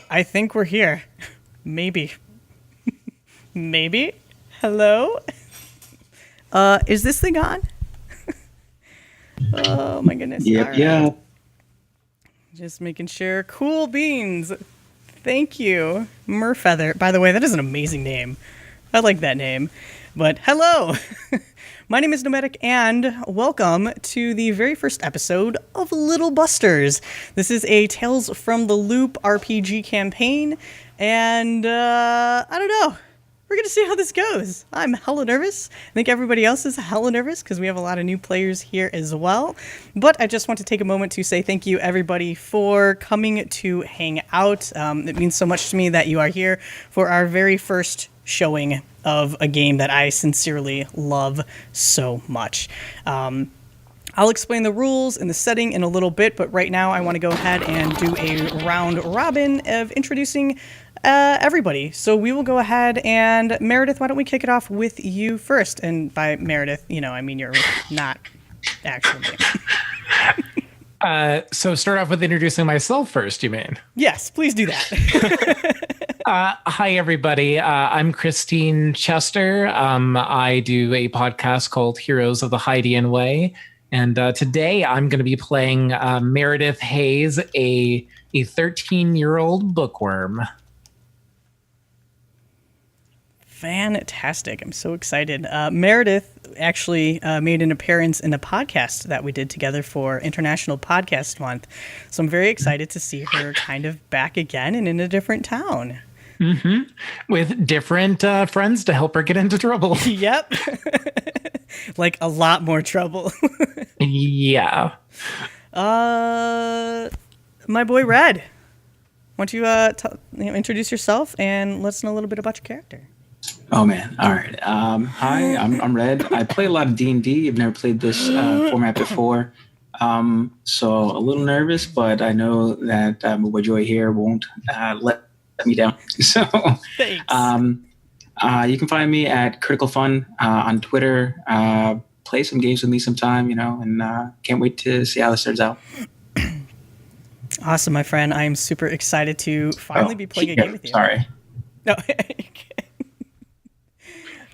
I think we're here. Maybe. Maybe? Hello? Is this thing on? Oh my goodness. Yep, All yeah. right. Just making sure. Cool beans. Thank you. Merfeather. By the way, that is an amazing name. I like that name. But hello. My name is Nomadic, and welcome to the very first episode of Little Busters. This is a Tales from the Loop RPG campaign, and I don't know. We're going to see how this goes. I'm hella nervous. I think everybody else is hella nervous because we have a lot of new players here as well. But I just want to take a moment to say thank you, everybody, for coming to hang out. It means so much to me that you are here for our very first showing of a game that I sincerely love so much. I'll explain the rules and the setting in a little bit, but right now I want to go ahead and do a round robin of introducing everybody. So we will go ahead and, Meredith, why don't we kick it off with you first? And by Meredith, I mean you're not actually. So start off with introducing myself first, you mean? Yes, please do that. Hi, everybody. I'm Christine Chester. I do a podcast called Heroes of the Hydian Way. And today I'm going to be playing Meredith Hayes, a 13-year-old bookworm. Fantastic. I'm so excited. Meredith actually made an appearance in a podcast that we did together for International Podcast Month. So I'm very excited to see her kind of back again and in a different town. Mm-hmm. With different friends to help her get into trouble. Yep. Like a lot more trouble. Yeah. My boy Red, why don't you introduce yourself and let us know a little bit about your character. Oh man. All right. Hi, I'm Red. I play a lot of D&D. I've never played this format before. So a little nervous, but I know that my boy Joy here won't let me down. So Thanks. You can find me at Critical Fun on Twitter. Play some games with me sometime, and can't wait to see how this turns out. Awesome, my friend. I am super excited to finally be playing a game with you. Sorry. No.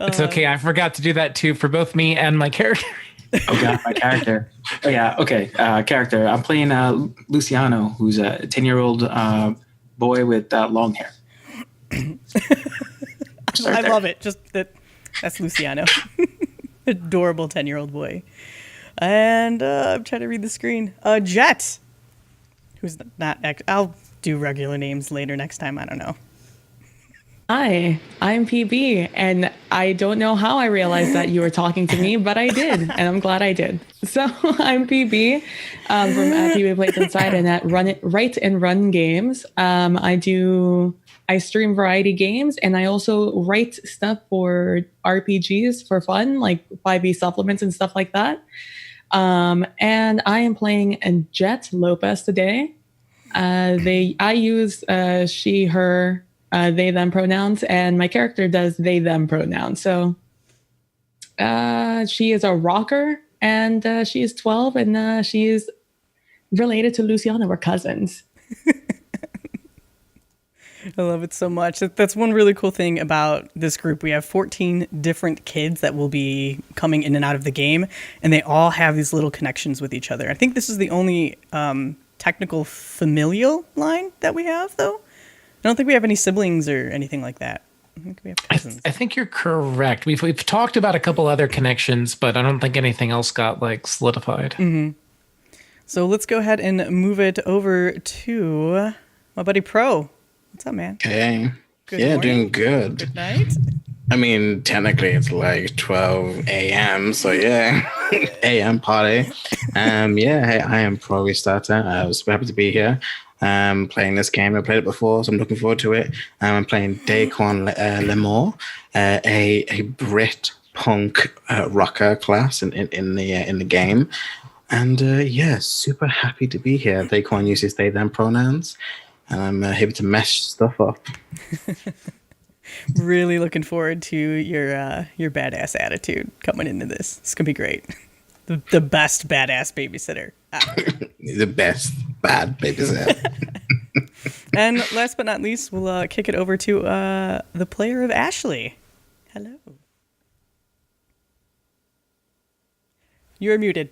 It's okay. I forgot to do that too for both me and my character. Oh god, my character. Oh yeah, okay. Character. I'm playing Luciano, who's a 10-year-old boy with long hair. I love it. Just that's Luciano. Adorable 10-year-old boy. And I'm trying to read the screen. Jett, who's not. I'll do regular names later next time. I don't know. Hi, I'm PB, and I don't know how I realized that you were talking to me, but I did, and I'm glad I did. So I'm PB from PB Plays Inside and at Write and Run Games. I stream variety games, and I also write stuff for RPGs for fun, like 5e supplements and stuff like that. And I am playing a Jett Lopez today. I use she, her, they, them pronouns, and my character does they, them pronouns. So she is a rocker, and she is 12, and she is related to Luciano. We're cousins. I love it so much. That's one really cool thing about this group. We have 14 different kids that will be coming in and out of the game, and they all have these little connections with each other. I think this is the only technical familial line that we have, though. I don't think we have any siblings or anything like that. I think we have cousins. I think you're correct. We've talked about a couple other connections, but I don't think anything else got solidified. Mm-hmm. So let's go ahead and move it over to my buddy Pro. What's up, man? Okay. Good Yeah, morning. doing good. Good night. I mean, technically it's like 12 a.m. So yeah, a.m. party. Hey, I am Pro Restarter. I was happy to be here. Playing this game. I played it before, so I'm looking forward to it. I'm playing Daequan Lemore, a Brit punk rocker class in the game. And super happy to be here. Daequan uses they them pronouns, and I'm here to mess stuff up. Really looking forward to your badass attitude coming into this. It's gonna be great. The best badass babysitter. The best bad babysitter. And last but not least, we'll kick it over to the player of Ashley. Hello. You're muted.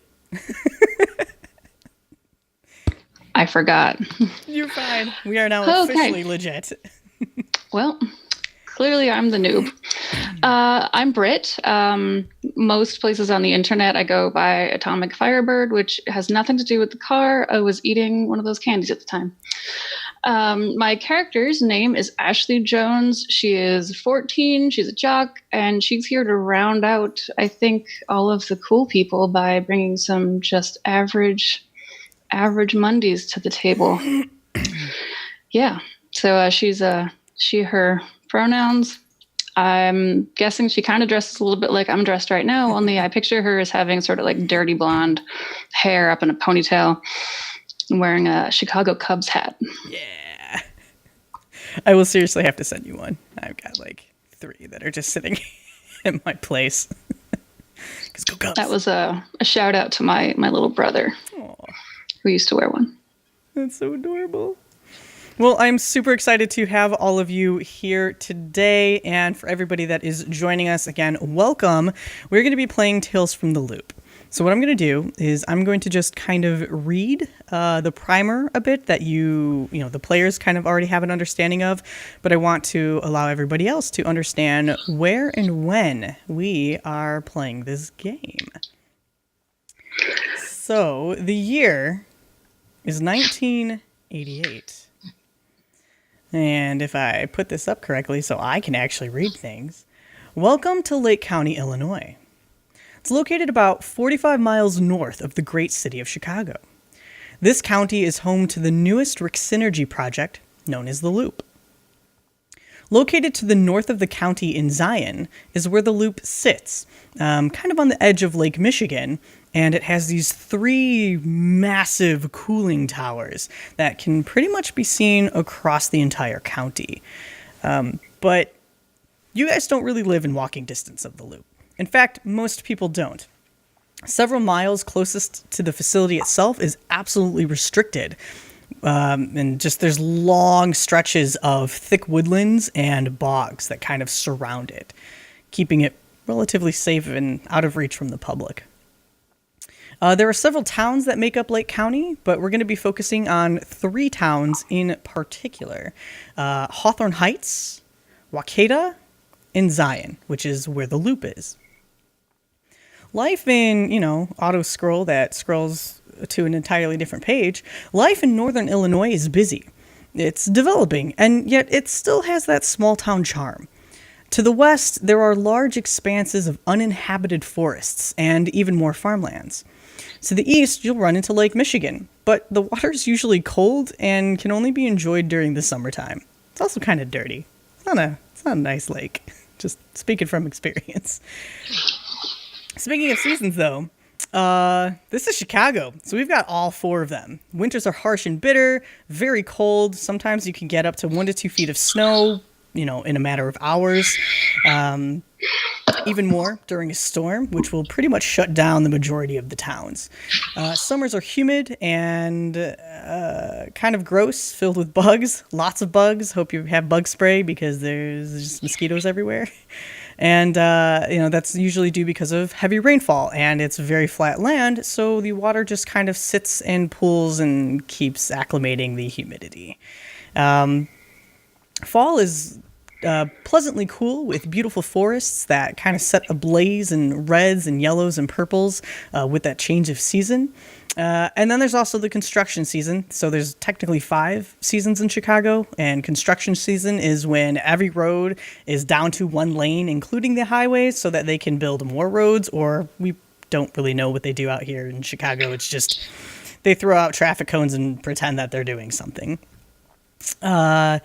I forgot. You're fine. We are now officially legit. Well, clearly I'm the noob. I'm Britt. Most places on the internet I go by Atomic Firebird, which has nothing to do with the car. I was eating one of those candies at the time. My character's name is Ashley Jones. She is 14. She's a jock, and she's here to round out, I think, all of the cool people by bringing some just average Mondays to the table. Yeah. So her pronouns. I'm guessing she kind of dresses a little bit like I'm dressed right now, only I picture her as having sort of like dirty blonde hair up in a ponytail and wearing a Chicago Cubs hat. Yeah. I will seriously have to send you one. I've got like 3 that are just sitting in my place. Go Cubs. That was a shout out to my little brother. Aww. Who used to wear one. That's so adorable. Well, I'm super excited to have all of you here today. And for everybody that is joining us, again, welcome. We're going to be playing Tales from the Loop. So what I'm going to do is I'm going to just kind of read the primer a bit that the players kind of already have an understanding of. But I want to allow everybody else to understand where and when we are playing this game. So the year is 1988. And if I put this up correctly so I can actually read things, welcome to Lake County, Illinois. It's located about 45 miles north of the great city of Chicago. This county is home to the newest Synergy project, known as the Loop. Located to the north of the county in Zion is where the Loop sits, kind of on the edge of Lake Michigan, and it has these 3 massive cooling towers that can pretty much be seen across the entire county. But you guys don't really live in walking distance of the Loop. In fact, most people don't. Several miles closest to the facility itself is absolutely restricted. And just there's long stretches of thick woodlands and bogs that kind of surround it, keeping it relatively safe and out of reach from the public. There are several towns that make up Lake County, but we're going to be focusing on 3 towns in particular. Hawthorne Heights, Waukeeta, and Zion, which is where the Loop is. Life in, auto-scroll that scrolls to an entirely different page, life in northern Illinois is busy. It's developing, and yet it still has that small-town charm. To the west, there are large expanses of uninhabited forests and even more farmlands. To the east, you'll run into Lake Michigan, but the water's usually cold and can only be enjoyed during the summertime. It's also kind of dirty. It's not a nice lake, just speaking from experience. Speaking of seasons, though, this is Chicago, so we've got all 4 of them. Winters are harsh and bitter, very cold. Sometimes you can get up to 1 to 2 feet of snow, in a matter of hours. Even more during a storm, which will pretty much shut down the majority of the towns. Summers are humid and kind of gross, filled with bugs, lots of bugs. Hope you have bug spray because there's just mosquitoes everywhere. And, that's usually due because of heavy rainfall, and it's very flat land, so the water just kind of sits and pools and keeps acclimating the humidity. Fall is pleasantly cool with beautiful forests that kind of set ablaze in reds and yellows and purples with that change of season. And then there's also the construction season. So there's technically 5 seasons in Chicago, and construction season is when every road is down to 1 lane, including the highways, so that they can build more roads, or we don't really know what they do out here in Chicago. It's just they throw out traffic cones and pretend that they're doing something. Because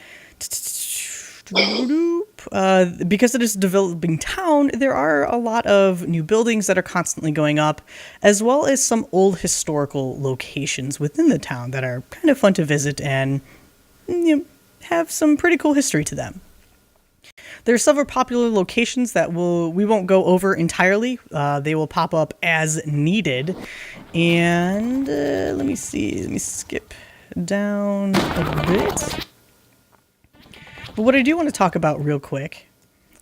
it is a developing town, there are a lot of new buildings that are constantly going up, as well as some old historical locations within the town that are kind of fun to visit and have some pretty cool history to them. There are several popular locations that we won't go over entirely. They will pop up as needed. And let me skip down a bit. But what I do want to talk about real quick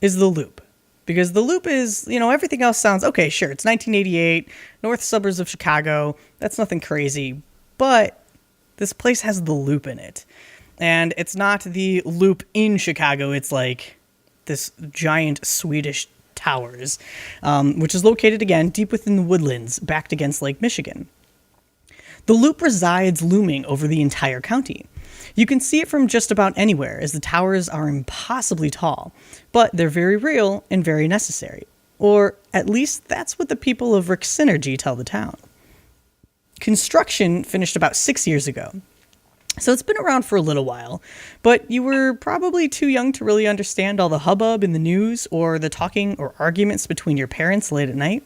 is the loop. Because the loop is, everything else sounds, okay, sure, it's 1988, north suburbs of Chicago. That's nothing crazy. But this place has the loop in it. And it's not the loop in Chicago. It's like this giant Swedish towers, which is located, again, deep within the woodlands, backed against Lake Michigan. The loop resides looming over the entire county. You can see it from just about anywhere, as the towers are impossibly tall, but they're very real and very necessary. Or at least that's what the people of Rick Synergy tell the town. Construction finished about 6 years ago, so it's been around for a little while, but you were probably too young to really understand all the hubbub in the news or the talking or arguments between your parents late at night.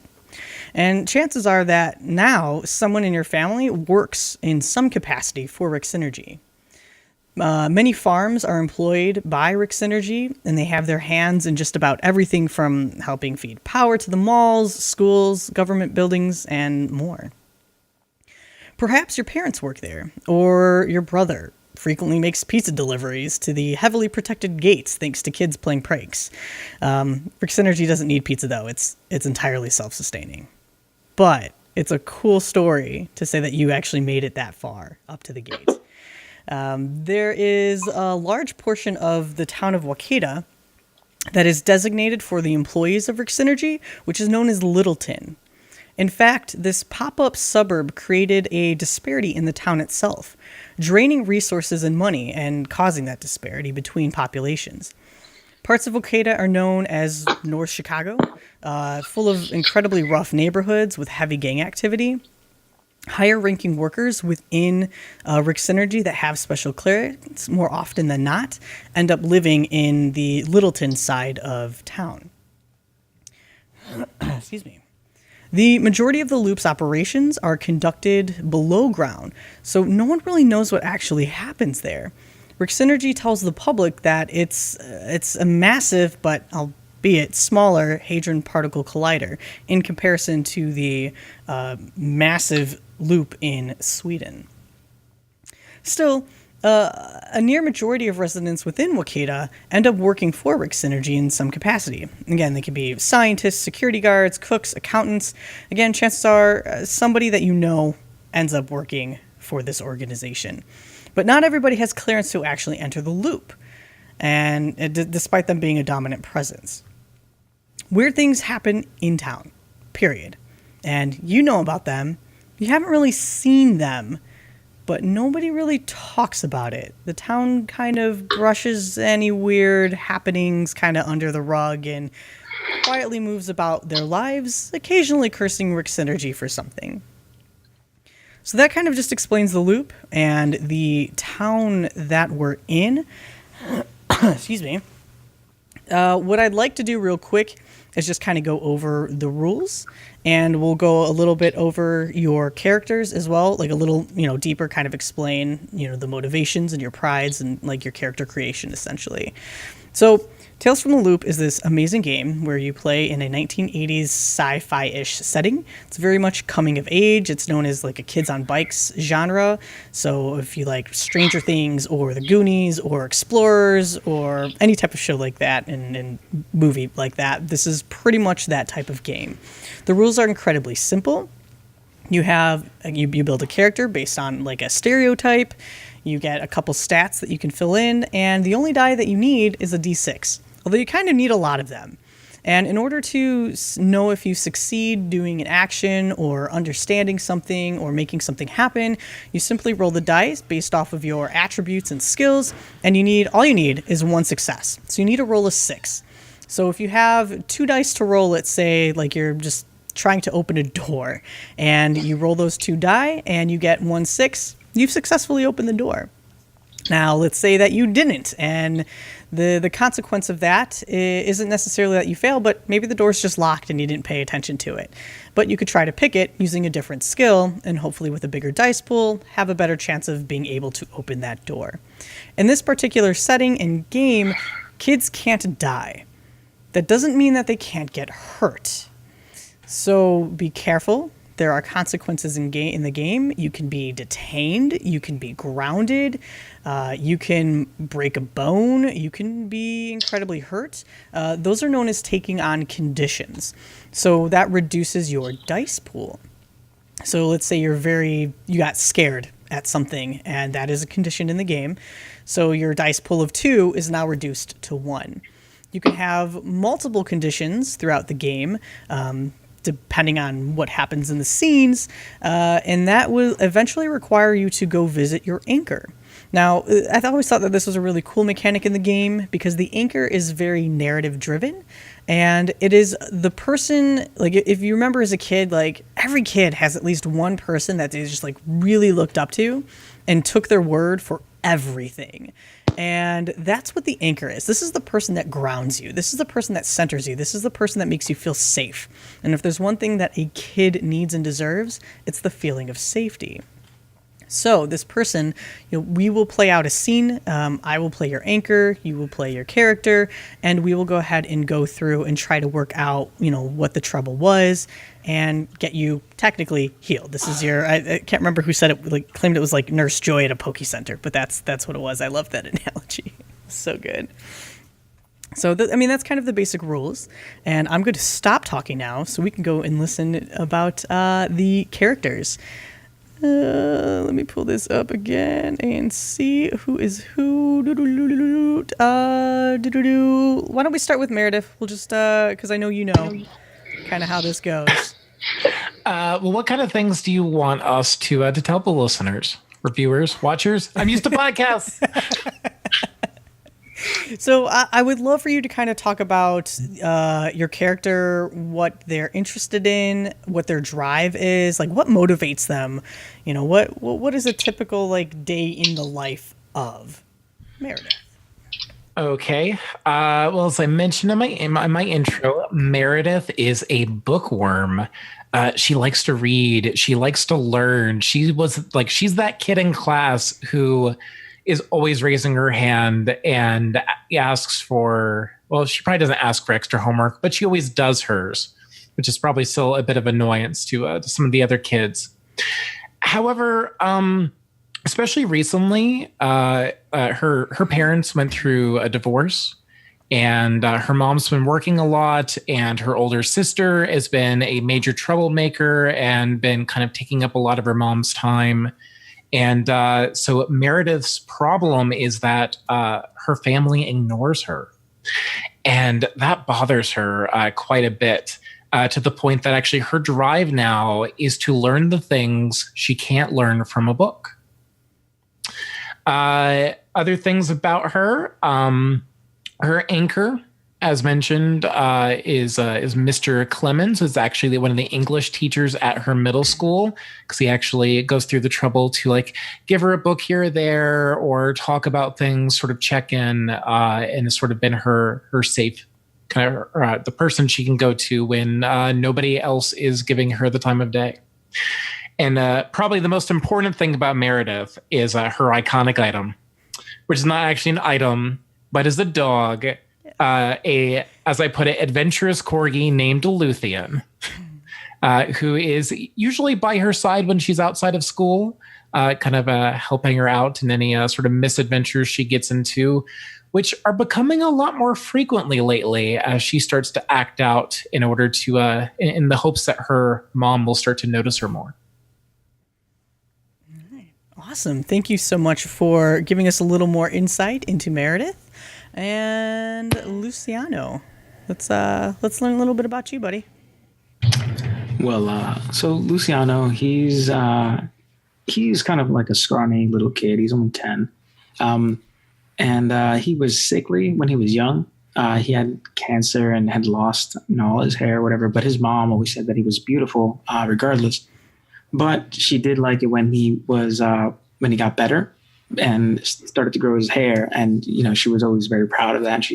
And chances are that now someone in your family works in some capacity for Rick Synergy. Many farms are employed by Rick Synergy, and they have their hands in just about everything from helping feed power to the malls, schools, government buildings, and more. Perhaps your parents work there, or your brother frequently makes pizza deliveries to the heavily protected gates thanks to kids playing pranks. Rick Synergy doesn't need pizza, though. It's entirely self-sustaining. But it's a cool story to say that you actually made it that far up to the gate. There is a large portion of the town of Waukeeta that is designated for the employees of Rick Synergy, which is known as Littleton. In fact, this pop-up suburb created a disparity in the town itself, draining resources and money and causing that disparity between populations. Parts of Waukeeta are known as North Chicago, full of incredibly rough neighborhoods with heavy gang activity. Higher-ranking workers within Rick Synergy that have special clearance, more often than not, end up living in the Littleton side of town. Excuse me. The majority of the loop's operations are conducted below ground, so no one really knows what actually happens there. Rick Synergy tells the public that it's a massive, but albeit smaller, hadron particle collider in comparison to the massive loop in Sweden. Still, a near majority of residents within Waukeeta end up working for Rick Synergy in some capacity. Again, they could be scientists, security guards, cooks, accountants. Again, chances are somebody that you know ends up working for this organization. But not everybody has clearance to actually enter the loop, and despite them being a dominant presence. Weird things happen in town, period. And you know about them. You haven't really seen them, but nobody really talks about it. The town kind of brushes any weird happenings kind of under the rug and quietly moves about their lives, occasionally cursing Rick Synergy for something. So that kind of just explains the loop and the town that we're in. Excuse me. What I'd like to do real quick is just kind of go over the rules, and we'll go a little bit over your characters as well, like a little, deeper kind of explain, the motivations and your prides and like your character creation essentially. So Tales from the Loop is this amazing game where you play in a 1980s sci-fi-ish setting. It's very much coming of age. It's known as like a kids on bikes genre. So if you like Stranger Things or the Goonies or Explorers or any type of show like that and movie like that, this is pretty much that type of game. The rules are incredibly simple. You build a character based on like a stereotype. You get a couple stats that you can fill in, and the only die that you need is a d6, although you kind of need a lot of them. And in order to know if you succeed doing an action or understanding something or making something happen, you simply roll the dice based off of your attributes and skills, and all you need is one success. So you need to roll a 6. So if you have 2 dice to roll, let's say like you're just trying to open a door, and you roll those 2 die and you get 1 6, you've successfully opened the door. Now, let's say that you didn't, and the consequence of that isn't necessarily that you fail, but maybe the door's just locked and you didn't pay attention to it. But you could try to pick it using a different skill, and hopefully with a bigger dice pool, have a better chance of being able to open that door. In this particular setting and game, kids can't die. That doesn't mean that they can't get hurt. So be careful. there are consequences in the game. You can be detained. You can be grounded. You can break a bone. You can be incredibly hurt. Those are known as taking on conditions. So that reduces your dice pool. So let's say you got scared at something, and that is a condition in the game. So your dice pool of 2 is now reduced to 1. You can have multiple conditions throughout the game, depending on what happens in the scenes, and that will eventually require you to go visit your anchor. Now, I always thought that this was a really cool mechanic in the game because the anchor is very narrative driven, and it is the person, like if you remember as a kid, like every kid has at least one person that they just like really looked up to and took their word for everything. And that's what the anchor is. This is the person that grounds you. This is the person that centers you. This is the person that makes you feel safe. And if there's one thing that a kid needs and deserves, it's the feeling of safety. So this person, we will play out a scene. I will play your anchor. You will play your character, and we will go ahead and go through and try to work out, what the trouble was, and get you technically healed. This is I can't remember who said it. Like claimed it was like Nurse Joy at a Poke Center, but that's what it was. I love that analogy. So good. So that's kind of the basic rules, and I'm going to stop talking now so we can go and listen about the characters. Let me pull this up again and see who is who. Why don't we start with Meredith? We'll just, because I know you know kind of how this goes. Well, what kind of things do you want us to tell the listeners, reviewers, watchers? I'm used to podcasts. So I would love for you to kind of talk about your character, what they're interested in, what their drive is, like what motivates them. What is a typical like day in the life of Meredith? Okay. Well, as I mentioned in my intro, Meredith is a bookworm. She likes to read. She likes to learn. She's that kid in class who is always raising her hand and asks for, well, she probably doesn't ask for extra homework, but she always does hers, which is probably still a bit of annoyance to some of the other kids. However, especially recently, her parents went through a divorce, and her mom's been working a lot, and her older sister has been a major troublemaker and been kind of taking up a lot of her mom's time. And so Meredith's problem is that her family ignores her. And that bothers her quite a bit, to the point that actually her drive now is to learn the things she can't learn from a book. Other things about her, her anchor, as mentioned, is Mr. Clemens, who's actually one of the English teachers at her middle school, because he actually goes through the trouble to like give her a book here or there, or talk about things, sort of check in, and has sort of been her safe kind of the person she can go to when nobody else is giving her the time of day. And probably the most important thing about Meredith is her iconic item, which is not actually an item, but is a dog. As I put it, adventurous corgi named Lucian, who is usually by her side when she's outside of school, kind of helping her out in any sort of misadventures she gets into, which are becoming a lot more frequently lately as she starts to act out in order to, in the hopes that her mom will start to notice her more. Awesome. Thank you so much for giving us a little more insight into Meredith. And Luciano, let's learn a little bit about you, buddy. Well, so Luciano, he's kind of like a scrawny little kid. He's only 10, and he was sickly when he was young. He had cancer and had lost, all his hair, or whatever. But his mom always said that he was beautiful, regardless. But she did like it when he got better and started to grow his hair, and she was always very proud of that.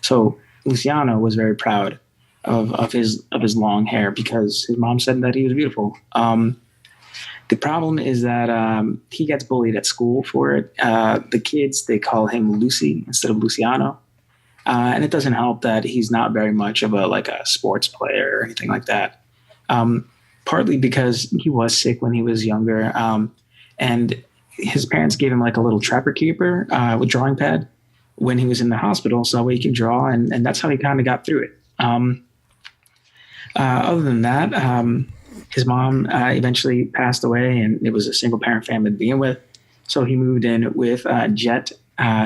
So Luciano was very proud of his long hair because his mom said that he was beautiful. The problem is that he gets bullied at school for it. The kids, they call him Lucy instead of Luciano, and it doesn't help that he's not very much of a sports player or anything like that. partly because he was sick when he was younger, and his parents gave him like a little trapper keeper with drawing pad when he was in the hospital, so that way he could draw, and that's how he kind of got through it. Other than that, his mom eventually passed away, and it was a single parent family to begin with. So he moved in with Jett,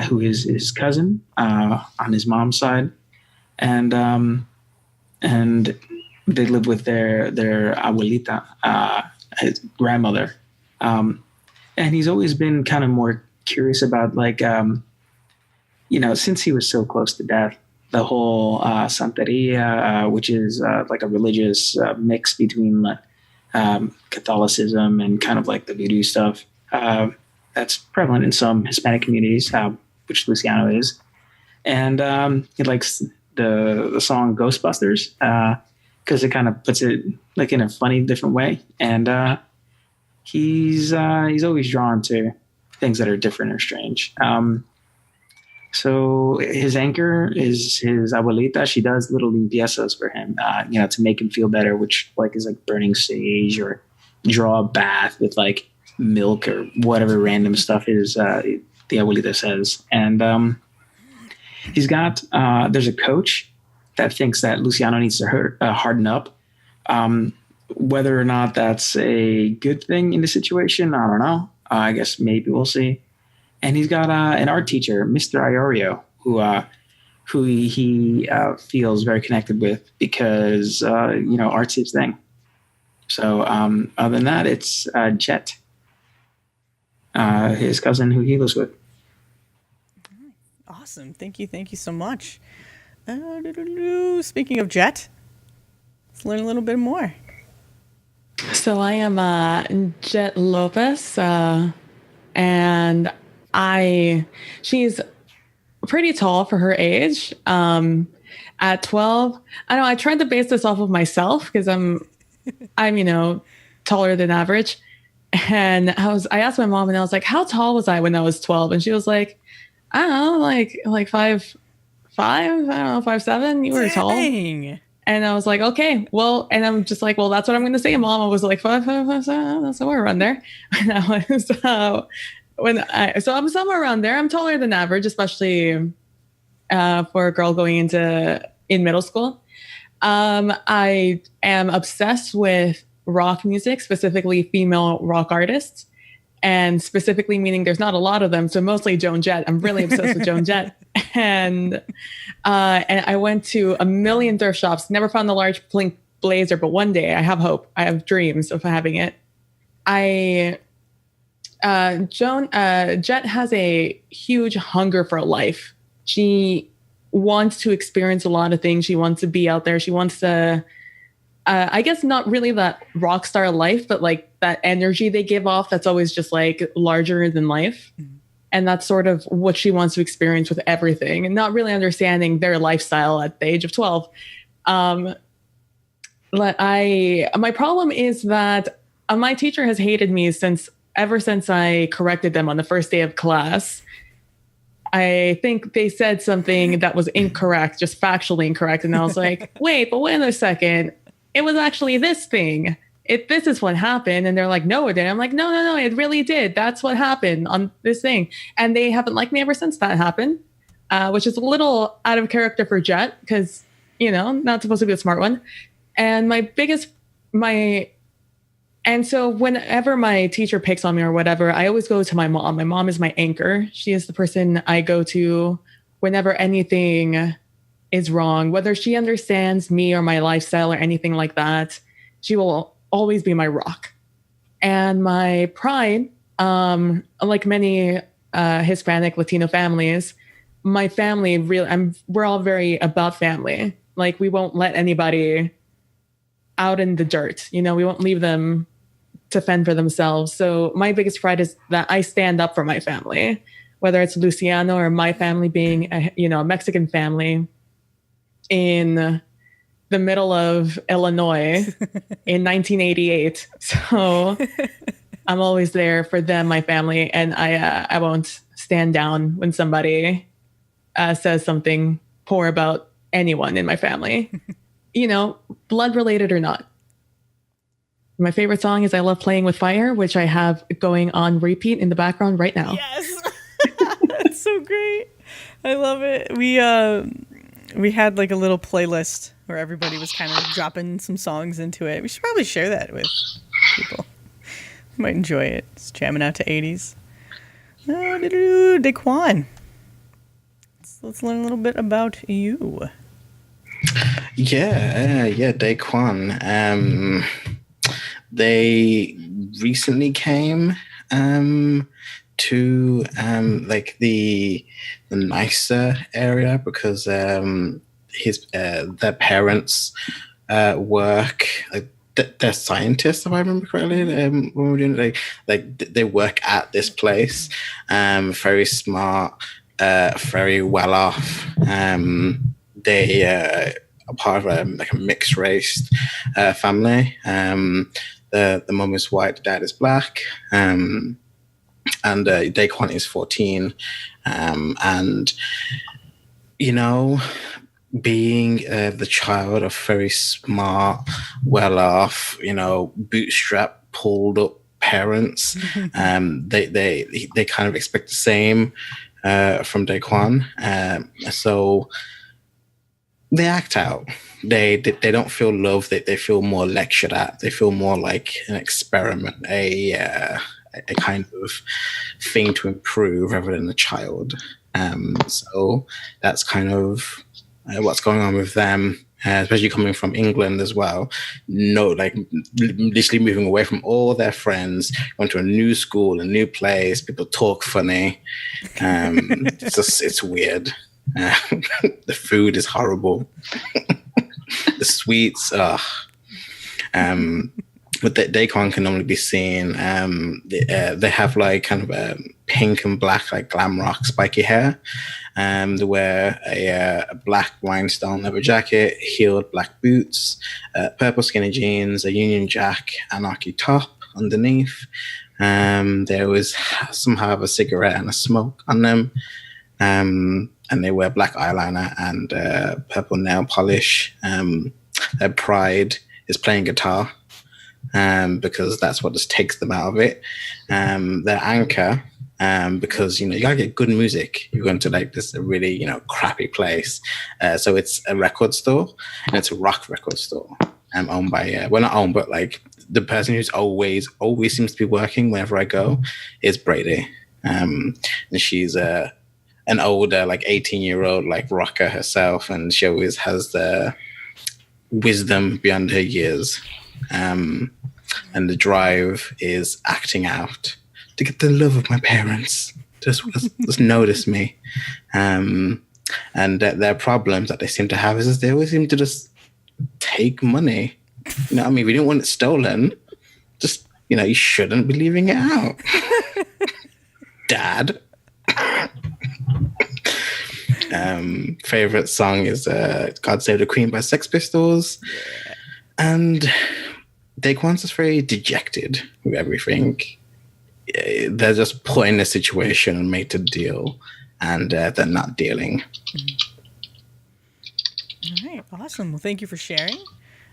who is his cousin on his mom's side, and they lived with their abuelita, his grandmother. And he's always been kind of more curious about, like, since he was so close to death, the whole Santeria, which is like a religious mix between Catholicism and kind of like the voodoo stuff. That's prevalent in some Hispanic communities, which Luciano is. And he likes the song Ghostbusters because it kind of puts it like in a funny, different way. And he's always drawn to things that are different or strange. So his anchor is his abuelita. She does little limpiezas for him, to make him feel better, which like is like burning sage or draw a bath with like milk or whatever random stuff is the abuelita says. And he's got there's a coach that thinks that Luciano needs to harden up. Whether or not that's a good thing in the situation, I don't know. I guess maybe we'll see. And he's got an art teacher, Mr. Iorio, who he feels very connected with because art's his thing. So other than that, it's Jett, his cousin, who he lives with. Awesome. Thank you so much. Speaking of Jett, let's learn a little bit more. So I am Jett Lopez, and she's pretty tall for her age. At 12, I tried to base this off of myself because I'm taller than average. And I asked my mom, and I was like, how tall was I when I was 12? And she was like, I don't know, like 5'5", I don't know, 5'7". You were tall. And I was like, okay, well, and I'm just like, well, that's what I'm going to say, Mom. I was like 5'7", somewhere around there. And I was, so I'm somewhere around there. I'm taller than average, especially for a girl going in middle school. I am obsessed with rock music, specifically female rock artists, and specifically meaning there's not a lot of them. So mostly Joan Jett. I'm really obsessed with Joan Jett. And I went to a million thrift shops, never found the large pink blazer, but one day I have hope. I have dreams of having it. Jett has a huge hunger for life. She wants to experience a lot of things. She wants to be out there. She wants to, I guess not really that rock star life, but like that energy they give off that's always just like larger than life. Mm-hmm. And that's sort of what she wants to experience with everything, and not really understanding their lifestyle at the age of 12. My problem is that my teacher has hated me ever since I corrected them on the first day of class. I think they said something that was incorrect, just factually incorrect. And I was like, wait a second. It was actually this thing. This is what happened. And they're like, no, it didn't. I'm like, no, it really did. That's what happened on this thing. And they haven't liked me ever since that happened, which is a little out of character for Jett because, not supposed to be a smart one. And and so whenever my teacher picks on me or whatever, I always go to my mom. My mom is my anchor. She is the person I go to whenever anything is wrong, whether she understands me or my lifestyle or anything like that. She will always be my rock. And my pride, like many Hispanic Latino families, my family we're all very about family. Like we won't let anybody out in the dirt. We won't leave them to fend for themselves. So my biggest pride is that I stand up for my family, whether it's Luciano or my family being a Mexican family in the middle of Illinois in 1988. So I'm always there for them, my family, and I won't stand down when somebody says something poor about anyone in my family, blood related or not. My favorite song is I Love Playing with Fire, which I have going on repeat in the background right now. Yes. That's so great. I love it. We had like a little playlist where everybody was kind of dropping some songs into it. We should probably share that with people. You might enjoy it. Just jamming out to 80s. Daequan. Let's learn a little bit about you. Yeah, Daequan. They recently came to like the nicer area because their parents work like they're scientists, if I remember correctly. When we were doing they work at this place. Very smart, very well off. They are part of like a mixed race family. The mom is white, the dad is black. And Daequan is 14. And, you know, being the child of very smart, well-off, you know, bootstrap, pulled-up parents, they kind of expect the same from Daequan. So they act out. They don't feel love. They feel more lectured at. They feel more like an experiment, a kind of thing to improve rather than a child. So that's kind of what's going on with them, especially coming from England as well. No, like literally moving away from all their friends, going to a new school, a new place. People talk funny. It's weird. The food is horrible. The sweets, but Daequan can only be seen. They have like kind of pink and black, like glam rock, spiky hair. They wear a black rhinestone leather jacket, heeled black boots, purple skinny jeans, a Union Jack anarchy top underneath. They always somehow have a cigarette and a smoke on them. And they wear black eyeliner and purple nail polish. Their pride is playing guitar because that's what just takes them out of it. Their anchor, because, you know, you gotta get good music. You're going to like this really, you know, crappy place. So it's a record store, and it's a rock record store. Owned by, well, not owned, but like the person who's always seems to be working whenever I go is Brady. And she's an older, like 18-year-old, like rocker herself, and she always has the wisdom beyond her years. And the drive is acting out to get the love of my parents. Just notice me. And their problems that they seem to have is they always seem to just take money. You know what I mean? If you don't want it stolen, just, you know, you shouldn't be leaving it out. Dad. Favorite song is God Save the Queen by Sex Pistols. Yeah. And Daequan's just very dejected with everything. They're just put in a situation and made to deal, and they're not dealing. All right, awesome. Well, thank you for sharing.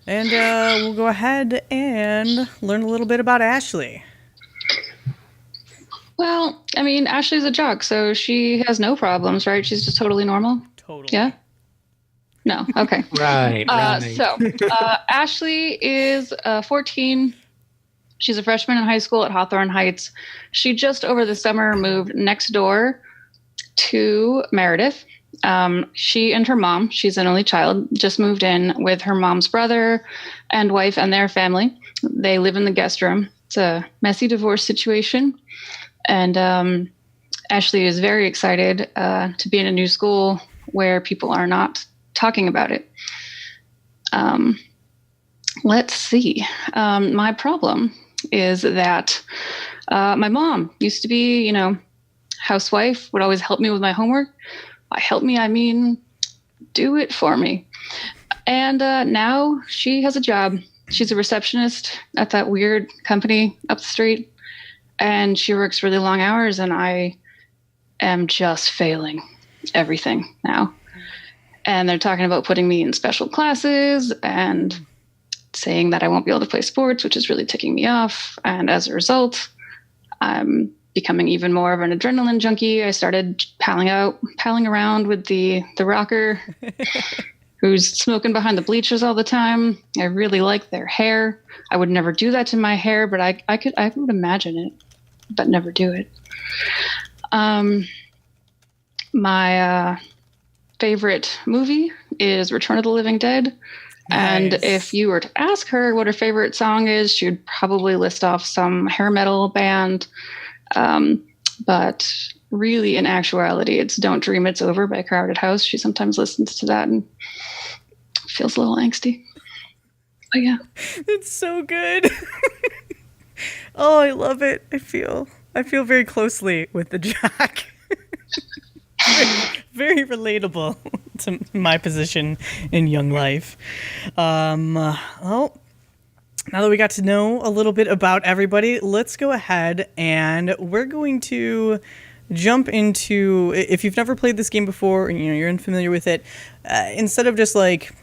And we'll go ahead and learn a little bit about Ashley. Well, I mean, Ashley's a jock, so she has no problems, right? She's just totally normal. Totally. Yeah? No? Okay. Right. So Ashley is 14. She's a freshman in high school at Hawthorne Heights. She just over the summer moved next door to Meredith. She and her mom, she's an only child, just moved in with her mom's brother and wife and their family. They live in the guest room. It's a messy divorce situation. And Ashley is very excited to be in a new school where people are not talking about it. Let's see. My problem is that my mom used to be, you know, housewife, would always help me with my homework. By help me, I mean, do it for me. And now she has a job. She's a receptionist at that weird company up the street. And she works really long hours, and I am just failing everything now. And they're talking about putting me in special classes, and saying that I won't be able to play sports, which is really ticking me off. And as a result, I'm becoming even more of an adrenaline junkie. I started palling around with the rocker who's smoking behind the bleachers all the time. I really like their hair. I would never do that to my hair, but I would imagine it, but never do it. My favorite movie is Return of the Living Dead. And Nice. if you were to ask her what her favorite song is, she would probably list off some hair metal band. But really, in actuality, it's Don't Dream It's Over by Crowded House. She sometimes listens to that and feels a little angsty. But yeah. It's so good. Oh, I love it. I feel very closely with the Jack. Very relatable to my position in young life. Well, now that we got to know a little bit about everybody, let's go ahead and we're going to jump into, if you've never played this game before and you're unfamiliar with it, instead of just like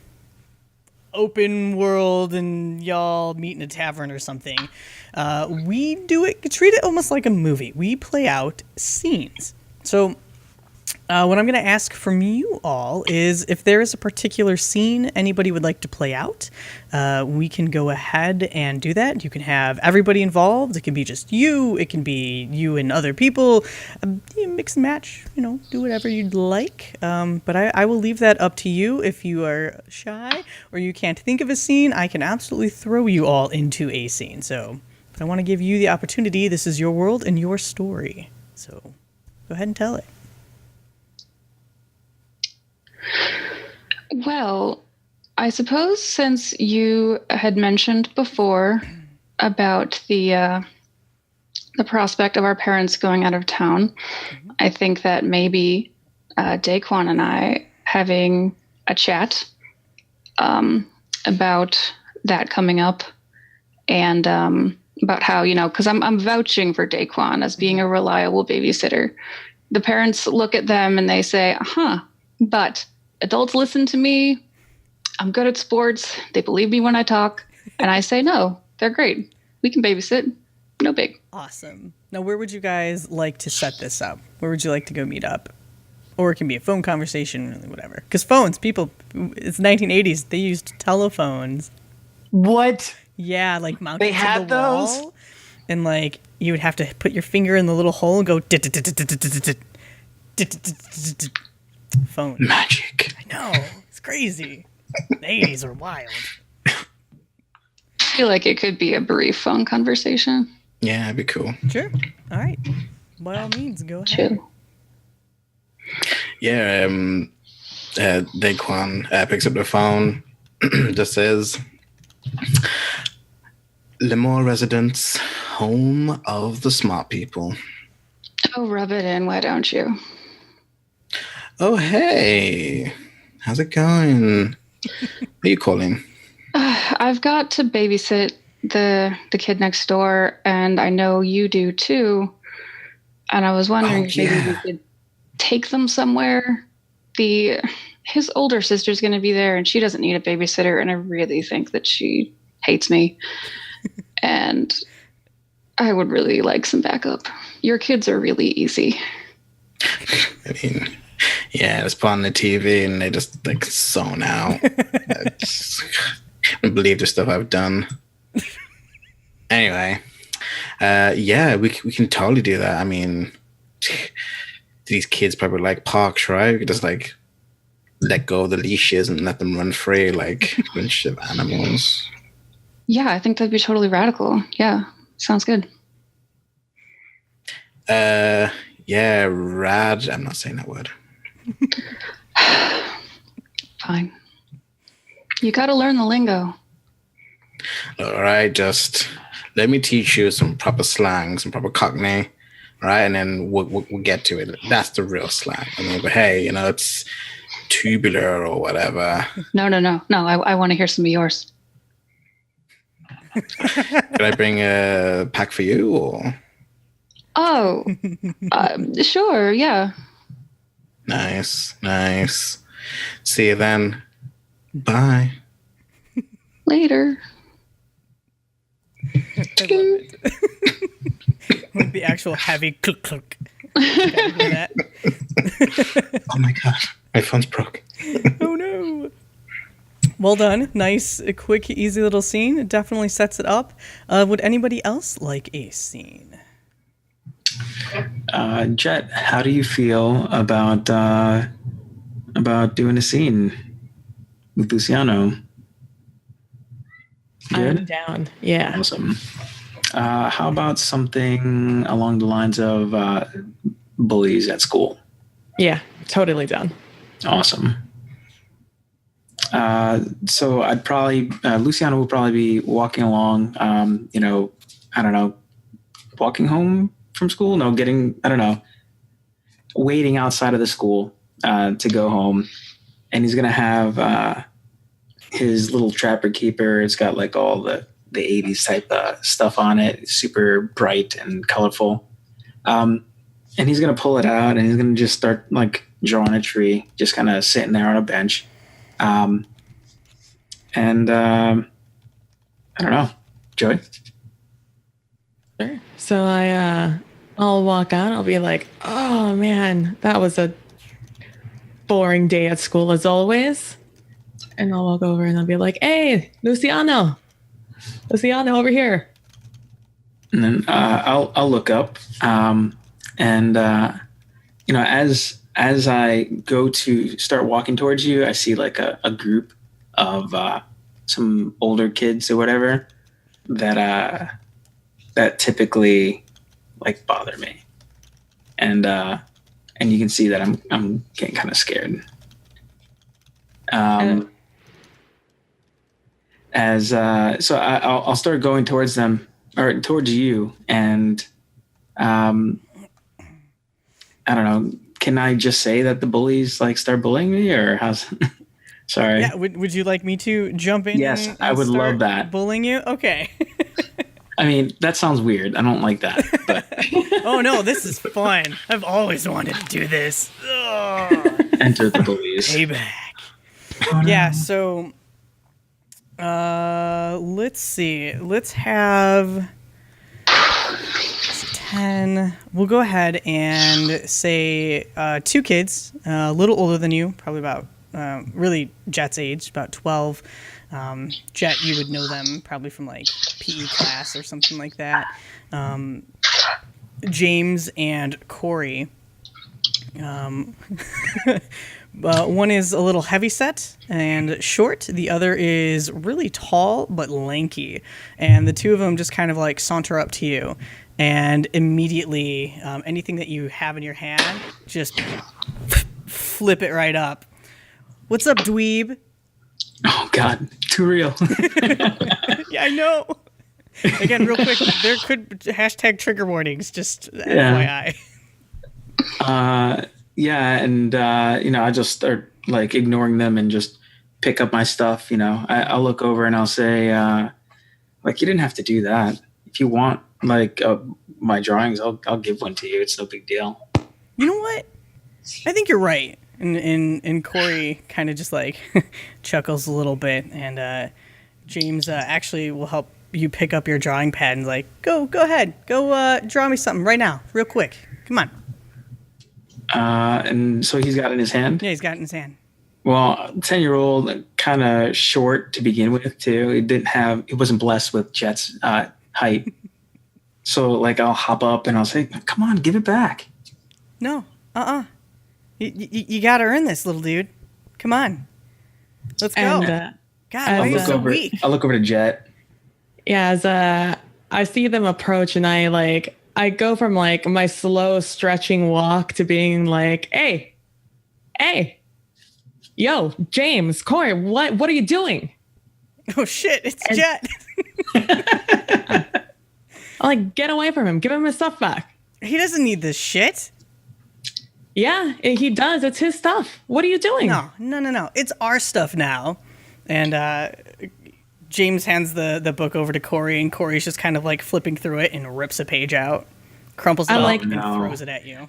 open world and y'all meet in a tavern or something, we treat it almost like a movie. We play out scenes. So what I'm going to ask from you all is if there is a particular scene anybody would like to play out, we can go ahead and do that. You can have everybody involved. It can be just you. It can be you and other people. Mix and match, do whatever you'd like. But I will leave that up to you. If you are shy or you can't think of a scene, I can absolutely throw you all into a scene. So but I want to give you the opportunity. This is your world and your story. So go ahead and tell it. Well, I suppose since you had mentioned before about the prospect of our parents going out of town, I think that maybe Daequan and I having a chat about that coming up and about how, because I'm vouching for Daequan as being a reliable babysitter. The parents look at them and they say, but adults listen to me. I'm good at sports. They believe me when I talk. And I say, no, they're great. We can babysit. No big. Awesome. Now, where would you guys like to set this up? Where would you like to go meet up? Or it can be a phone conversation, really, whatever. Because phones, it's 1980s. They used telephones. What? Yeah, like mounted They to had the wall. those? And like you would have to put your finger in the little hole and go phone. Magic. I know. It's crazy. The 80s are wild. I feel like it could be a brief phone conversation. Yeah, that'd be cool. Sure. All right. By all means, go ahead. Chill. Yeah, Daequan picks up the phone, just says, Lemoore residence, home of the smart people. Oh, rub it in, why don't you? Oh, hey. How's it going? Who are you calling? I've got to babysit the kid next door, and I know you do too. And I was wondering if maybe we could take them somewhere. His older sister's going to be there, and she doesn't need a babysitter, and I really think that she hates me. And I would really like some backup. Your kids are really easy. I mean, yeah, it's put on the TV and they just like zone out. I can't believe the stuff I've done. Anyway, yeah, we can totally do that. I mean, these kids probably like parks, right? We could just like let go of the leashes and let them run free like a bunch of animals. Yeah, I think that'd be totally radical. Yeah, sounds good. Yeah, rad. I'm not saying that word. Fine. You got to learn the lingo. All right, just let me teach you some proper slang, some proper Cockney, right? And then we'll get to it. That's the real slang. I mean, but hey, it's tubular or whatever. No. I want to hear some of yours. Could I bring a pack for you or? Oh, sure, yeah. Nice. See you then. Bye. Later. I love it. With the actual heavy click click. That. Oh my god, my phone's broke. Oh no. Well done. Nice, quick, easy little scene. It definitely sets it up. Would anybody else like a scene? Jett, how do you feel about doing a scene with Luciano? Good? I'm down. Yeah. Awesome. How about something along the lines of bullies at school? Yeah. Totally down. Awesome. So I'd probably Luciano would probably be walking along. I don't know, walking home from school. No, waiting outside of the school to go home, and he's gonna have his little trapper keeper. It's got like all the 80s type stuff on it. It's super bright and colorful. And he's going to pull it out and he's going to just start like drawing a tree, just kind of sitting there on a bench. I don't know, Joey? Sure. So I'll walk out. I'll be like, oh man, that was a boring day at school as always. And I'll walk over and I'll be like, hey, Luciano over here. And then I'll look up, as I go to start walking towards you, I see like a group of some older kids or whatever that typically like bother me, and you can see that I'm getting kind of scared. So I'll start going towards them or towards you, and I don't know. Can I just say that the bullies like start bullying me, or how's? Sorry. Yeah. Would you like me to jump in? Yes, and I would start love that. Bullying you? Okay. I mean, that sounds weird. I don't like that. But Oh no, this is fun. I've always wanted to do this. Ugh. enter the bullies. Payback. Yeah. So, let's see. Let's have 10. We'll go ahead and say 2 kids, a little older than you, probably about really Jett's age, about 12. Jett, you would know them probably from like PE class or something like that. James and Corey. One is a little heavyset and short. The other is really tall but lanky. And the two of them just kind of like saunter up to you. And immediately, anything that you have in your hand, just flip it right up. What's up, dweeb? Oh, God. Too real. Yeah, I know. Again, real quick, there could hashtag trigger warnings, just FYI. Yeah, and I just start like ignoring them and just pick up my stuff. I'll look over and I'll say, like, you didn't have to do that. If you want, like, my drawings, I'll give one to you. It's no big deal. You know what? I think you're right. And Corey kind of just like chuckles a little bit, and James actually will help you pick up your drawing pad and like, go ahead, go draw me something right now, real quick. Come on. And so he's got it in his hand? Yeah, he's got it in his hand. Well, 10-year-old, kind of short to begin with, too. He wasn't blessed with Jett's height. So, like, I'll hop up and I'll say, come on, give it back. No, You gotta earn this, little dude. Come on. Let's go. And, God, why are you so weak? I'll look over to Jett. Yeah, as I see them approach, and I go from like my slow stretching walk to being like, hey, yo, James, Corey, what are you doing? Oh shit, it's Jett. I'm like, get away from him. Give him his stuff back. He doesn't need this shit. Yeah, he does. It's his stuff. What are you doing? No. It's our stuff now. And James hands the book over to Corey, and Corey's just kind of like flipping through it and rips a page out, crumples it up, and throws it at you.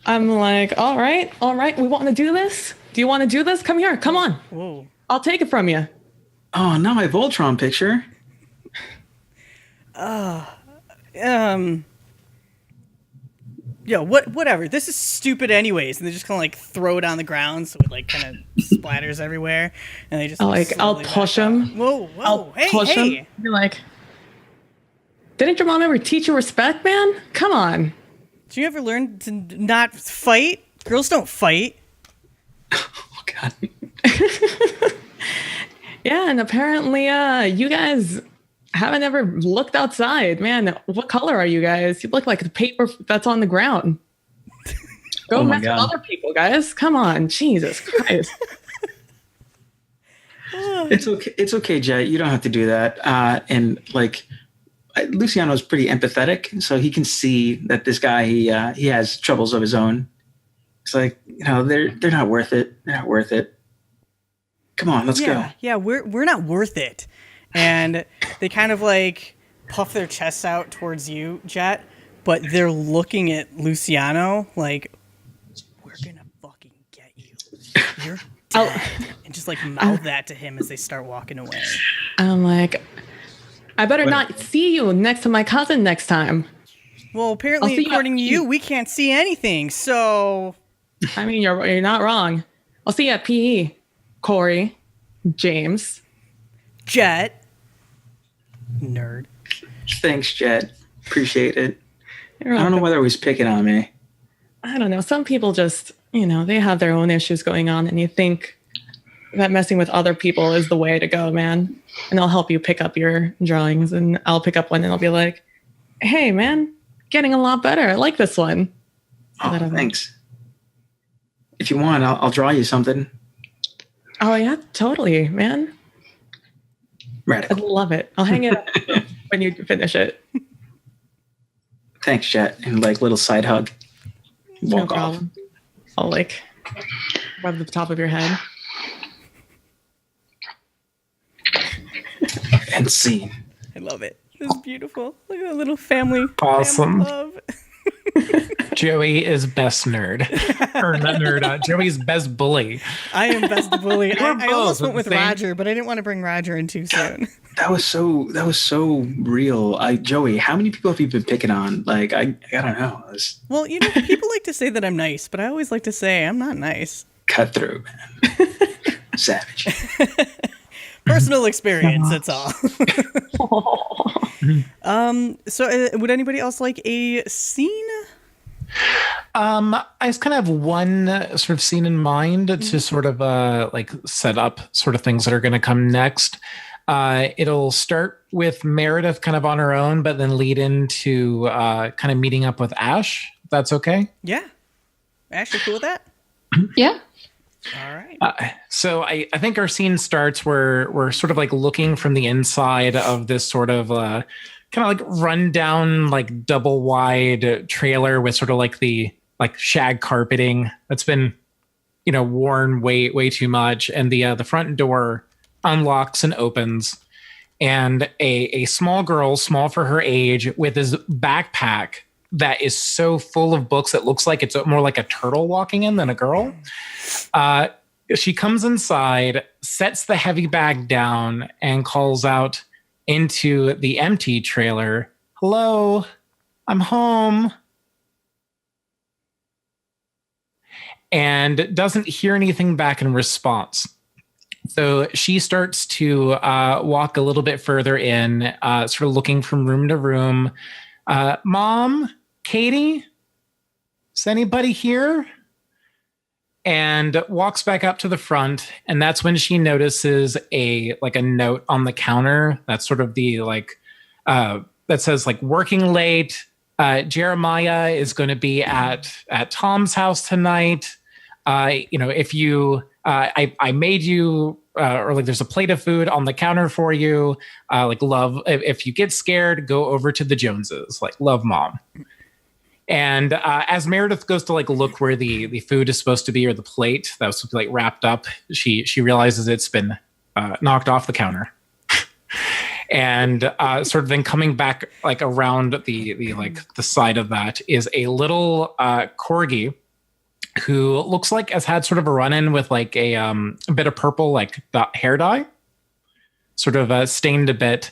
I'm like, all right. We want to do this? Do you want to do this? Come here. Come on. Whoa. I'll take it from you. Oh, now my Voltron picture. Whatever. This is stupid anyways. And they just kind of like throw it on the ground so it like kind of splatters everywhere. And they just I'll push him. Whoa, I'll hey, push hey. him. Be like, didn't your mom ever teach you respect, man? Come on. Did you ever learn to not fight? Girls don't fight. Oh God. Yeah, and apparently you guys haven't ever looked outside. Man, what color are you guys? You look like the paper that's on the ground. Go mess with other people, guys. Come on. Jesus Christ. It's okay. It's okay, Jett. You don't have to do that. And like, Luciano's pretty empathetic, so he can see that this guy he has troubles of his own. It's like, they're not worth it. They're not worth it. Come on, let's go. Yeah, we're not worth it. And they kind of like puff their chests out towards you, Jett, but they're looking at Luciano like, we're gonna fucking get you. You're dead. And just like mouth that to him as they start walking away. I'm like, I better not see you next to my cousin next time. Well, apparently, according to you, we can't see anything, so... I mean, you're not wrong. I'll see you at PE. Corey, James. Jett. Nerd. Thanks, Jett. Appreciate it. I don't know whether he's picking on me. I don't know. Some people just, they have their own issues going on, and you think that messing with other people is the way to go, man. And I'll help you pick up your drawings, and I'll pick up one, and I'll be like, hey, man, getting a lot better. I like this one. Oh, thanks. If you want, I'll draw you something. Oh, yeah, totally, man. Radical. I love it. I'll hang it up when you finish it. Thanks, Jett. And like little side hug. No problem. I'll like rub the top of your head. And scene. I love it. It's beautiful. Look at that little family. Awesome. Family love. Joey is best nerd. Or not nerd. Joey's best bully. I am best bully. I almost went with same. Roger, but I didn't want to bring Roger in too soon. That was so real. Joey, how many people have you been picking on? Like, I don't know. Well, people like to say that I'm nice, but I always like to say I'm not nice. Cutthroat, man. Savage. Personal experience, that's all. So would anybody else like a scene? I just kind of have one sort of scene in mind to sort of like set up sort of things that are going to come next. It'll start with Meredith kind of on her own, but then lead into kind of meeting up with Ash. If that's okay. Yeah. Ash, you cool with that? Yeah. All right. So I think our scene starts where we're sort of like looking from the inside of this sort of kind of like rundown, like double wide trailer with sort of like the like shag carpeting that's been, worn way too much. And the front door unlocks and opens, and a small girl, small for her age, with his backpack that is so full of books it looks like it's more like a turtle walking in than a girl. She comes inside, sets the heavy bag down, and calls out into the empty trailer, "Hello, I'm home." And doesn't hear anything back in response. So she starts to walk a little bit further in, sort of looking from room to room. "Mom, Katie, is anybody here?" And walks back up to the front, and that's when she notices a note on the counter. That's sort of the that says like working late. Jeremiah is going to be at Tom's house tonight. If you I made you or like there's a plate of food on the counter for you. Love, if you get scared, go over to the Joneses. Like, love, Mom. And as Meredith goes to look where the food is supposed to be, or the plate that was supposed to be wrapped up, she realizes it's been knocked off the counter. And sort of then coming back around the side of that is a little corgi who looks like has had sort of a run-in with a bit of purple hair dye, sort of stained a bit.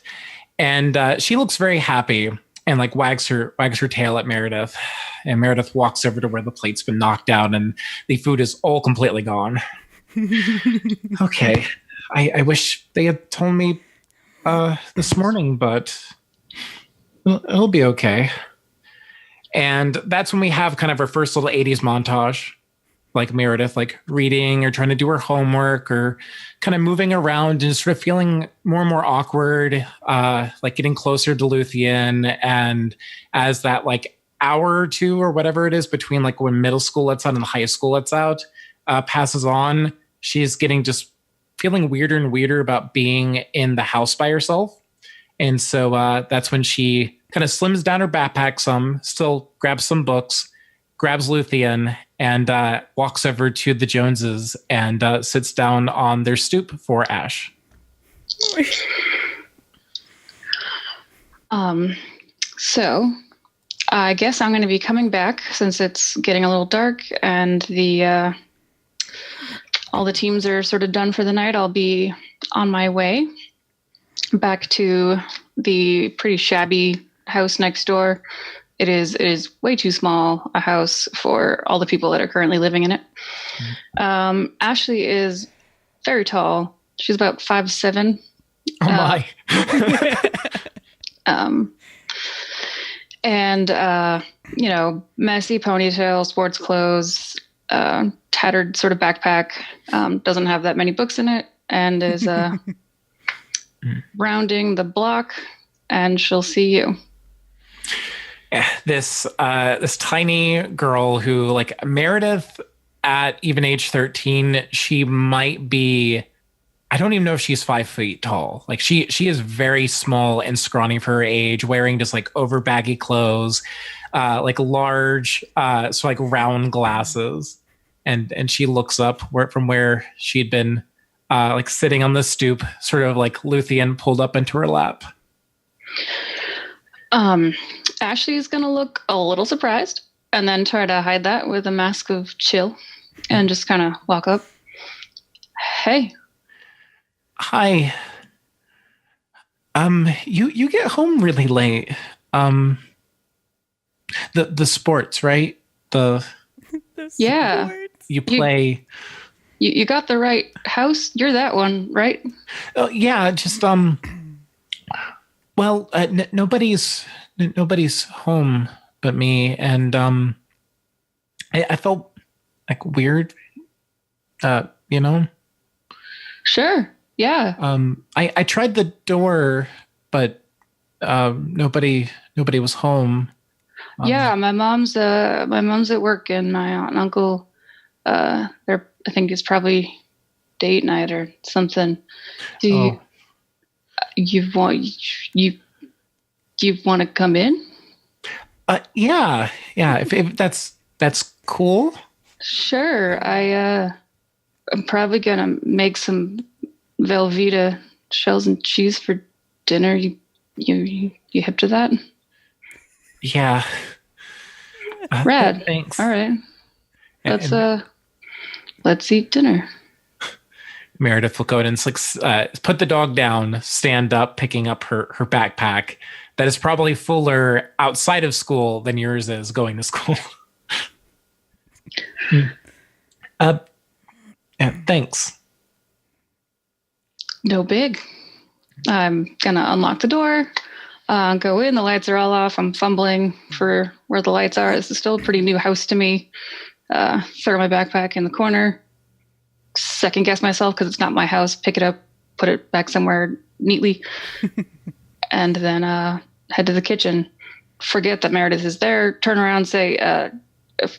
And she looks very happy and like wags her tail at Meredith. And Meredith walks over to where the plate's been knocked out and the food is all completely gone. Okay. I wish they had told me this morning, but it'll be okay. And that's when we have kind of our first little 80s montage, like Meredith, like reading or trying to do her homework or kind of moving around and sort of feeling more and more awkward, like getting closer to Lucian. And as that like hour or two or whatever it is between like when middle school lets out and high school lets out passes on, she's getting just feeling weirder and weirder about being in the house by herself. And so that's when she kind of slims down her backpack some, still grabs some books, grabs Lucian, and walks over to the Joneses and sits down on their stoop for Ash. So I guess I'm going to be coming back since it's getting a little dark and the all the teams are sort of done for the night. I'll be on my way back to the pretty shabby house next door. It is way too small a house for all the people that are currently living in it. Ashley is very tall. She's about 5'7". Oh my. And messy ponytail, sports clothes, tattered sort of backpack, doesn't have that many books in it, and is rounding the block, and she'll see you. This tiny girl who, like Meredith at even age 13, she might be, I don't even know if she's 5 feet tall. Like she is very small and scrawny for her age, wearing just like over baggy clothes, like large, so like round glasses. And she looks up from where she'd been like sitting on the stoop, sort of like Lucian pulled up into her lap. Ashley is going to look a little surprised and then try to hide that with a mask of chill and just kind of walk up. Hey. Hi. You get home really late. The sports, right? Yeah. You play. You got the right house. You're that one, right? Oh yeah, just well, nobody's home but me, and I felt like weird, Sure, yeah. I tried the door, but nobody was home. Yeah, my mom's at work, and my aunt and uncle, they're, I think it's probably date night or something. Do you want to come in? Yeah. If that's cool. Sure. I'm probably gonna make some Velveeta shells and cheese for dinner. You hip to that? Yeah. Rad. Thanks. All right. Let's eat dinner. Meredith will go in and put the dog down, stand up, picking up her backpack. That is probably fuller outside of school than yours is going to school. Yeah, thanks. No big. I'm gonna unlock the door, go in. The lights are all off. I'm fumbling for where the lights are. This is still a pretty new house to me. Throw my backpack in the corner. Second guess myself because it's not my house. Pick it up, put it back somewhere neatly, and then head to the kitchen. Forget that Meredith is there. Turn around, say,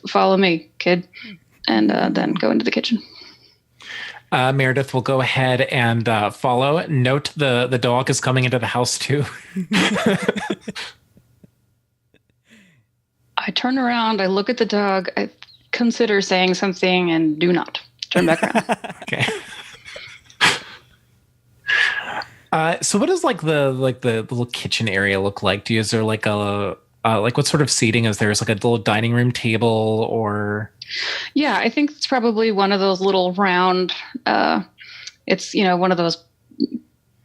"Follow me, kid," and then go into the kitchen. Meredith will go ahead and follow. Note the dog is coming into the house too. I turn around. I look at the dog. I consider saying something and do not turn back around. Okay. So what does the little kitchen area look like? Is there like a what sort of seating is there? Is like a little dining room table or? Yeah, I think it's probably one of those little round. It's one of those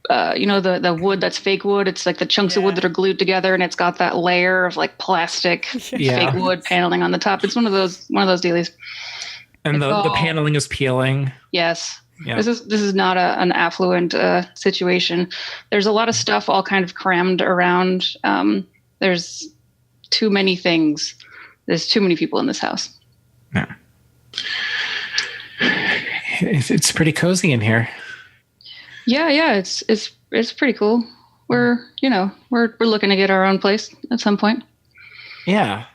the wood that's fake wood. It's like the chunks of wood that are glued together, and it's got that layer of like plastic fake wood paneling on the top. It's one of those dealies. And the paneling is peeling. Yes. Yeah. This is not an affluent situation. There's a lot of stuff all kind of crammed around. There's too many things. There's too many people in this house. Yeah. It's pretty cozy in here. Yeah. It's pretty cool. We're looking to get our own place at some point. Yeah.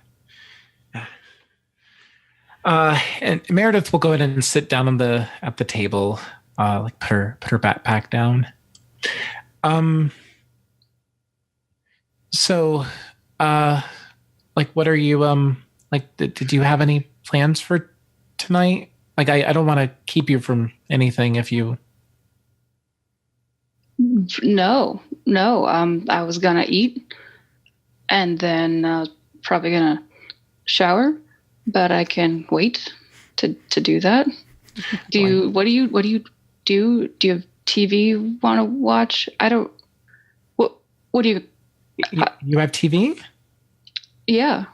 And Meredith will go ahead and sit down at the table, like put her backpack down. So, like, what are you, like, did you have any plans for tonight? Like, I don't want to keep you from anything if you... No. I was gonna eat and then probably gonna shower, but I can wait to do that. What do you do? Do you have TV you want to watch? I don't. What do you? You have TV? Yeah.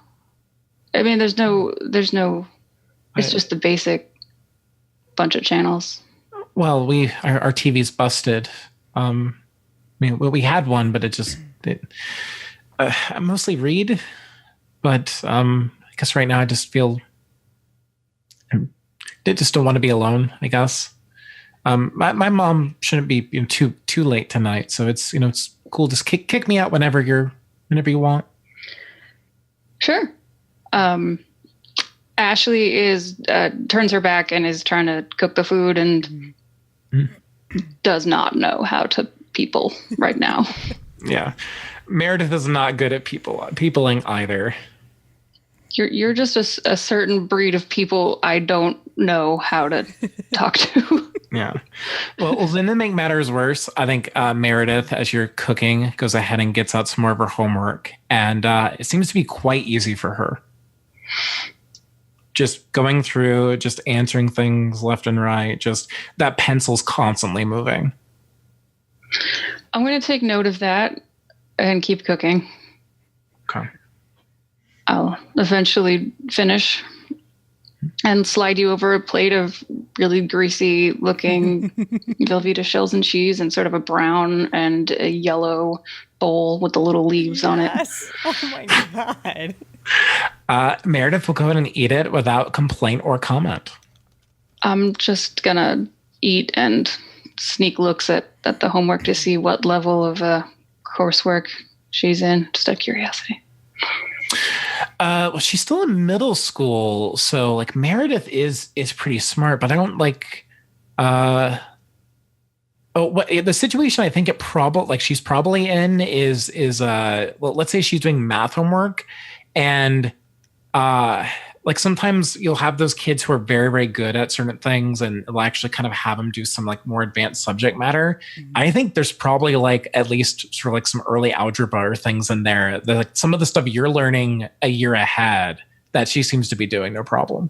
I mean, there's no. It's just the basic bunch of channels. Well, our TV's busted. I mean, we had one, but I mostly read, but I guess right now I just feel I just don't want to be alone, I guess. My mom shouldn't be too late tonight, so it's it's cool. Just kick me out whenever you want. Sure. Ashley turns her back and is trying to cook the food and does not know how to people right now. Yeah. Meredith is not good at peopling either. You're just a certain breed of people I don't know how to talk to. Yeah. Well, then to make matters worse, I think Meredith, as you're cooking, goes ahead and gets out some more of her homework. And it seems to be quite easy for her. Just going through, just answering things left and right. Just that pencil's constantly moving. I'm going to take note of that and keep cooking. Okay. I'll eventually finish and slide you over a plate of really greasy looking Velveeta shells and cheese and sort of a brown and a yellow bowl with the little leaves on it. Oh my God. Meredith will go ahead and eat it without complaint or comment. I'm just going to eat and sneak looks at the homework to see what level of coursework she's in, just out of curiosity. Well, she's still in middle school, so like Meredith is pretty smart, but I don't like. The situation I think she's probably in is well, let's say she's doing math homework, and like sometimes you'll have those kids who are very, very good at certain things and it'll actually kind of have them do some like more advanced subject matter. Mm-hmm. I think there's probably like at least sort of like some early algebra or things in there. Like some of the stuff you're learning a year ahead that she seems to be doing no problem.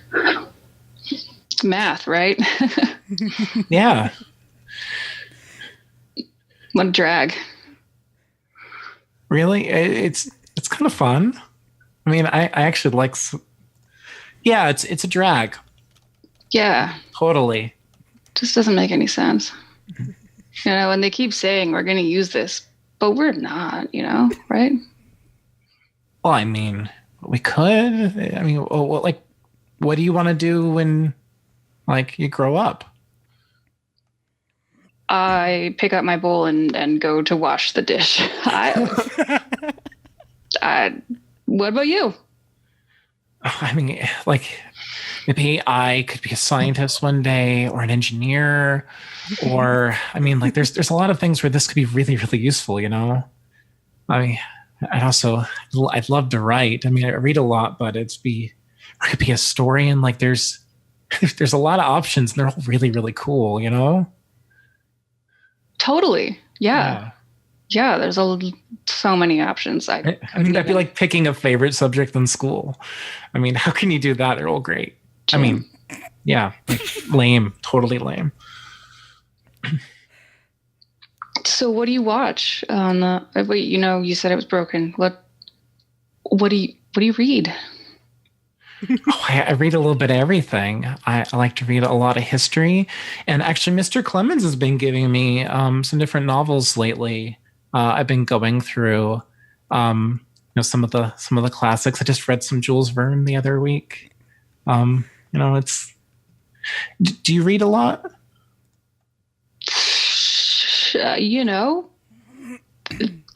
Mm-hmm. Math, right? Yeah. What a drag. Really? It's kind of fun. I mean, I actually like. Yeah, it's a drag. Yeah, totally. Just doesn't make any sense. And they keep saying we're going to use this, but we're not. Right? Well, I mean, we could. I mean, what do you want to do when, like, you grow up? I pick up my bowl and go to wash the dish. What about you? I mean, like, maybe I could be a scientist one day or an engineer, or I mean, like, there's a lot of things where this could be really, really useful, I mean, I'd love to write. I mean, I read a lot, but I could be a historian. Like, there's a lot of options, and they're all really, really cool, Totally. Yeah. Yeah, there's so many options. I mean, that'd be like picking a favorite subject in school. I mean, how can you do that? They're all great. Gym. I mean, yeah, like, lame, totally lame. So what do you watch on the? Wait, you said it was broken. What do you read? Oh, I read a little bit of everything. I like to read a lot of history, and actually, Mr. Clemens has been giving me some different novels lately. I've been going through, some of the classics. I just read some Jules Verne the other week. It's. Do you read a lot?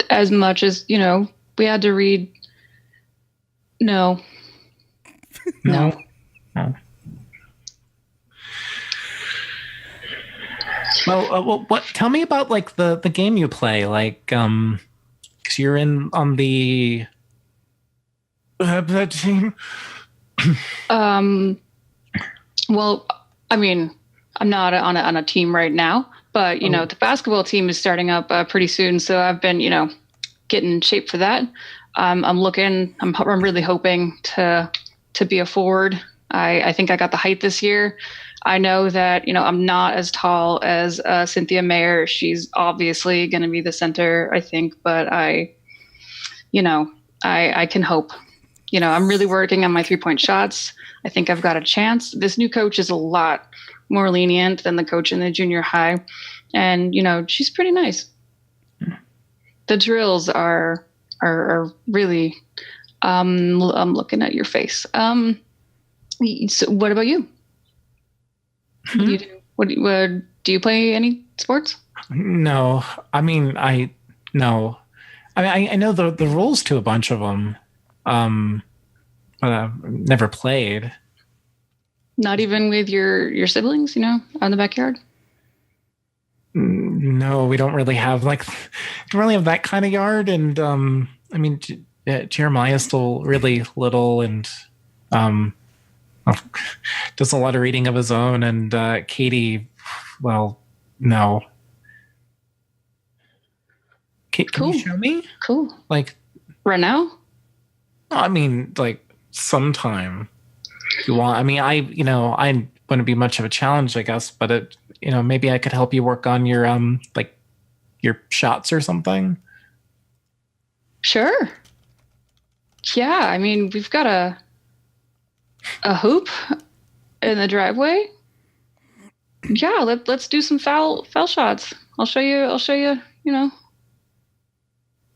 As much as we had to read. No. No. Well, what? Tell me about like the game you play, like because you're in on the that team. Well, I mean, I'm not on a team right now, but the basketball team is starting up pretty soon, so I've been getting in shape for that. I'm really hoping to be a forward. I think I got the height this year. I know that, I'm not as tall as Cynthia Mayer. She's obviously going to be the center, I think, but I can hope. I'm really working on my 3-point shots. I think I've got a chance. This new coach is a lot more lenient than the coach in the junior high. And, she's pretty nice. The drills are really, I'm looking at your face. So what about you? What do you do? Do you play any sports? No, I know the rules to a bunch of them, but I've never played. Not even with your siblings, out in the backyard? No, we don't really have that kind of yard. And Jeremiah's still really little and does a lot of reading of his own. And Katie, well, no. Can you show me? Cool. Like right now? Like sometime. If you want. I wouldn't be much of a challenge, I guess, but maybe I could help you work on your your shots or something. Sure. Yeah, we've got a hoop in the driveway. Yeah, let's do some foul shots. I'll show you,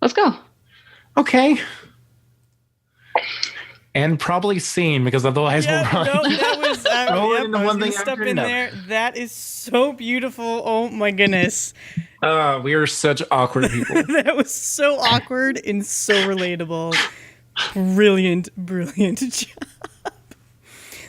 Let's go. Okay. And probably scene, because otherwise we'll run. No, that was into one thing step after in another. there. That is so beautiful. Oh my goodness. We are such awkward people. That was so awkward and so relatable. Brilliant job.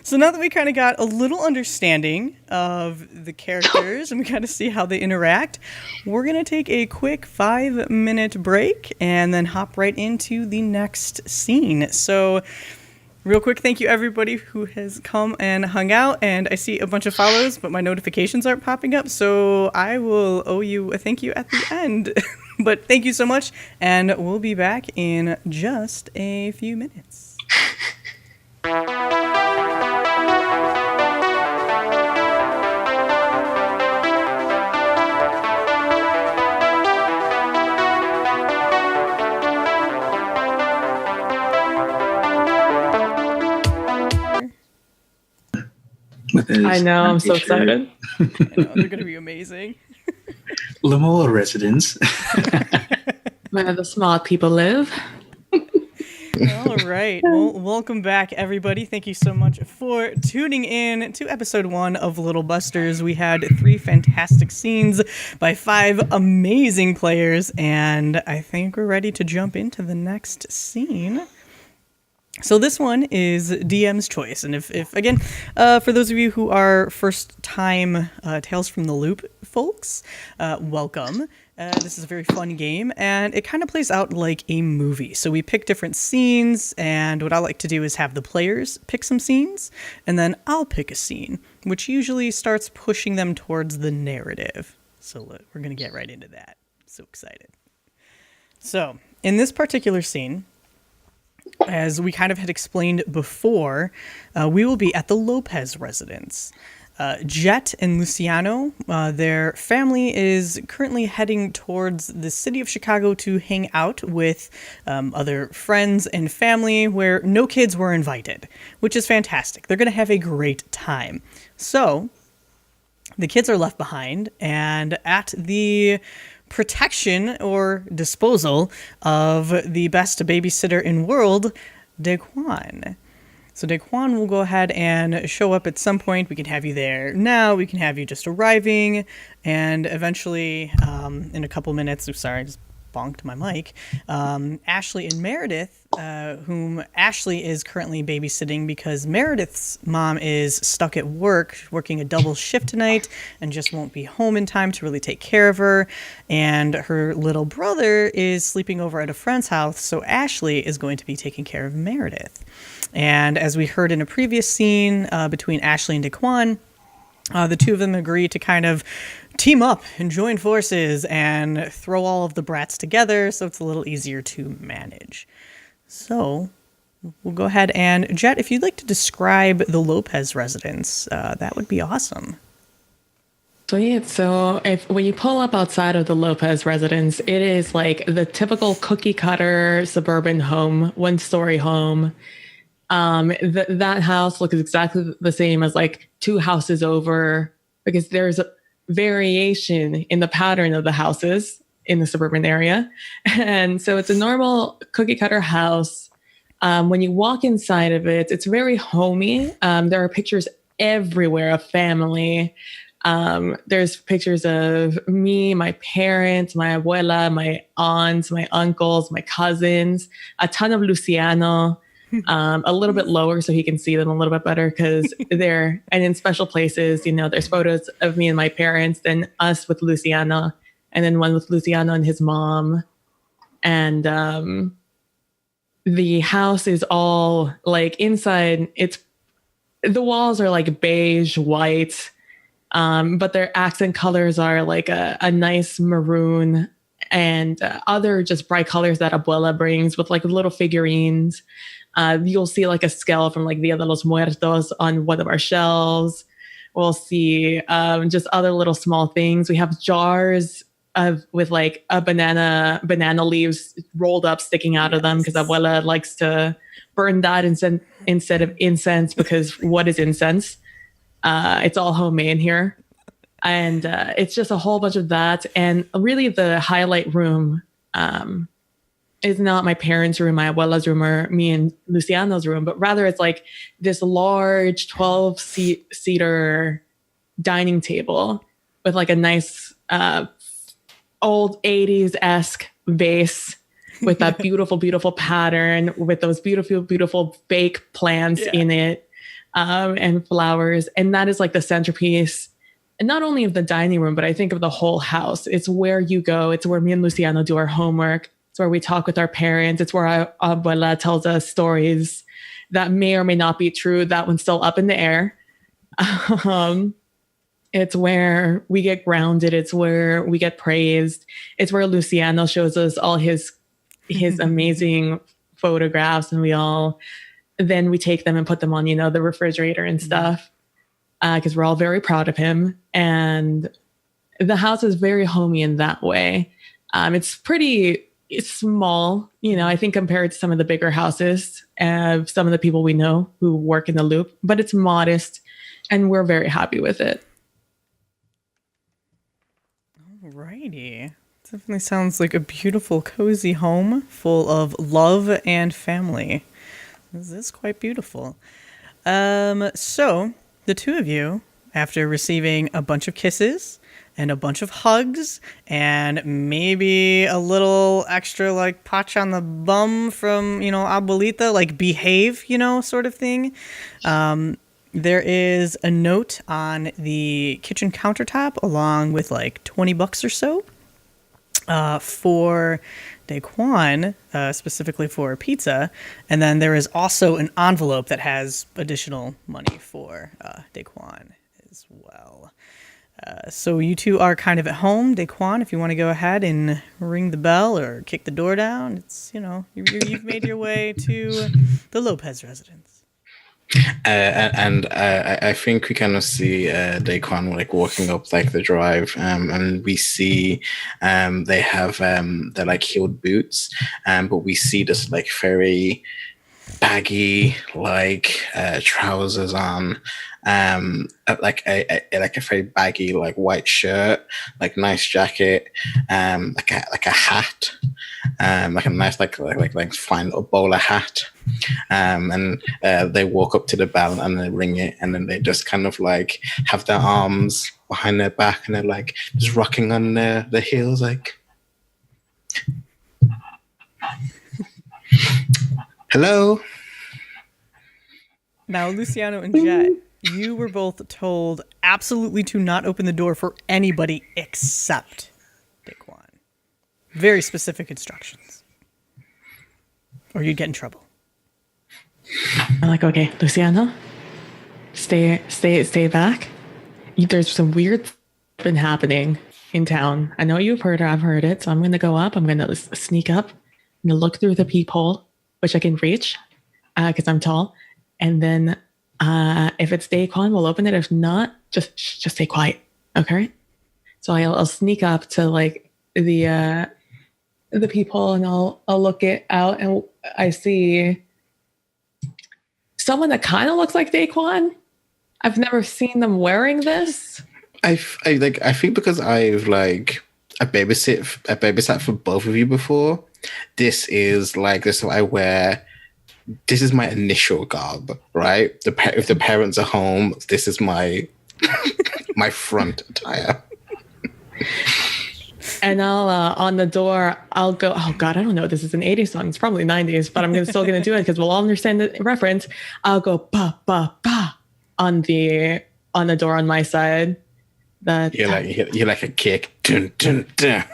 So now that we kind of got a little understanding of the characters and we kind of see how they interact, we're going to take a quick 5-minute break and then hop right into the next scene. So real quick, thank you everybody who has come and hung out. And I see a bunch of follows, but my notifications aren't popping up. So I will owe you a thank you at the end. But thank you so much. And we'll be back in just a few minutes. I know, I'm so excited. I know, they're going to be amazing. Lamola residents. Where the smart people live. All right. Well, welcome back, everybody. Thank you so much for tuning in to episode 1 of Little Busters. We had 3 fantastic scenes by 5 amazing players, and I think we're ready to jump into the next scene. So this one is DM's choice, and if again, for those of you who are first-time Tales from the Loop folks, welcome. This is a very fun game, and it kind of plays out like a movie. So we pick different scenes, and what I like to do is have the players pick some scenes, and then I'll pick a scene, which usually starts pushing them towards the narrative. So we're going to get right into that. So excited. So in this particular scene, as we kind of had explained before, we will be at the Lopez residence. Jett and Luciano, their family is currently heading towards the city of Chicago to hang out with other friends and family where no kids were invited, which is fantastic. They're going to have a great time. So the kids are left behind, and at the protection or disposal of the best babysitter in world, Daequan. So Daequan will go ahead and show up at some point. We can have you there now. We can have you just arriving. And eventually, in a couple minutes, sorry, I just bonked my mic. Ashley and Meredith, whom Ashley is currently babysitting because Meredith's mom is stuck at work, working a double shift tonight, and just won't be home in time to really take care of her. And her little brother is sleeping over at a friend's house, so Ashley is going to be taking care of Meredith. And as we heard in a previous scene between Ashley and Daequan, the two of them agree to kind of team up and join forces and throw all of the brats together so it's a little easier to manage. So we'll go ahead and, Jett, if you'd like to describe the Lopez residence, that would be awesome. Sweet. So when you pull up outside of the Lopez residence, it is like the typical cookie cutter suburban home, 1-story home. That house looks exactly the same as like 2 houses over, because there's a variation in the pattern of the houses in the suburban area. And so it's a normal cookie cutter house. When you walk inside of it, it's very homey. There are pictures everywhere of family. There's pictures of me, my parents, my abuela, my aunts, my uncles, my cousins, a ton of Luciano. A little bit lower so he can see them a little bit better because they're, and in special places, you know, there's photos of me and my parents, then us with Luciano, and then one with Luciano and his mom. And the house is all like inside, the walls are like beige, white, but their accent colors are like a nice maroon and other just bright colors that Abuela brings with like little figurines. You'll see like a skull from like Dia de los Muertos on one of our shelves. We'll see just other little small things. We have jars with like a banana leaves rolled up sticking out of them because Abuela likes to burn that instead of incense, because what is incense? It's all homemade here. And it's just a whole bunch of that. And really the highlight room is not my parents' room, my abuela's room, or me and Luciano's room, but rather it's like this large 12-seater dining table with like a nice old 80s-esque vase with that beautiful, beautiful pattern with those beautiful, beautiful fake plants in it and flowers. And that is like the centerpiece. And not only of the dining room, but I think of the whole house. It's where you go. It's where me and Luciano do our homework. It's where we talk with our parents. It's where our abuela tells us stories that may or may not be true. That one's still up in the air. It's where we get grounded. It's where we get praised. It's where Luciano shows us all his amazing photographs, and then we take them and put them on, you know, the refrigerator and stuff, because we're all very proud of him. And the house is very homey in that way. It's small, you know, I think compared to some of the bigger houses of some of the people we know who work in the loop, but it's modest and we're very happy with it. Alrighty. Definitely sounds like a beautiful, cozy home full of love and family. This is quite beautiful. So the two of you, after receiving a bunch of kisses and a bunch of hugs and maybe a little extra like patch on the bum from, you know, abuelita, like behave, you know, sort of thing. There is a note on the kitchen countertop along with like $20 or so for Daequan, specifically for pizza. And then there is also an envelope that has additional money for Daequan as well. So you two are kind of at home. Daequan, if you want to go ahead and ring the bell or kick the door down, it's, you know, you've made your way to the Lopez residence. I think we kind of see Daequan like walking up like the drive, and we see they have they're like heeled boots, but we see this like very baggy like trousers on, like a very baggy like white shirt, like nice jacket, like a hat, like a nice like fine little bowler hat, and they walk up to the bell and they ring it, and then they just kind of like have their arms behind their back and they're like just rocking on their heels like. Hello. Now, Luciano and Jett, you were both told absolutely to not open the door for anybody except Daequan. Very specific instructions. Or you'd get in trouble. I'm like, okay, Luciano, stay back. There's some weird been happening in town. I know you've heard it, I've heard it, so I'm going to go up. I'm going to sneak up. I'm going to look through the peephole, which I can reach because I'm tall. And then if it's Daequan, we'll open it. If not, just stay quiet. Okay? So I'll sneak up to like the peephole and I'll look it out and I see someone that kind of looks like Daequan. I've never seen them wearing this. I think because I babysat for both of you before. This is like this. I wear. This is my initial garb, right? If the parents are home, this is my my front attire. And I'll on the door, I'll go. Oh God, I don't know. This is an '80s song. It's probably '90s, but I'm still gonna do it because we'll all understand the reference. I'll go ba ba ba on the door on my side. You're like a kick. Dun, dun, dun.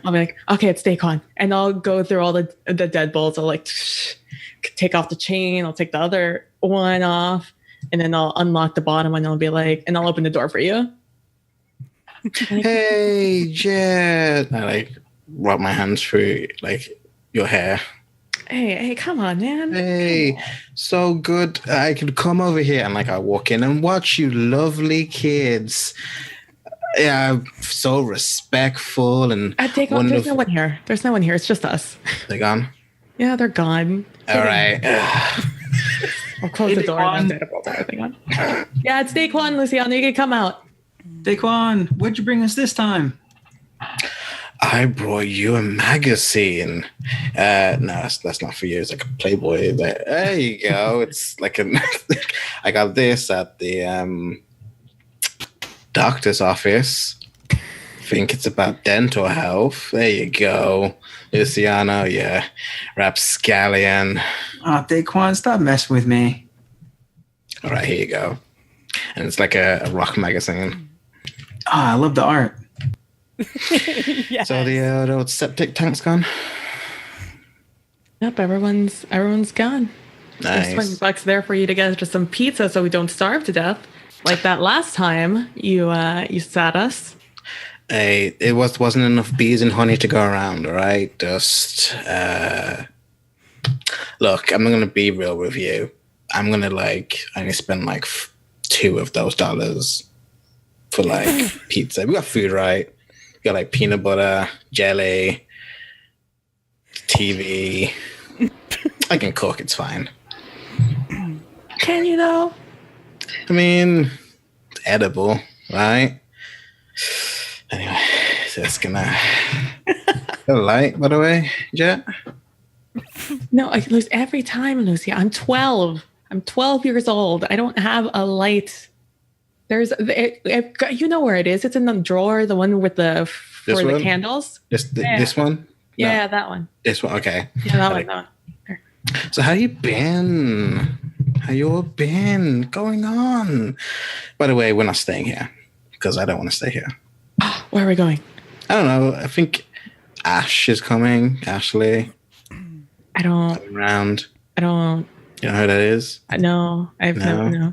I'll be like, okay, it's Daequan, and I'll go through all the deadbolts. I'll like take off the chain. I'll take the other one off, and then I'll unlock the bottom, and I'll be like, and I'll open the door for you. Hey, Jett. I like rub my hands through like your hair. Hey, come on, man. Hey, so good. I could come over here and like I walk in and watch you lovely kids. Yeah, so respectful and Daequan, there's no one here. There's no one here. It's just us. They're gone? Yeah, they're gone. All right. I'll close the door and then put everything on. Yeah, it's Daequan, Luciano. You can come out. Daequan, what'd you bring us this time? I brought you a magazine. No, that's not for you. It's like a Playboy. There you go. It's like I got this at the doctor's office. I think it's about dental health. There you go. Luciano, yeah. Rapscallion. Oh, Daequan, stop messing with me. All right, here you go. And it's like a rock magazine. Oh, I love the art. Yes. So the old septic tank's gone? Yep, everyone's gone. Nice. There's $20 there for you to get just some pizza so we don't starve to death. Like that last time you sat us. Hey, it wasn't enough bees and honey to go around, all right? Just look, I'm gonna be real with you. I'm gonna only spend like $2 of those dollars for like pizza. We got food, right? We got like peanut butter, jelly, TV. I can cook, it's fine. Can you though? I mean, it's edible, right? Anyway, so it's gonna a light, by the way, Jett. No, every time, Lucy. I'm 12. I'm 12 years old. I don't have a light. You know where it is. It's in the drawer, the one with the candles. This one? Yeah, No. that one. This one, okay. Yeah, that one. Here. So how you been? How you all been? Going on? By the way, we're not staying here because I don't want to stay here. Where are we going? I don't know. I think Ash is coming. Ashley. I don't. Around. I don't. You know who that is? No, I've never. No.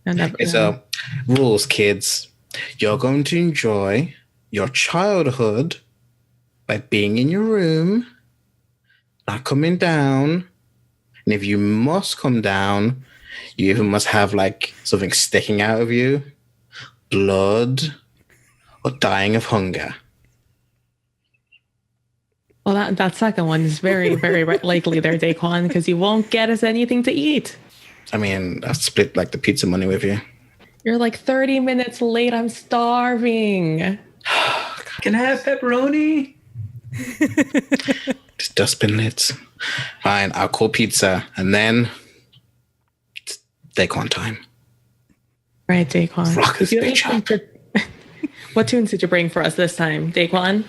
Okay, so rules, kids. You're going to enjoy your childhood by being in your room, not coming down. And if you must come down, You even must have like something sticking out of you, blood, or dying of hunger. Well, that second one is very, very likely there, Daequan, because you won't get us anything to eat. I mean, I'll split like the pizza money with you. You're like 30 minutes late. I'm starving. Can I have pepperoni? It's dustbin lids. Fine, I'll call pizza, and then it's Daequan time. Right, Daequan. Rock this bitch up. What tunes did you bring for us this time, Daequan?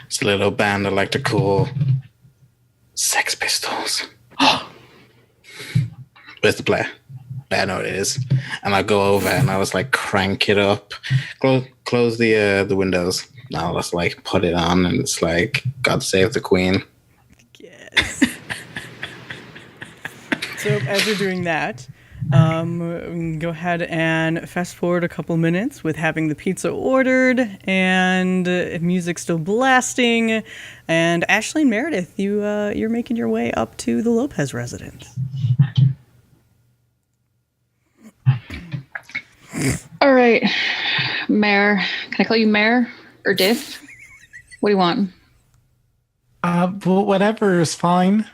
It's a little band I like to call Sex Pistols. Where's the player? I know what it is. And I go over and I was like crank it up, close the windows. Now let's like put it on, and it's like God Save the Queen. Yes. So as you're doing that, we can go ahead and fast forward a couple minutes with having the pizza ordered and music still blasting. And Ashley and Meredith, you're making your way up to the Lopez residence. All right, Mayor. Can I call you Mayor or Diff? What do you want? Well, whatever is fine.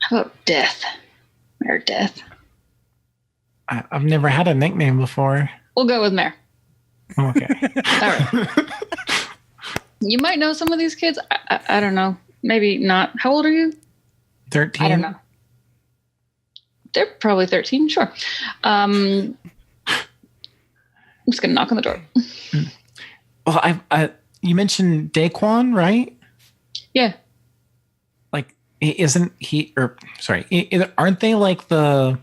How about Death? Mayor Death. I've never had a nickname before. We'll go with Mayor. Okay. All right. You might know some of these kids. I don't know. Maybe not. How old are you? 13. I don't know. They're probably 13. Sure. I'm just gonna knock on the door. Well, you mentioned Daequan, right? Yeah. Like, isn't he? Or sorry, aren't they like the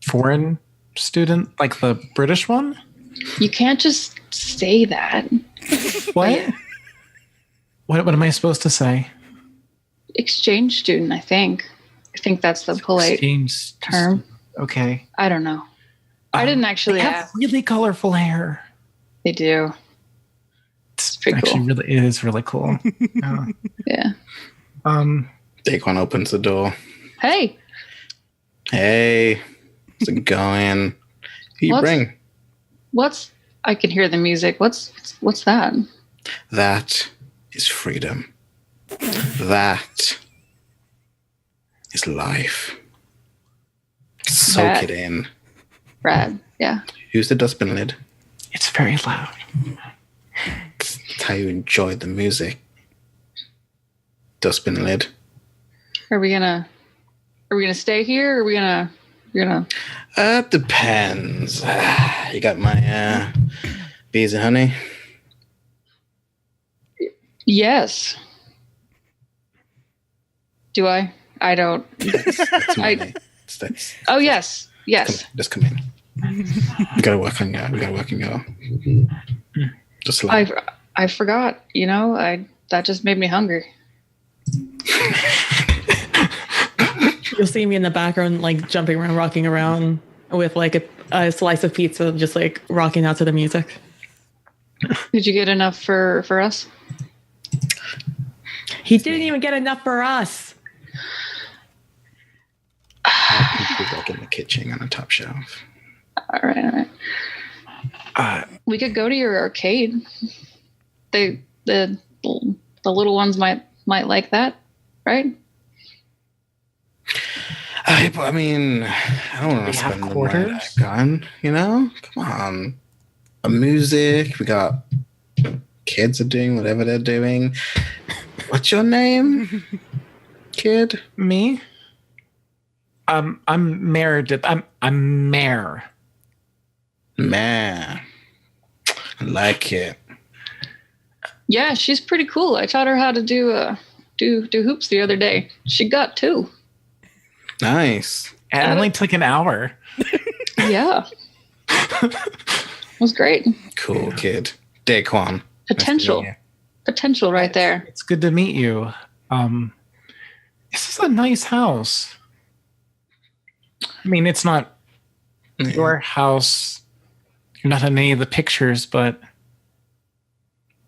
foreign student, like the British one? You can't just say that. What? What am I supposed to say? Exchange student, I think. I think that's the polite Exchange term. Okay. I don't know. I didn't actually They have ask. really colorful hair. They do. It's pretty actually cool. it is really cool. Yeah. Yeah. Daequan opens the door. Hey, Hey, how's it going? Who you bring? I can hear the music. What's that? That is freedom. That is life. Soak That- it in. Rad. Yeah. Use the dustbin lid. It's very loud. That's how you enjoy the music. Dustbin lid. Are we gonna stay here? Or are we gonna? Depends. You got my bees and honey. Yes. Do I? I don't. That's money. That's Oh yes. Yes. just come in. We gotta work on you. Just like I forgot. You know, that just made me hungry. You'll see me in the background, like jumping around, rocking around with like a slice of pizza, just like rocking out to the music. Did you get enough for us? He didn't even get enough for us. people like in the kitchen on the top shelf. All right. We could go to your arcade. The little ones might like that, right? I mean, I don't want to spend the money that I got, you know? Come on. Music, we got kids are doing whatever they're doing. What's your name, kid? Me? I'm Meredith. I'm Mare. Man, I like it. Yeah, she's pretty cool. I taught her how to do hoops the other day. She got 2. Nice. It only took an hour. Yeah. It was great. Cool kid. Daequan. Potential. Potential right there. It's good to meet you. This is a nice house. I mean, it's not your house. You're not in any of the pictures, but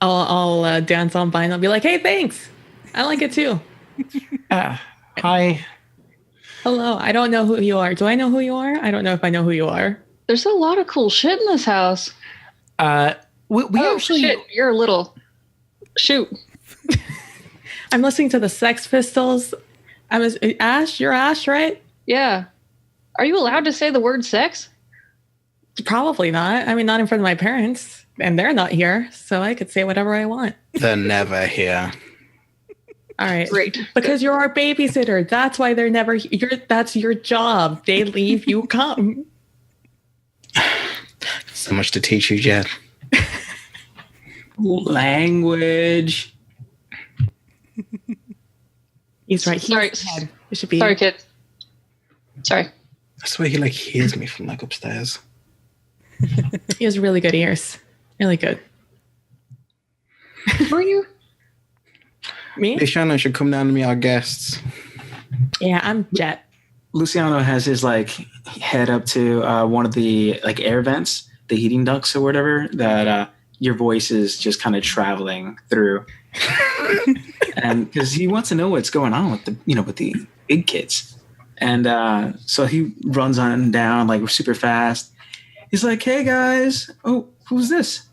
I'll dance on by and I'll be like, hey, thanks. I like it too. hi. Hello. I don't know who you are. Do I know who you are? I don't know if I know who you are. There's a lot of cool shit in this house. We actually. Shit, you're a little. Shoot. I'm listening to the Sex Pistols. Ash, you're Ash, right? Yeah. Are you allowed to say the word sex? Probably not. I mean, not in front of my parents, and they're not here, so I could say whatever I want. They're never here. All right. Great. Because you're our babysitter. That's why they're never that's your job. They leave, you come. So much to teach you, Jett. Language. He's right. Sorry. It should be. Sorry, kid. Sorry. I swear he hears me from upstairs. He has really good ears. Really good. Who are you? Me? Luciano should come down to meet our guests. Yeah, I'm Jett. Luciano has his head up to one of the air vents, the heating ducts or whatever that your voice is just kind of traveling through, and because he wants to know what's going on with the big kids, and so he runs on down super fast. He's like, "Hey guys, oh, who's this?"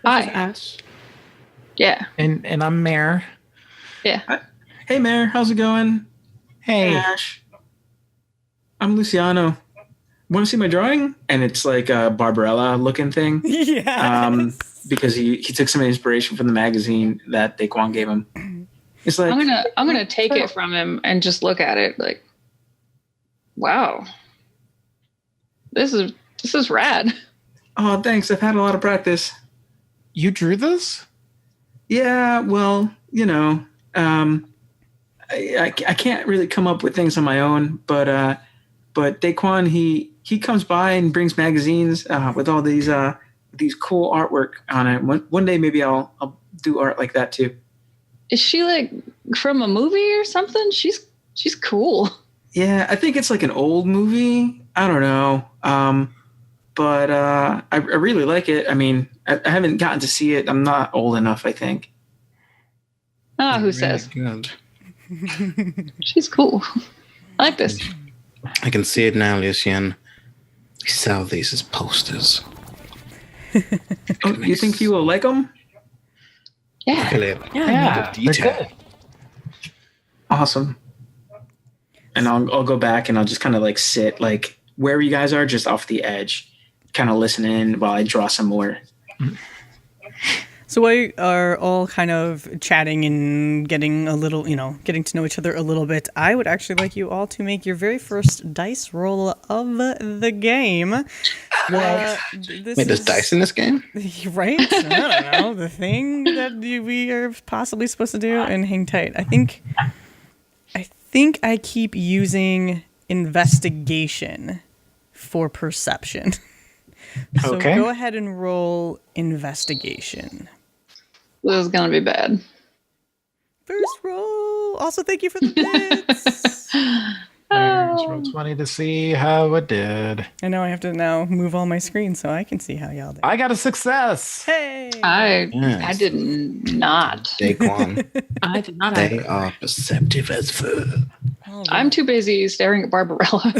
Hi. Ash. Yeah. And I'm Mare. Yeah. Hey Mare, how's it going? Hey. Ash. I'm Luciano. Want to see my drawing? And it's like a Barbarella looking thing. Yeah. Because he took some inspiration from the magazine that Daequan gave him. It's like I'm gonna take it from him and just look at it like, wow. This is rad. Oh, thanks. I've had a lot of practice. You drew this? Yeah, well, I can't really come up with things on my own, but Daequan he comes by and brings magazines with all these cool artwork on it. One day maybe I'll do art like that too. Is she from a movie or something? She's cool. Yeah, I think it's like an old movie. I don't know. But I really like it. I mean, I haven't gotten to see it. I'm not old enough, I think. Ah, who Really says? Good. She's cool. I like this. I can see it now, Lucian. We sell these as posters. Oh, you think you will like them? Yeah. Yeah, The detail. they're good. Awesome. And I'll go back and I'll just kind of sit where you guys are, just off the edge, kind of listen in while I draw some more. So we are all kind of chatting and getting a little, getting to know each other a little bit. I would actually like you all to make your very first dice roll of the game. Wait, there's dice in this game? Right? I don't know. The thing that we are possibly supposed to do, and hang tight. I think I keep using investigation for perception. So Okay. go ahead and roll investigation. This is gonna be bad. First roll. Also, thank you for the bits. Let's roll 20 to see how it did. I know I have to now move all my screens so I can see how y'all did. I got a success. Hey. I Yes. did not. Daequan. I did not They have. are perceptive as fuck. Oh, I'm too busy staring at Barbarella.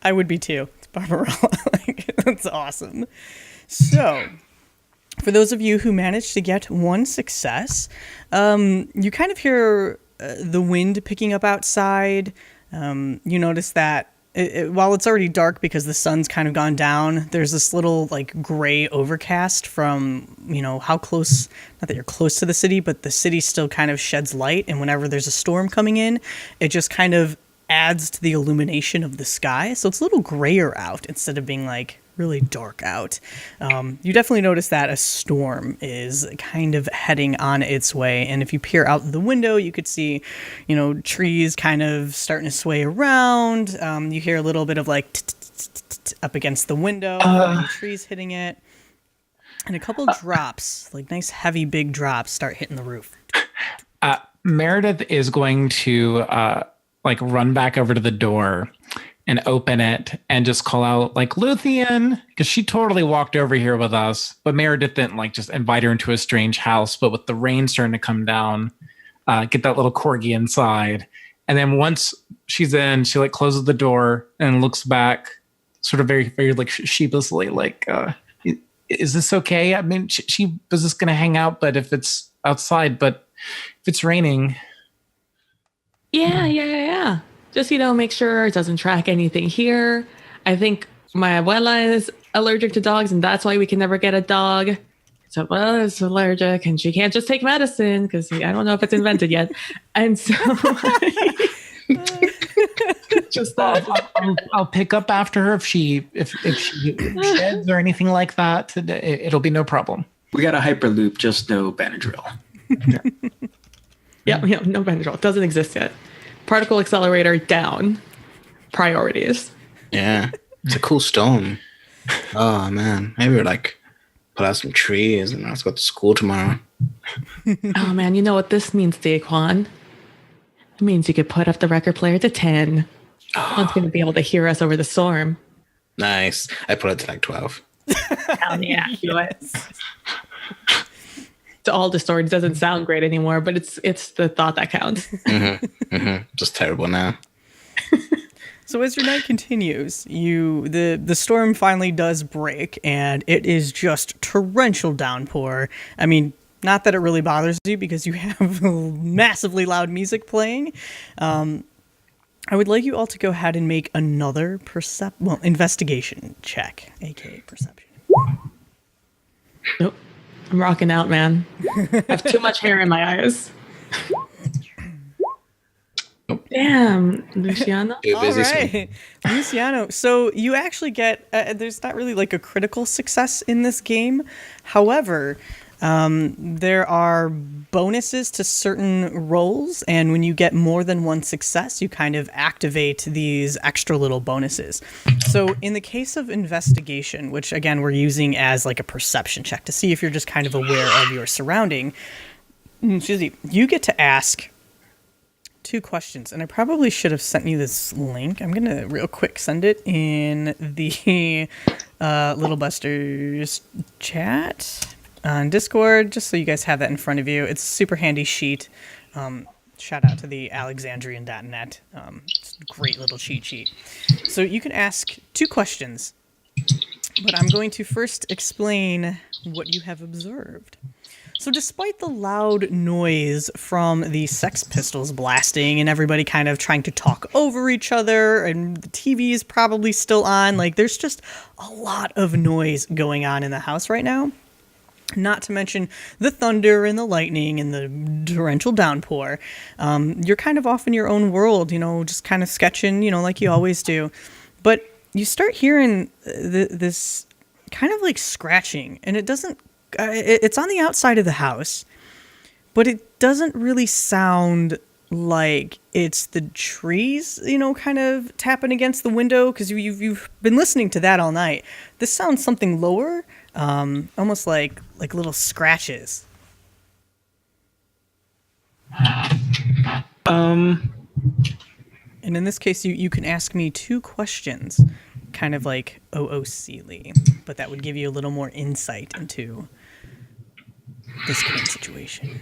I would be too. It's Barbarella. That's awesome. So, for those of you who managed to get one success, you kind of hear the wind picking up outside. You notice that while it's already dark because the sun's kind of gone down, there's this little gray overcast from, how close, not that you're close to the city, but the city still kind of sheds light. And whenever there's a storm coming in, it just kind of adds to the illumination of the sky. So it's a little grayer out instead of being really dark out. You definitely notice that a storm is kind of heading on its way. And if you peer out the window, you could see, trees kind of starting to sway around. You hear a little bit of up against the window, and trees hitting it. And a couple drops, nice heavy big drops, start hitting the roof. Meredith is going to run back over to the door and open it and just call out Luthien, because she totally walked over here with us, but Meredith didn't just invite her into a strange house. But with the rain starting to come down, get that little corgi inside. And then once she's in, she like closes the door and looks back, sort of very, very like sheepishly, like, is this okay? I mean, she was just going to hang out, but if it's outside, but if it's raining. Yeah. Just, make sure it doesn't track anything here. I think my abuela is allergic to dogs, and that's why we can never get a dog. So abuela is allergic, and she can't just take medicine because I don't know if it's invented yet. And so just I'll pick up after her if she sheds or anything like that. It'll be no problem. We got a Hyperloop, just no Benadryl. Yeah, no Benadryl. It doesn't exist yet. Particle accelerator down. Priorities. Yeah, it's a cool stone. Oh man, maybe we're like put out some trees and let's go to school tomorrow. Oh man, you know what this means, Daequan? It means you could put up the record player to 10. One's going to be able to hear us over the storm. Nice. I put it to like 12. Hell yeah, do it. It's all distorted. It doesn't sound great anymore, but it's the thought that counts. Just terrible now. So as your night continues, the storm finally does break, and it is just torrential downpour. I mean, not that it really bothers you because you have massively loud music playing. I would like you all to go ahead and make another investigation check, aka perception. Nope. I'm rocking out, man. I have too much hair in my eyes. Damn, Luciano. All right, Luciano. So you actually get, there's not really like a critical success in this game. However, there are bonuses to certain roles, and when you get more than one success, you kind of activate these extra little bonuses. So in the case of investigation, which again we're using as like a perception check to see if you're just kind of aware of your surrounding, you get to ask 2 questions, and I probably should have sent you this link. I'm gonna real quick send it in the Little Busters chat on Discord, just so you guys have that in front of you. It's a super handy sheet. Shout out to the Alexandrian.net. It's a great little cheat sheet. So you can ask 2 questions, but I'm going to first explain what you have observed. So despite the loud noise from the Sex Pistols blasting and everybody kind of trying to talk over each other, and the TV is probably still on, like there's just a lot of noise going on in the house right now. Not to mention the thunder and the lightning and the torrential downpour. You're kind of off in your own world, just kind of sketching, like you always do. But you start hearing this kind of like scratching, and it doesn't, it's on the outside of the house, but it doesn't really sound like it's the trees, kind of tapping against the window, because you've been listening to that all night. This sounds something lower, almost like little scratches. And in this case, you can ask me 2 questions, kind of like OOC-ly, but that would give you a little more insight into this current situation.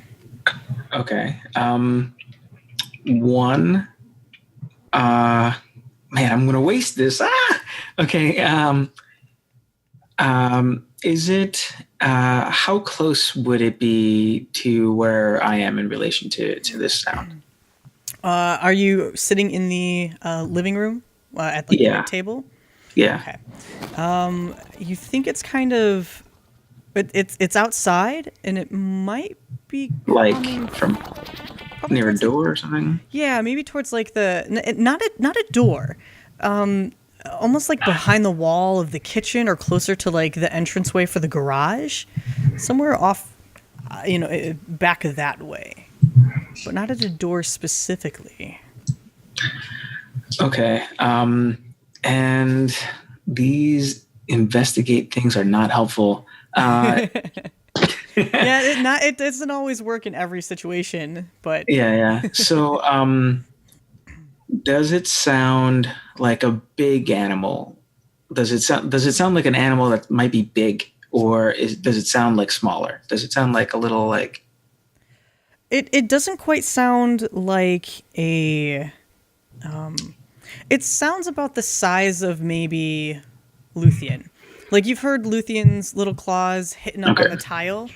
Okay. One. Man, I'm gonna waste this. Okay. Is it? How close would it be to where I am in relation to this sound? Are you sitting in the living room at the table? Yeah. Okay. You think it's kind of, it's outside, and it might be like from near a door or something. Yeah, maybe towards like not a door. Almost like behind the wall of the kitchen, or closer to like the entranceway for the garage, somewhere off, back that way, but not at a door specifically. Okay. And these investigate things are not helpful. Yeah, it doesn't always work in every situation, but yeah. So, does it sound like a big animal? Does it sound like an animal that might be big, or does it sound like smaller? Does it sound like a little like? It doesn't quite sound like a. It sounds about the size of maybe Luthien. Like you've heard Luthien's little claws hitting up on the tile,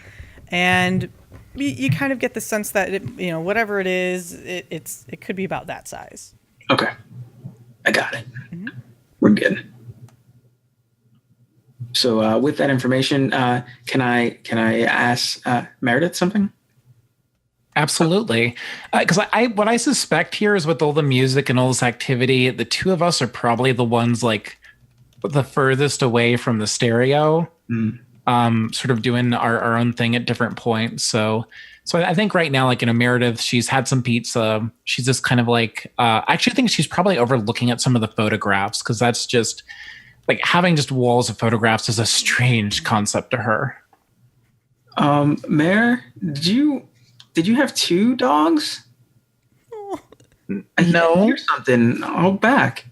and you kind of get the sense that whatever it is, it could be about that size. Okay, I got it. Mm-hmm. We're good. So with that information, can I ask Meredith something? Absolutely. Because what I suspect here is with all the music and all this activity, the two of us are probably the ones like the furthest away from the stereo, sort of doing our own thing at different points. So I think right now, like, Meredith, she's had some pizza. She's just kind of like, I actually think she's probably overlooking at some of the photographs, because that's just like having just walls of photographs is a strange concept to her. Mare, did you have two dogs? No. Hear something. I'll back.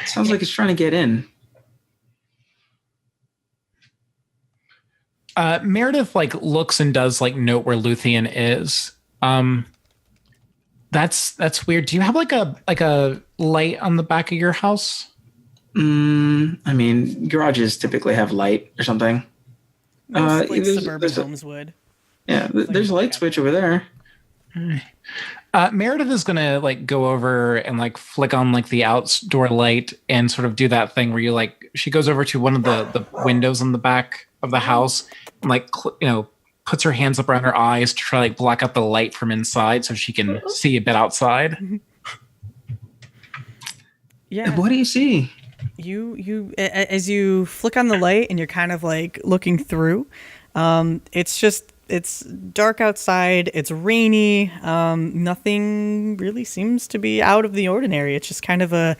Sounds like it's trying to get in. Meredith like looks and does like note where Luthien is. That's weird. Do you have like a light on the back of your house? I mean, garages typically have light or something. Most suburban homes would. Yeah, there's a light switch over there. Meredith is gonna like go over and like flick on like the outdoor light and sort of do that thing where you like she goes over to one of the windows on the back of the house and like puts her hands up around her eyes to try like block out the light from inside so she can see a bit outside. Yeah. What do you see? You as you flick on the light and you're kind of like looking through, it's dark outside, it's rainy, nothing really seems to be out of the ordinary. It's just kind of a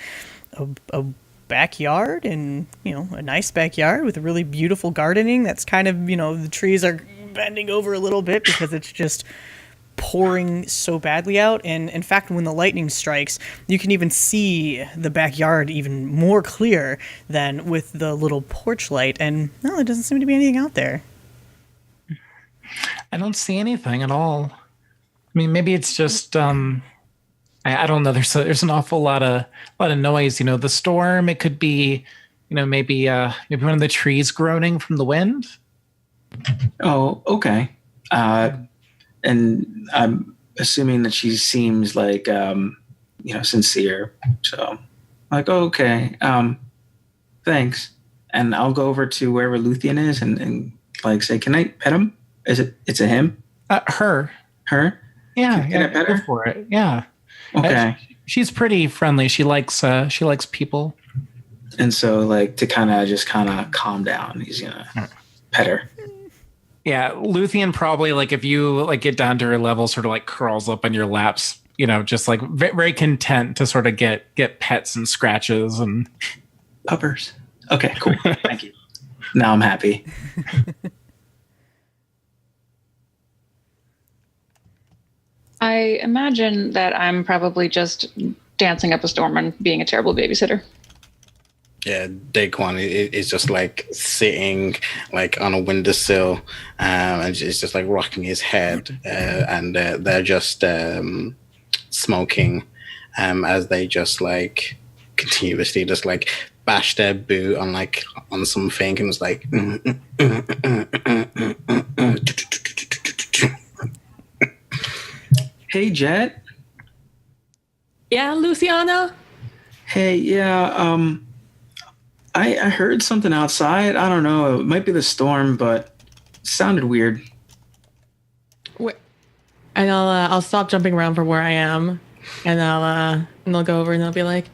backyard, and a nice backyard with a really beautiful gardening that's kind of the trees are bending over a little bit because it's just pouring so badly out. And in fact, when the lightning strikes, you can even see the backyard even more clear than with the little porch light, and no, there doesn't seem to be anything out there. I don't see anything at all. I mean, maybe it's just I don't know. There's an awful lot of noise. The storm. It could be, maybe one of the trees groaning from the wind. Oh, okay. And I'm assuming that she seems like sincere. So, like, okay, thanks. And I'll go over to wherever Luthien is and like say, can I pet him? It's a him? Her. Her? Yeah. Can I pet her? Go for it. Yeah. Okay. She's pretty friendly. She likes people. And so, like, to kind of calm down, he's gonna pet her. Yeah, Luthien probably, like, if you like get down to her level, sort of like curls up on your laps, just like very content to sort of get pets and scratches and puppers. Okay, cool. Thank you. Now I'm happy. I imagine that I'm probably just dancing up a storm and being a terrible babysitter. Yeah, Daequan is just like sitting like on a windowsill, and he's just like rocking his head, and they're just smoking, as they just like continuously just like bash their boot on something, and it's like. Hey, Jett. Yeah, Luciano? Hey, yeah, I heard something outside. I don't know. It might be the storm, but it sounded weird. Wait. And I'll stop jumping around from where I am, and I'll go over and I'll be like,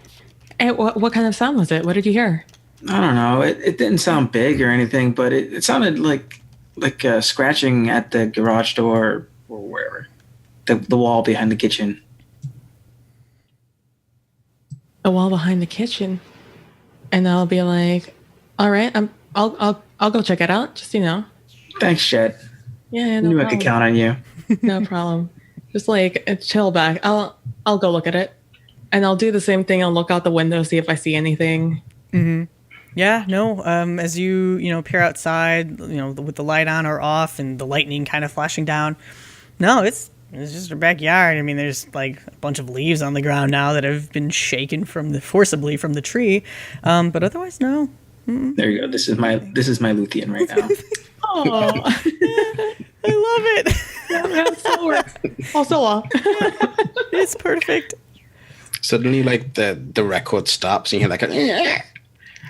"Hey, what kind of sound was it? What did you hear?" I don't know. It didn't sound big or anything, but it sounded like scratching at the garage door or wherever, the wall behind the kitchen. The wall behind the kitchen. And I'll be like, all right, I'll go check it out. Just, Thanks, Jett. Yeah, I no knew problem. I could count on you. No problem. Just like chill back. I'll go look at it. And I'll do the same thing. I'll look out the window, see if I see anything. Mm-hmm. Yeah, no. As you peer outside, with the light on or off and the lightning kind of flashing down. No, it's just our backyard. I mean, there's like a bunch of leaves on the ground now that have been shaken forcibly from the tree. But otherwise, no. There you go. This is my Luthien right now. Oh, I love it. that's so works. Also, It's perfect. Suddenly, like the record stops, and you're like,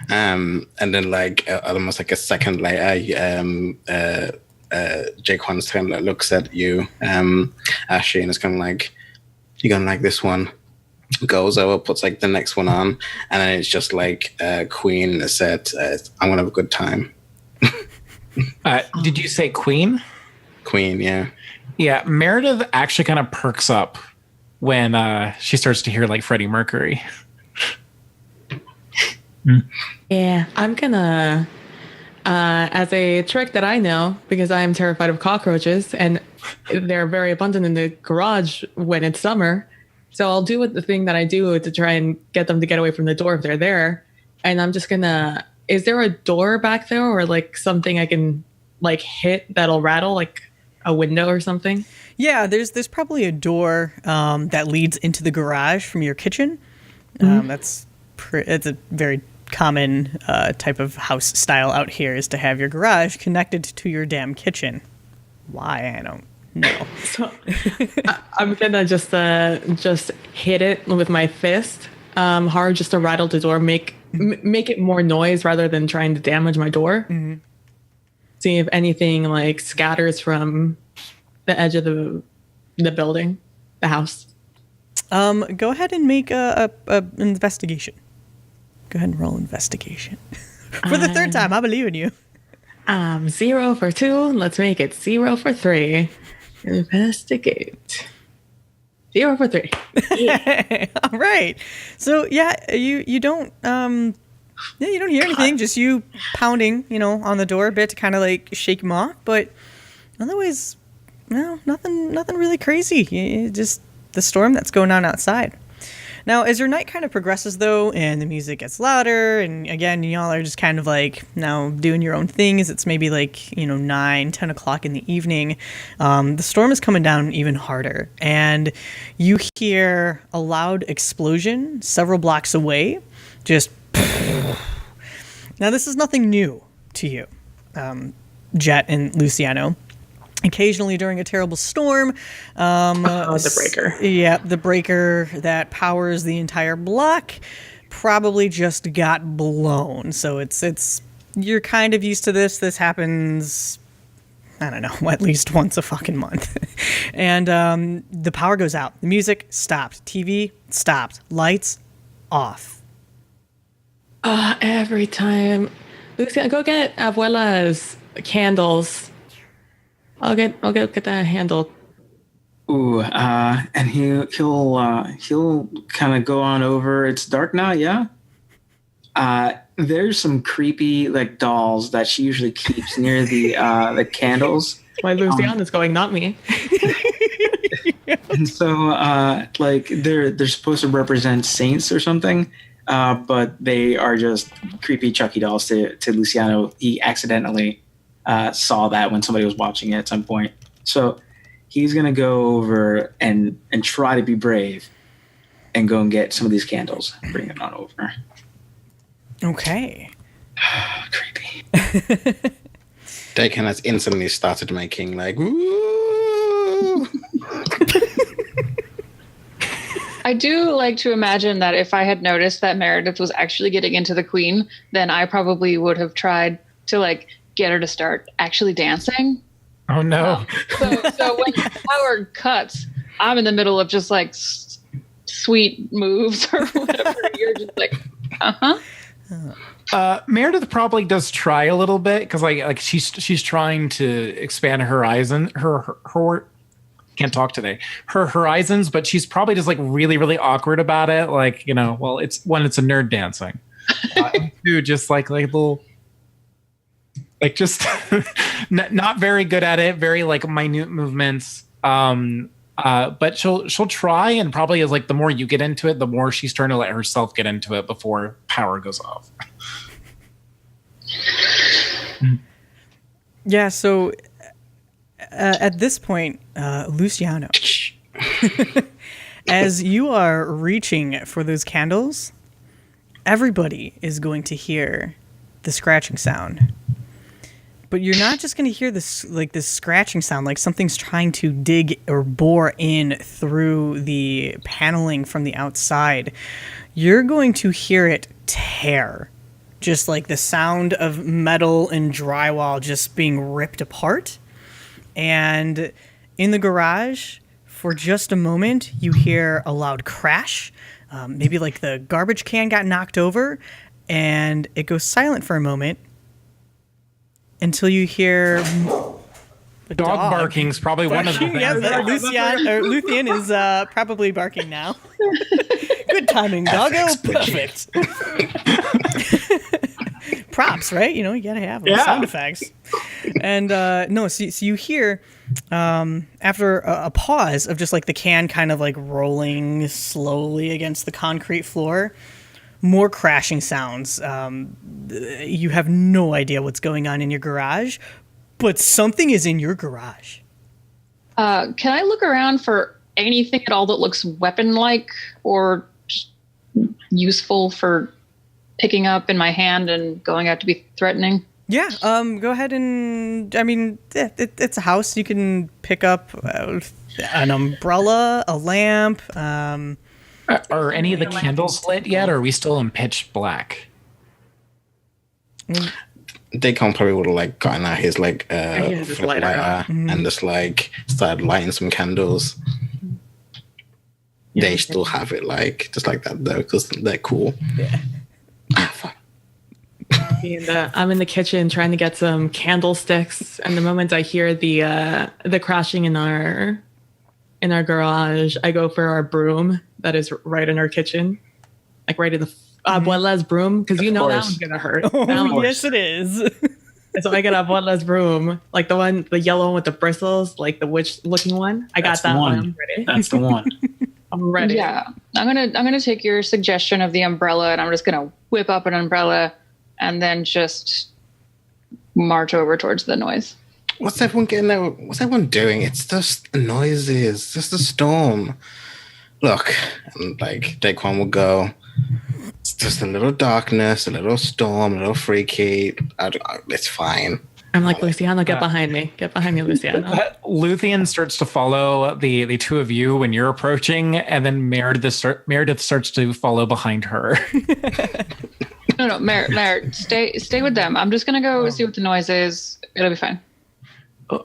and then like almost like a second later, Daequan kind of looks at you, Ashley, and it's kind of like, you're gonna like this one. Goes over, puts like the next one on, and then it's just like Queen said, "I'm gonna have a good time." Did you say Queen? Queen, yeah. Yeah, Meredith actually kind of perks up when she starts to hear like Freddie Mercury. yeah, I'm gonna, as a trick that I know, because I am terrified of cockroaches and they're very abundant in the garage when it's summer. So I'll do the thing that I do to try and get them to get away from the door if they're there. And I'm just gonna, is there a door back there or like something I can like hit that'll rattle, like a window or something? Yeah, there's probably a door that leads into the garage from your kitchen. It's a very common type of house style out here, is to have your garage connected to your damn kitchen. Why? I don't know. So I'm gonna just hit it with my fist hard, just to rattle the door, make it more noise rather than trying to damage my door. Mm-hmm. See if anything like scatters from the edge of the building, the house. Go ahead and make a investigation. Go ahead and roll investigation. For the third time, I believe in you. 0 for 2. Let's make it 0 for 3. Investigate. 0 for 3. Yeah. All right. So yeah, you don't you don't hear anything. Just you pounding, on the door a bit to kind of like shake him off. But otherwise, no, nothing really crazy. Just the storm that's going on outside. Now, as your night kind of progresses, though, and the music gets louder, and again, y'all are just kind of like now doing your own things. It's maybe like, 9, 10 o'clock in the evening. The storm is coming down even harder, and you hear a loud explosion several blocks away. Just now, this is nothing new to you, Jett and Luciano. Occasionally during a terrible storm, the breaker. Yeah, the breaker that powers the entire block probably just got blown. So it's you're kind of used to this. This happens, I don't know, at least once a fucking month. And the power goes out. The music stopped. TV stopped. Lights off. Every time. Luciano, go get Abuela's candles. I'll get that handled. Ooh, and he'll kind of go on over. It's dark now, yeah. There's some creepy like dolls that she usually keeps near the candles. Why Luciano's going, not me. And so like they're supposed to represent saints or something, but they are just creepy Chucky dolls to Luciano. He accidentally saw that when somebody was watching it at some point. So he's going to go over and try to be brave and go and get some of these candles and bring it on over. Okay. Creepy. Daequan has instantly started making like, woo! I do like to imagine that if I had noticed that Meredith was actually getting into the queen, then I probably would have tried to like get her to start actually dancing. Oh no. So when the power cuts, I'm in the middle of just like sweet moves or whatever. You're just like, Meredith probably does try a little bit because like she's trying to expand her horizon. Her can't talk today. Her horizons, but she's probably just like really really awkward about it. Like well, it's a nerd dancing. Two, just like little. Like just not very good at it, very like minute movements. But she'll try, and probably is like the more you get into it, the more she's trying to let herself get into it before power goes off. Yeah, so at this point, Luciano, as you are reaching for those candles, everybody is going to hear the scratching sound. But you're not just going to hear this scratching sound, like something's trying to dig or bore in through the paneling from the outside. You're going to hear it tear. Just like the sound of metal and drywall just being ripped apart. And in the garage, for just a moment, you hear a loud crash. Maybe like the garbage can got knocked over. And it goes silent for a moment. Until you heir the Dog barking's probably one of the things. Yeah, Lucian is probably barking now. Good timing, doggo. Perfect. Props, right? You know, you gotta have sound effects. And so you hear after a pause of just like the can kind of like rolling slowly against the concrete floor, more crashing sounds. You have no idea what's going on in your garage, but something is in your garage. Can I look around for anything at all that looks weapon-like or just useful for picking up in my hand and going out to be threatening? Yeah, go ahead and, I mean, it's a house. You can pick up an umbrella, a lamp. Are any of the candles lit yet, or are we still in pitch black? Daequan probably would have like gotten out his like his lighter and just like started lighting some candles. They still have it like just like that though, because they're cool. Yeah. Fuck. And, I'm in the kitchen trying to get some candlesticks, and the moment I hear the crashing in our garage, I go for our broom that is right in our kitchen, like right in the abuela's broom, because you know that one's gonna hurt. Oh, yes, it is. And so I get abuela's broom, like the yellow one with the bristles, like the witch-looking one. I got that one. I'm ready. That's the one. I'm ready. Yeah, I'm gonna take your suggestion of the umbrella, and I'm just gonna whip up an umbrella, and then just march over towards the noise. What's everyone getting there? What's everyone doing? It's just noises, just a storm. Look, and like Daequan will go. It's just a little darkness, a little storm, a little freaky. It's fine. I'm like, Luciano, get behind me. Get behind me, Luciano. Luthien starts to follow the two of you when you're approaching, and then Meredith starts to follow behind her. No, Meredith, stay with them. I'm just gonna go see what the noise is. It'll be fine.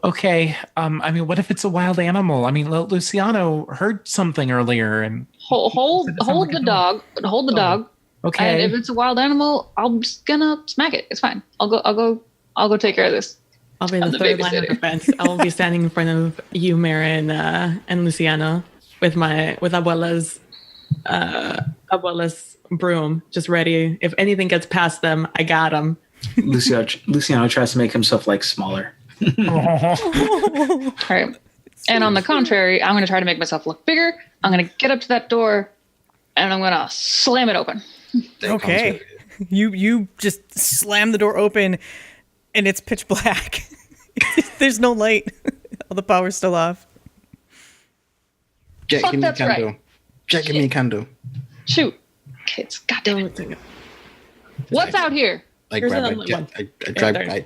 Okay. I mean, what if it's a wild animal? I mean, Luciano heard something earlier, and hold the dog. Hold the dog. Okay. And if it's a wild animal, I'm just gonna smack it. It's fine. I'll go take care of this. I'll be the third line of defense. I will be standing in front of you, Mary, and Luciano with abuela's broom, just ready. If anything gets past them, I got them. Luciano tries to make himself like smaller. All right. And on the contrary, I'm going to try to make myself look bigger. I'm going to get up to that door, and I'm going to slam it open. Okay. You just slam the door open, and it's pitch black. There's no light. All the power's still off. Jett, give me a candle. Right. Jett, give me a candle. Shoot. Kids, goddamn it. What's out here? I grab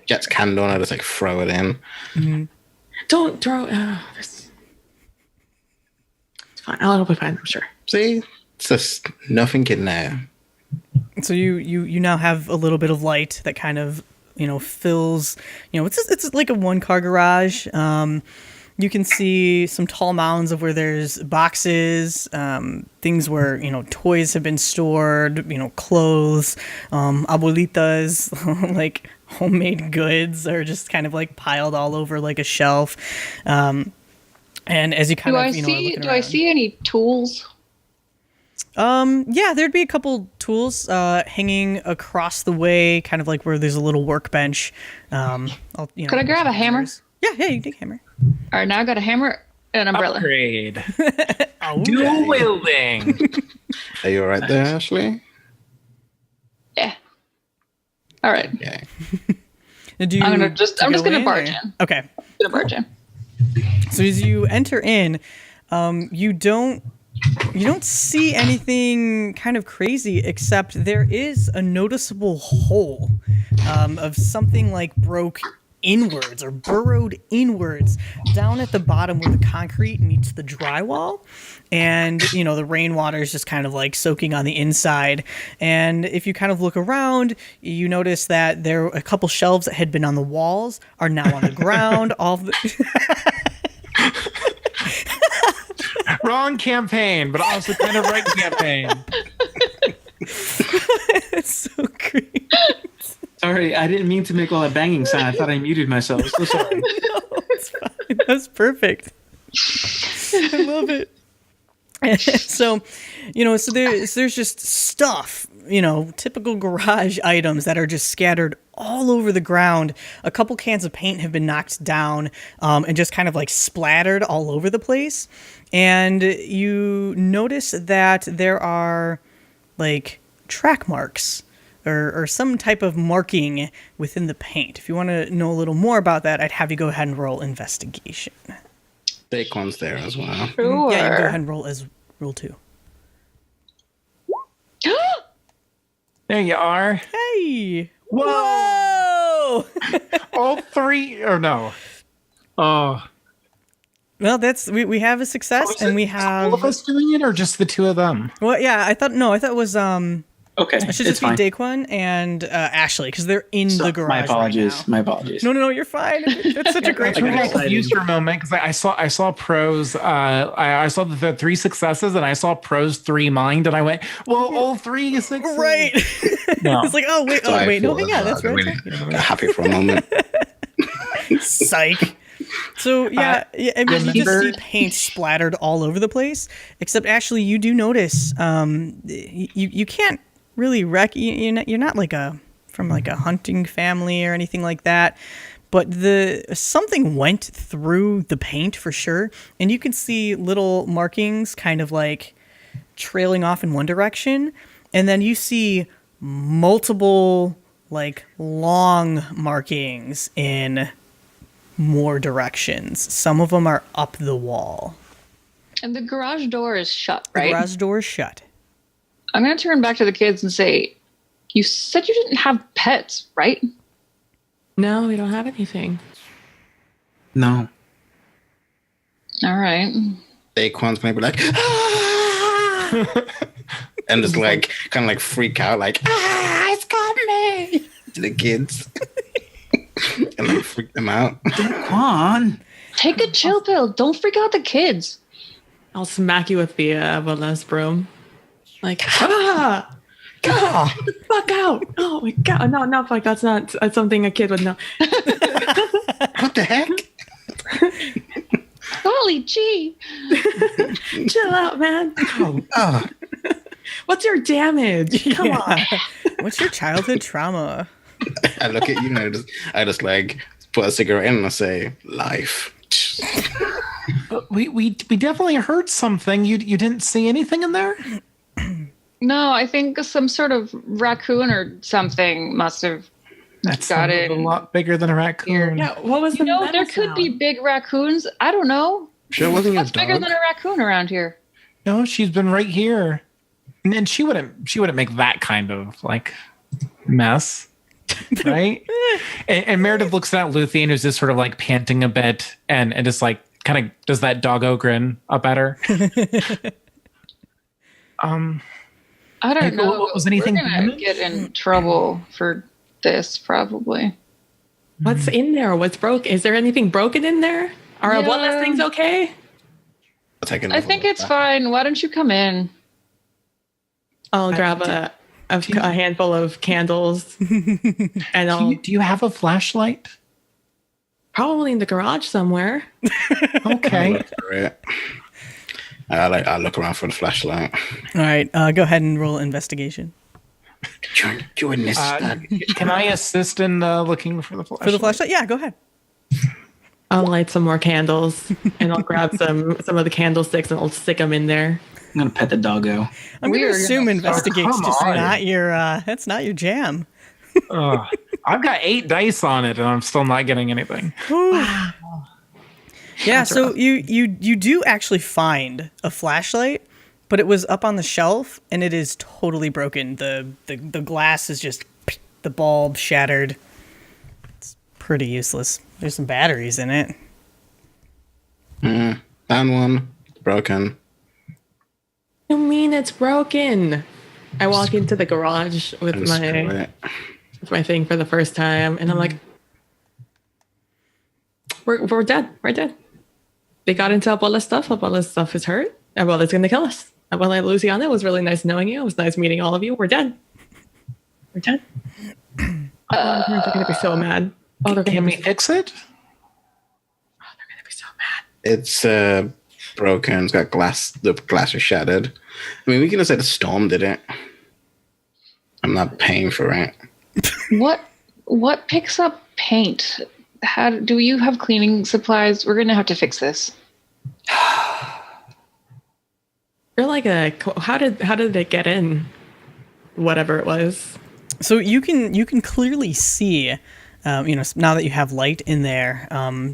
Jett's candle and I just like throw it in. Mm-hmm. Don't throw. It's fine. It'll be fine. I'm sure. See, it's just nothing in there. So you now have a little bit of light that kind of fills. It's like a 1-car garage. You can see some tall mounds of where there's boxes, things where, toys have been stored, clothes, abuelitas, like homemade goods are just kind of like piled all over like a shelf. And as you kind of, do I see any tools? Yeah, there'd be a couple tools hanging across the way, kind of like where there's a little workbench. Could I grab a hammer? Yeah, you take a hammer. All right, now I got a hammer and an umbrella. Upgrade. Dual wielding. Are you all right there, Ashley? Yeah. All right. Yeah. Do you I'm just gonna barge in. Okay. Gonna barge in. So as you enter in, you don't see anything kind of crazy, except there is a noticeable hole of something like broke inwards or burrowed inwards down at the bottom where the concrete meets the drywall. And, the rainwater is just kind of like soaking on the inside. And if you kind of look around, you notice that there a couple shelves that had been on the walls are now on the ground. Wrong campaign, but also kind of right campaign. It's so great. Sorry, I didn't mean to make all that banging sound. I thought I muted myself. So sorry. No, it's fine. That's perfect. I love it. So, so there's just stuff, typical garage items that are just scattered all over the ground. A couple cans of paint have been knocked down and just kind of like splattered all over the place. And you notice that there are like track marks or some type of marking within the paint. If you want to know a little more about that, I'd have you go ahead and roll investigation. Daequan's there as well. Sure. Yeah, you can go ahead and roll 2. There you are. Hey! Whoa! All 3 or no? Oh. Well, we have a success, and we have all of us doing it, or just the 2 of them? Well, yeah, I thought it was Okay, it should just be Daequan and Ashley because they're in the garage. My apologies. Right now. My apologies. No, you're fine. It's such a great. I got confused for a moment because I saw pros. I saw the 3 successes, and I saw pros 3 mind, and I went, well, all 3 successes. Right. No. It's like, oh wait, no, hang on, that's right. Really got happy for a moment. Psych. So yeah, I mean, you just see paint splattered all over the place. Except Ashley, you do notice you can't really you're not like from a hunting family or anything like that, but something went through the paint for sure, and you can see little markings kind of like trailing off in one direction, and then you see multiple like long markings in more directions. Some of them are up the wall. And the garage door is shut, right? The garage door is shut. I'm going to turn back to the kids and say, you said you didn't have pets, right? No, we don't have anything. No. All right. Daequan's maybe like, ah! And just like, kind of like freak out, like, ah, it's got me to the kids. And like freak them out. Daequan. Take a chill pill. Don't freak out the kids. I'll smack you with the Everlast broom. Like, ah! God, get the fuck out! Oh my god, no, fuck, that's not something a kid would know. What the heck? Golly gee. Chill out, man. Oh. What's your damage? Come on. What's your childhood trauma? I look at you and I just like put a cigarette in and I say, life. We definitely heard something. You didn't see anything in there? No, I think some sort of raccoon or something must have got it. A lot bigger than a raccoon. Yeah, what was the there could be big raccoons. I don't know. Sure wasn't your What's bigger dog? than a raccoon around here? No, she's been right here. And she wouldn't make that kind of like mess. Right? and Meredith looks at Luciano, who's just sort of like panting a bit and just like kind of does that doggo grin up at her. I don't know. Was anything We're gonna damaged? get in trouble for this, probably. What's in there? What's broken? Is there anything broken in there? Are our bloodless things okay? I think it's fine. Why don't you come in? I'll grab a handful of candles and I'll Do you have a flashlight? probably in the garage somewhere. Okay. I look around for the flashlight. All right, go ahead and roll investigation. You in this study. Can I assist in looking for the flashlight? For the flashlight? Yeah, go ahead. I'll light some more candles and I'll grab some of the candlesticks and I'll stick them in there. I'm gonna pet the doggo. I'm going to assume investigate's come just on. not your, that's not your jam. I've got 8 dice on it, and I'm still not getting anything. Yeah, That's so rough. you do actually find a flashlight, but it was up on the shelf and it is totally broken. The glass is just the bulb shattered. It's pretty useless. There's some batteries in it. Found one. Broken. You mean it's broken? I walk into the garage with my thing for the first time, and I'm like, we're dead. We're dead. They got into Abuela's stuff. Abuela's stuff is hurt. Abuela's gonna kill us. Abuela Luciano, it was really nice knowing you. It was nice meeting all of you. We're dead. We're dead. Oh, they're gonna be so mad. Oh, they're gonna Can be we fix it? so mad. It's broken. It's got glass. The glass is shattered. I mean, we can just say the storm did it. I'm not paying for it. What picks up paint? How do you have cleaning supplies? We're gonna have to fix this. You're like how did it get in? Whatever it was. So you can clearly see, now that you have light in there,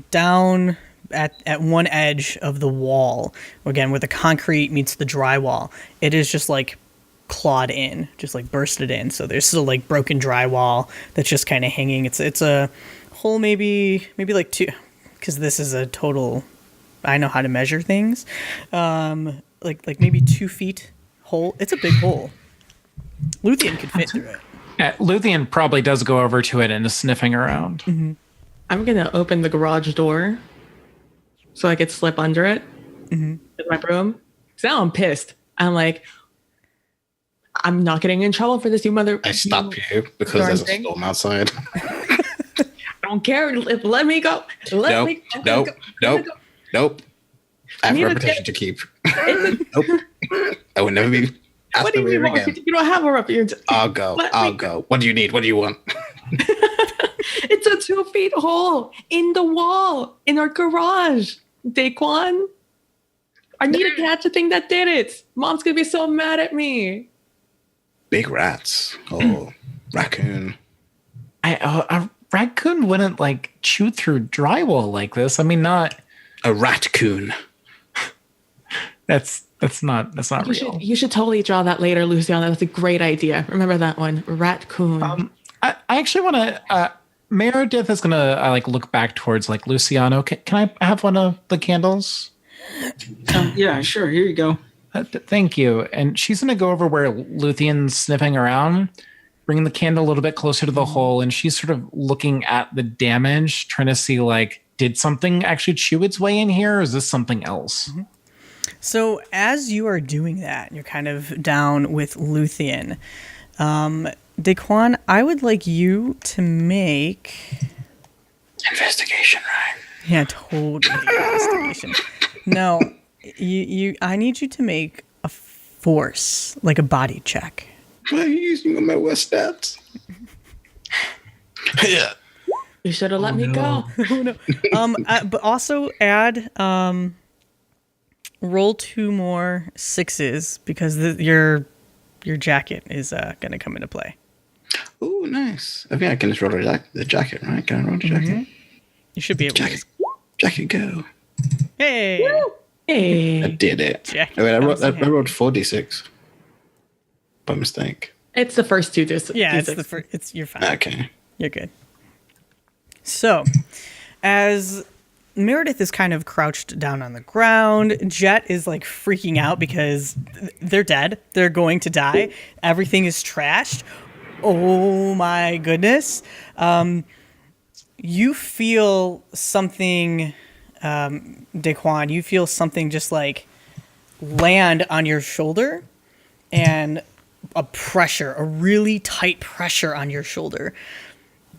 down at one edge of the wall, again where the concrete meets the drywall, it is just like clawed in, just like bursted in. So there's still like broken drywall that's just kind of hanging. It's a hole maybe like 2, because this is a total. I know how to measure things. Like maybe 2 feet hole. It's a big hole. Luthien could fit through it. Luthien probably does go over to it and is sniffing around. Mm-hmm. I'm gonna open the garage door so I could slip under it with my broom. So now I'm pissed. I'm like, I'm not getting in trouble for this, you mother. I stop you because darn there's a thing. storm outside. I don't care. Let me go. Let me go. Nope. I have a need a reputation tip. to keep. Nope. I would never be asked What do to you leave mean? again. You don't have a reputation. I'll go. I'll go. What do you need? What do you want? It's a 2 feet hole in the wall in our garage. Daequan, I need to catch the thing that did it. Mom's gonna be so mad at me. Big rats. Oh, raccoon. A raccoon wouldn't like chew through drywall like this. I mean, not. A ratcoon. That's not real. You should totally draw that later, Luciano. That's a great idea. Remember that one, Ratcoon. I actually want to. Meredith is gonna look back towards Luciano. Can I have one of the candles? Yeah, sure. Here you go. Thank you. And she's gonna go over where Luthien's sniffing around, bring the candle a little bit closer to the hole, and she's sort of looking at the damage, trying to see did something actually chew its way in here, or is this something else? Mm-hmm. So as you are doing that, you're kind of down with Luthien. Daequan, I would like you to make Investigation, right? Yeah, totally investigation. No, I need you to make a force, like a body check. Why are you using my worst stats? Yeah. You should have let me go. But also add roll 2 more 6s because your jacket is going to come into play. Oh, nice. I think I can just roll the jacket, right? Can I roll the jacket? You should be able to. Jacket, go. Hey! Hey, I did it. Jacket Wait, I comes in rolled 4d6 by mistake. it's the first 2 dis. Yeah, D6. it's the first. You're fine. Okay. You're good. So, as Meredith is kind of crouched down on the ground, Jett is freaking out because they're dead. They're going to die. Everything is trashed. Oh my goodness. You feel something, Daequan, you feel something just land on your shoulder and a really tight pressure on your shoulder.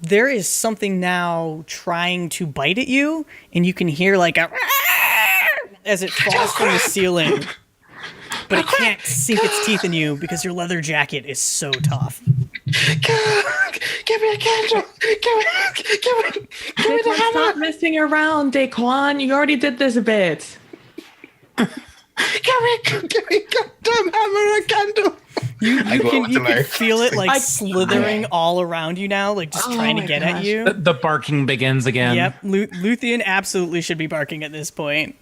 There is something now trying to bite at you, and you can hear a as it falls from the ceiling. But it can't sink its teeth in you because your leather jacket is so tough. Give me a candle. Give me the Daequan, hammer. stop messing around, Daequan. You already did this a bit. Give me a goddamn hammer and a candle. You go can up to her. feel it like slithering all around you now, like just trying to my get at gosh. you. The barking begins again. Yep, Luthien absolutely should be barking at this point.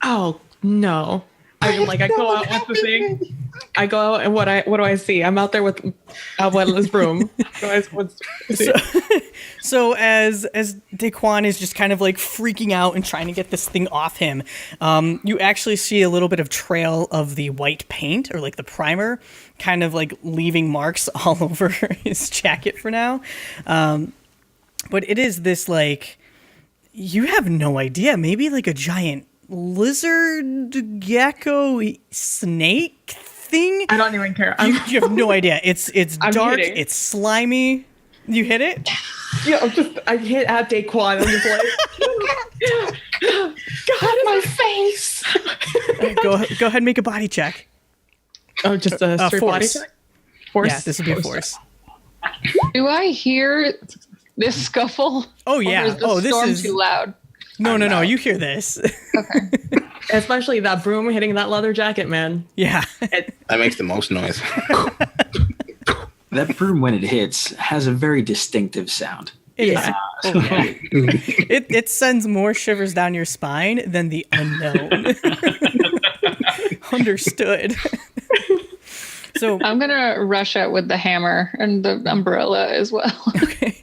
Oh no! I go out with the thing. I go out and what do I see? I'm out there with a wetless broom. So as Daequan is just kind of like freaking out and trying to get this thing off him, you actually see a little bit of trail of the white paint or like the primer, kind of like leaving marks all over his jacket for now. But it is this like, you have no idea, maybe like a giant lizard, gecko, snake thing. I don't even care. You have no idea. It's dark. hitting. It's slimy. You hit it? I hit at Daequan. I'm just like, God, my face. Go ahead and make a body check. Oh, just a straight body force. check. Force. Yeah, this would be a force. Do I hear this scuffle? Oh Or yeah. is the storm too loud? No. You hear this? Especially that broom hitting that leather jacket, man. Yeah. That makes the most noise. That broom, when it hits, has a very distinctive sound. Yeah. It sends more shivers down your spine than the unknown. Understood. So I'm gonna rush out with the hammer and the umbrella as well. okay.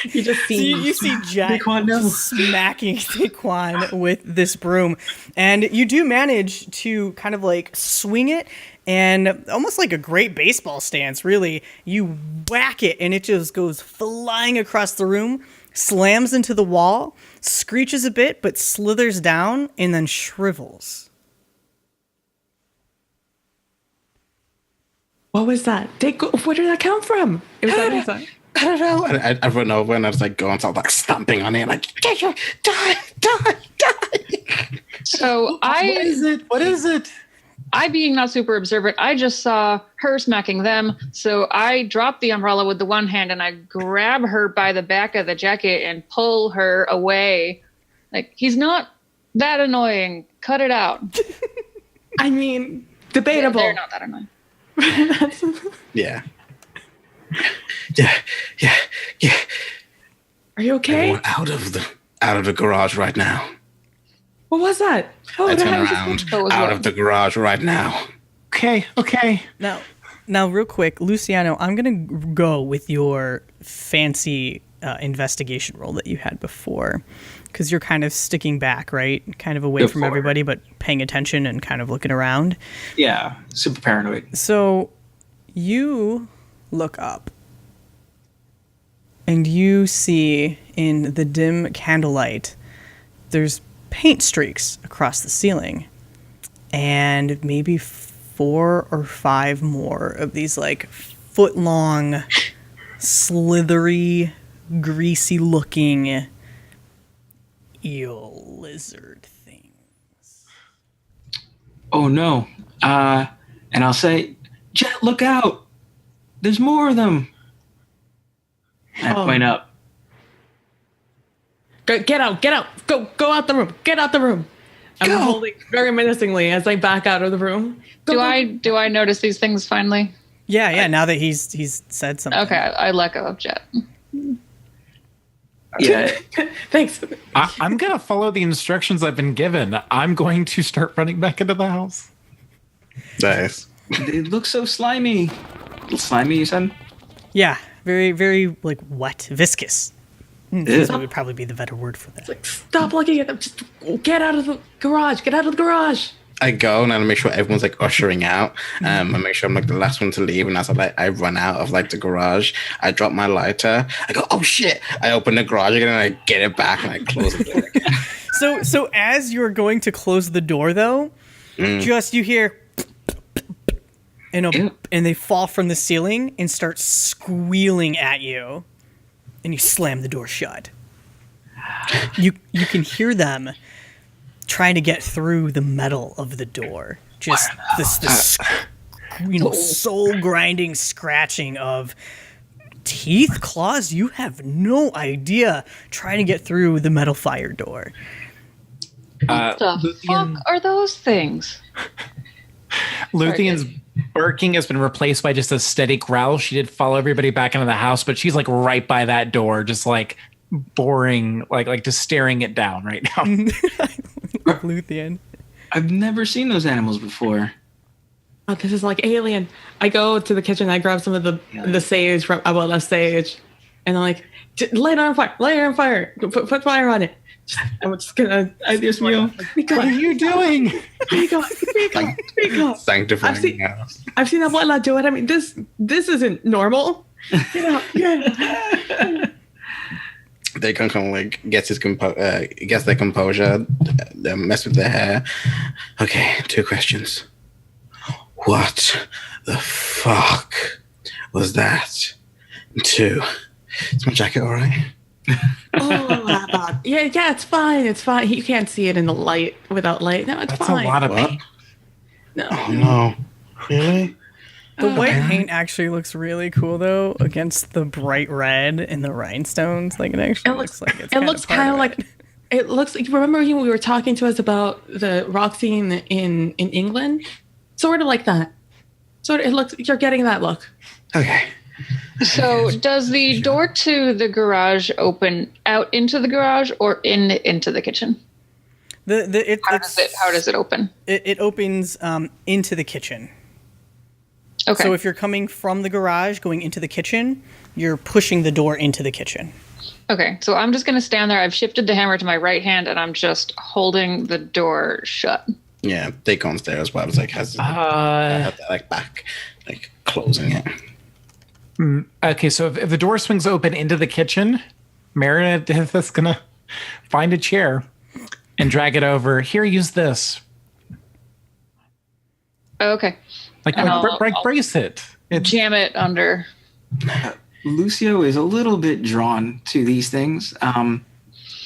You just So see. you see Jett Daequan, no. smacking Daequan with this broom. And you do manage to kind of like swing it, and almost like a great baseball stance, really. You whack it and it just goes flying across the room, slams into the wall, screeches a bit, but slithers down and then shrivels. What was that? Where did that come from? It was that inside. I don't know. And I run over and I was like going to like stomping on it, like die. So What is it? I being not super observant, I just saw her smacking them. So I drop the umbrella with the one hand and I grab her by the back of the jacket and pull her away. Like, he's not that annoying. Cut it out. I mean, debatable. They're not that annoying. Yeah. Are you okay? Everyone out of the garage right now. What was that? Oh, I the turn house is- around That was out what? of the garage right now. Okay. Now, real quick, Luciano, I'm going to go with your fancy investigation roll that you had before, because you're kind of sticking back, right? Kind of away from everybody, but paying attention and kind of looking around. Yeah, super paranoid. So you look up and you see in the dim candlelight, there's paint streaks across the ceiling and maybe 4 or 5 more of these like foot-long, slithery, greasy-looking eel lizard things. Oh no. And I'll say, Jett, look out. There's more of them. And I point up. Get out. Go out the room. Get out the room. I'm holding very menacingly as I back out of the room. Do I notice these things finally? Yeah, now that he's said something. Okay, I let go of Jett. Yeah. Thanks. I'm going to follow the instructions I've been given. I'm going to start running back into the house. Nice. It looks so slimy. Slimy, you said? Yeah, very, very like wet, viscous. Ew. That would probably be the better word for that. Stop looking at them. Just get out of the garage. Get out of the garage. I go and I make sure everyone's like ushering out. I make sure I'm like the last one to leave. And as I run out of like the garage, I drop my lighter. I go, oh shit! I open the garage again and I get it back and I close the door again. So as you're going to close the door, though, just you hear, and they fall from the ceiling and start squealing at you, and you slam the door shut. You can hear them trying to get through the metal of the door. Just this soul grinding scratching of teeth, claws. You have no idea trying to get through the metal fire door. What the fuck are those things? Luthion's barking has been replaced by just a steady growl. She did follow everybody back into the house, but she's like right by that door, just like boring, like just staring it down right now. Luthien. I've never seen those animals before. Oh, this is like alien. I go to the kitchen. I grab some of the sage from sage, and I'm like, light it on fire. Light it on fire. Put fire on it. I'm just gonna. Dios mío. What are you doing? Speak up. Sanctifying the house. I've seen Abuela do it. I mean, this isn't normal. Get out. They can kind of like gets their composure, they mess with their hair. Okay, 2 questions. What the fuck was that? 2, is my jacket all right? Yeah, it's fine. It's fine. You can't see it in the light without light. No, it's That's fine. a lot of What? paint. No. Oh no, really? The white paint actually looks really cool though against the bright red and the rhinestones. Like it actually looks like it's. It looks kind of like. It looks like. Remember when we were talking to us about the rock scene in England? Sort of like that. Sort of. It looks. You're getting that look. Okay. So does the door to the garage open out into the garage or into the kitchen? How does it open? It opens into the kitchen. Okay. So if you're coming from the garage going into the kitchen, you're pushing the door into the kitchen. Okay, so I'm just going to stand there. I've shifted the hammer to my right hand, and I'm just holding the door shut. Yeah, Daequan's there as well. It's like has like back, like closing it. Okay, so if the door swings open into the kitchen, Meredith is gonna find a chair and drag it over. Here, use this. Okay. Like brace it. Jam it under. Lucio is a little bit drawn to these things.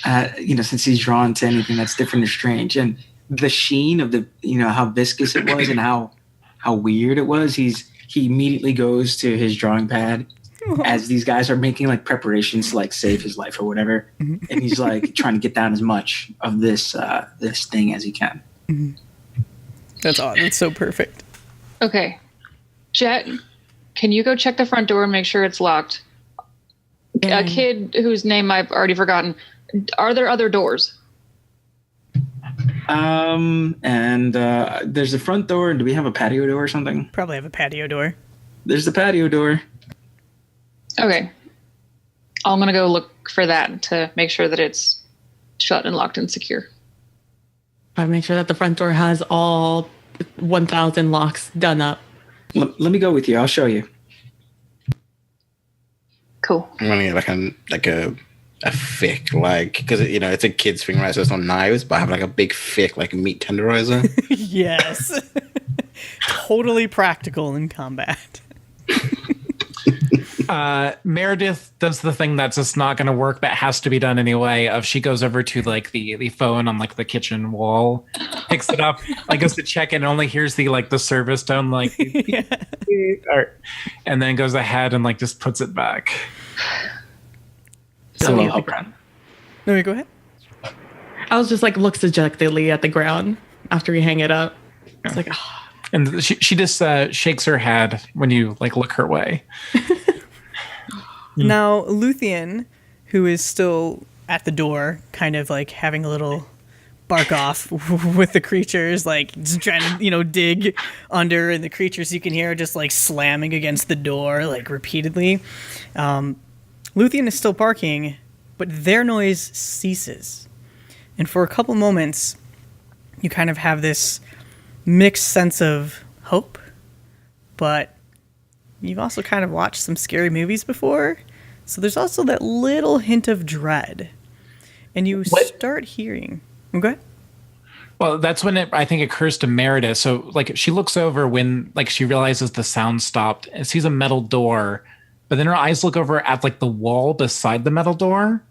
Since he's drawn to anything that's different or strange, and the sheen of the, how viscous it was and how weird it was. He immediately goes to his drawing pad as these guys are making like preparations to like save his life or whatever, and he's like trying to get down as much of this thing as he can. That's odd. That's so perfect. Okay. Jett, can you go check the front door and make sure it's locked? A kid whose name I've already forgotten. Are there other doors? There's the front door. Do we have a patio door or something? Probably have a patio door. There's the patio door. Okay. I'm going to go look for that to make sure that it's shut and locked and secure. I make sure that the front door has all 1,000 locks done up. Let me go with you. I'll show you. Cool. I'm gonna get a thick, because it's a kid's thing, right? So it's not knives, but I have like a big thick meat tenderizer. Yes. Totally practical in combat. Meredith does the thing that's just not going to work, but has to be done anyway. She goes over to the phone on the kitchen wall, picks it up, goes to check it, and only hears the service tone, Yeah. and then goes ahead and just puts it back. So I'll run. No, go ahead. I was just looks dejectedly at the ground after you hang it up. It's like, oh. And she just shakes her head when you look her way. Now, Luthien, who is still at the door, kind of having a little bark off with the creatures, just trying to, dig under, and the creatures you can hear just slamming against the door, repeatedly. Luthien is still barking, but their noise ceases. And for a couple moments, you kind of have this mixed sense of hope, but you've also kind of watched some scary movies before, so there's also that little hint of dread. And you start hearing... go ahead. Well, that's when I think it occurs to Meredith. So, she looks over when, she realizes the sound stopped and sees a metal door, but then her eyes look over at, the wall beside the metal door.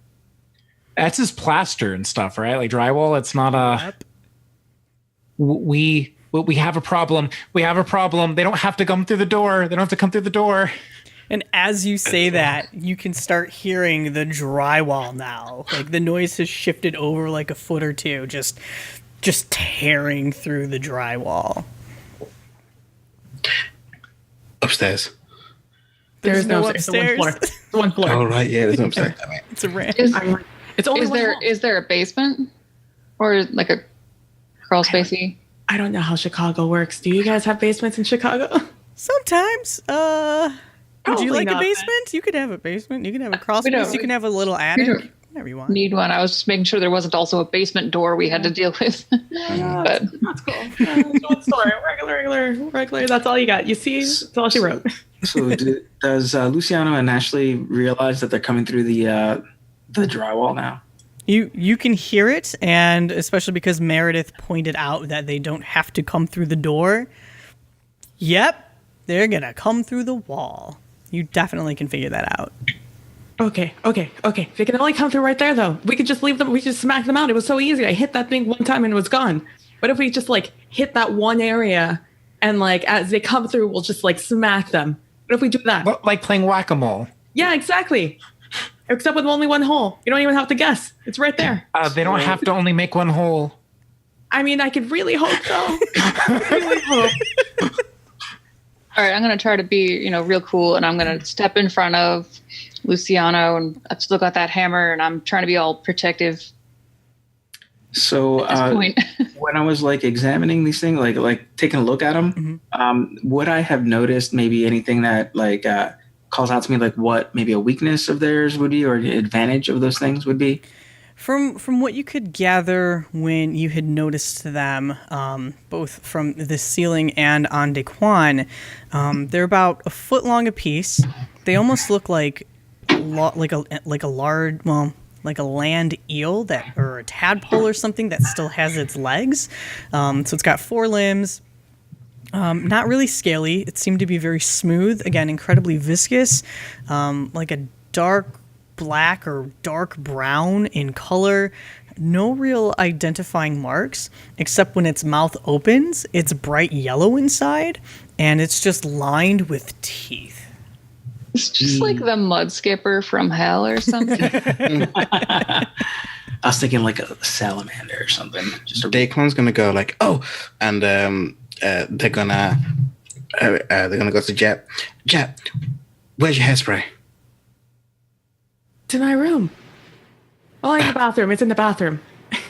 That's just plaster and stuff, right? Drywall. It's not a... Yep. We have a problem. We have a problem. They don't have to come through the door. They don't have to come through the door. And as you say that, you can start hearing the drywall now. The noise has shifted over a foot or two, just tearing through the drywall. Upstairs. There's no upstairs. It's the one floor. Oh right, yeah, there's no upstairs. Damn it. It's a rant. It's only Is there a basement or like a crawl spacey? I don't know how Chicago works. Do you guys have basements in Chicago? Sometimes. Would Probably you like a not, basement? You could have a basement. You can have a crawl We don't- space. You can have a little attic. Whatever you want. Need one. I was just making sure there wasn't also a basement door we had to deal with. But That's cool. One story. Regular. That's all you got. You see, that's all she wrote. So does Luciano and Ashley realize that they're coming through the drywall now? You can hear it, and especially because Meredith pointed out that they don't have to come through the door. Yep, they're gonna come through the wall. You definitely can figure that out. Okay. They can only come through right there, though. We could just leave them. We just smack them out. It was so easy. I hit that thing one time and it was gone. What if we just like hit that one area and like as they come through, we'll just like smack them? What if we do that? Like playing whack-a-mole. Yeah, exactly. Except with only one hole. You don't even have to guess. It's right there. They don't have to only make one hole. I mean, I could really hope so. Really hope. all right, I'm gonna try to be, real cool, and I'm gonna step in front of Luciano, and I've still got that hammer, and I'm trying to be all protective So at this point. when I was like examining these things, like taking a look at them, would I have noticed maybe anything that like calls out to me, like what maybe a weakness of theirs would be, or an advantage of those things would be? From what you could gather when you had noticed them, both from the ceiling and on Daequan, they're about a foot long apiece. They almost look like a land eel or a tadpole or something that still has its legs. So it's got 4 limbs. Not really scaly. It seemed to be very smooth. Again, incredibly viscous, like a dark black or dark brown in color. No real identifying marks, except when its mouth opens, it's bright yellow inside, and it's just lined with teeth. It's just like the mud skipper from hell or something. I was thinking like a salamander or something. Just a Daequan's gonna go like, oh, and they're gonna go to Jett. Jett, where's your hairspray? To my room. Oh, in the bathroom. It's in the bathroom.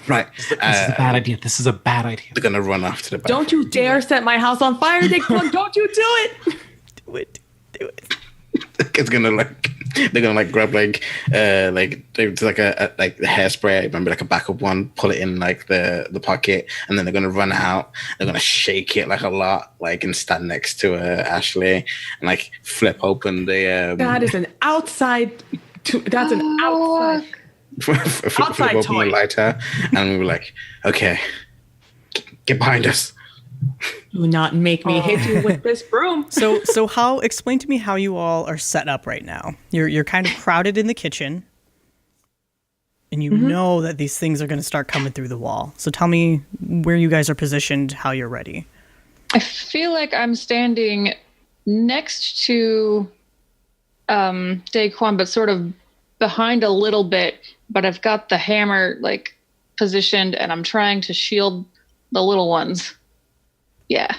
Right. This is a bad idea. This is a bad idea. They're gonna run off to the back. Don't you dare set my house on fire, Daequan. Don't you do it. Do it. It's gonna they're gonna grab there's like a hairspray. I remember like a backup one. Pull it in like the pocket, and then they're gonna run out. They're gonna shake it like a lot, and stand next to Ashley, and like flip open the. That is an outside. That's an outside. flip outside open toy. the lighter, and we were like, okay, get behind us. Do not make me hit you with this broom. So explain to me how you all are set up right now. You're kind of crowded in the kitchen, and you know that these things are going to start coming through the wall. So tell me where you guys are positioned, how you're ready. I feel like I'm standing next to Daequan, but sort of behind a little bit. But I've got the hammer positioned, and I'm trying to shield the little ones. Yeah.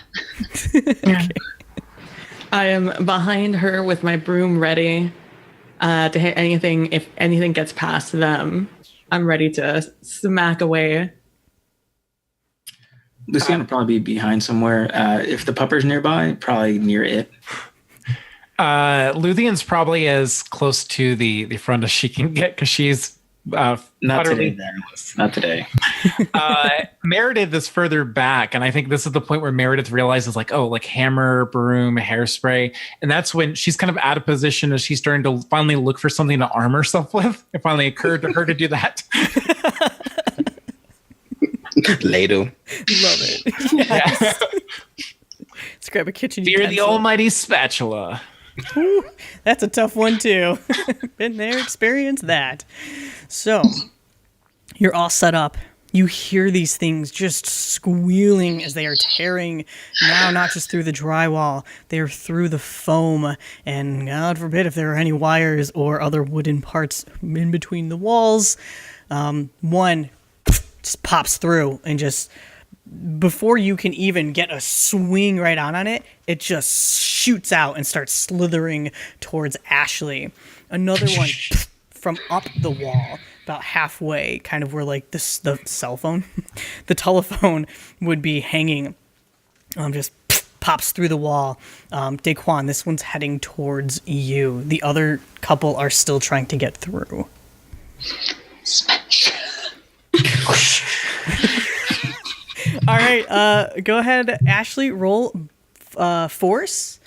Okay. I am behind her with my broom ready to hit anything. If anything gets past them, I'm ready to smack away. Luciano will probably be behind somewhere. If the pupper's nearby, probably near it. Luthian's probably as close to the front as she can get because she's Not utterly today, then. Not today. Meredith is further back, and I think this is the point where Meredith realizes hammer, broom, hairspray, and that's when she's kind of out of position as she's starting to finally look for something to arm herself with. It finally occurred to her to do that. Ladle. Love it. Yes. Let's grab a kitchen Fear the utensil. almighty spatula. Ooh, that's a tough one too. Been there, experienced that. So, you're all set up. You hear these things just squealing as they are tearing now, not just through the drywall, they're through the foam, and God forbid if there are any wires or other wooden parts in between the walls. One just pops through and just before you can even get a swing right on it, it just shoots out and starts slithering towards Ashley. Another one from up the wall, about halfway, kind of where like the cell phone, the telephone would be hanging, just pops through the wall. Daequan, this one's heading towards you. The other couple are still trying to get through. Smash. All right, go ahead, Ashley. Roll force.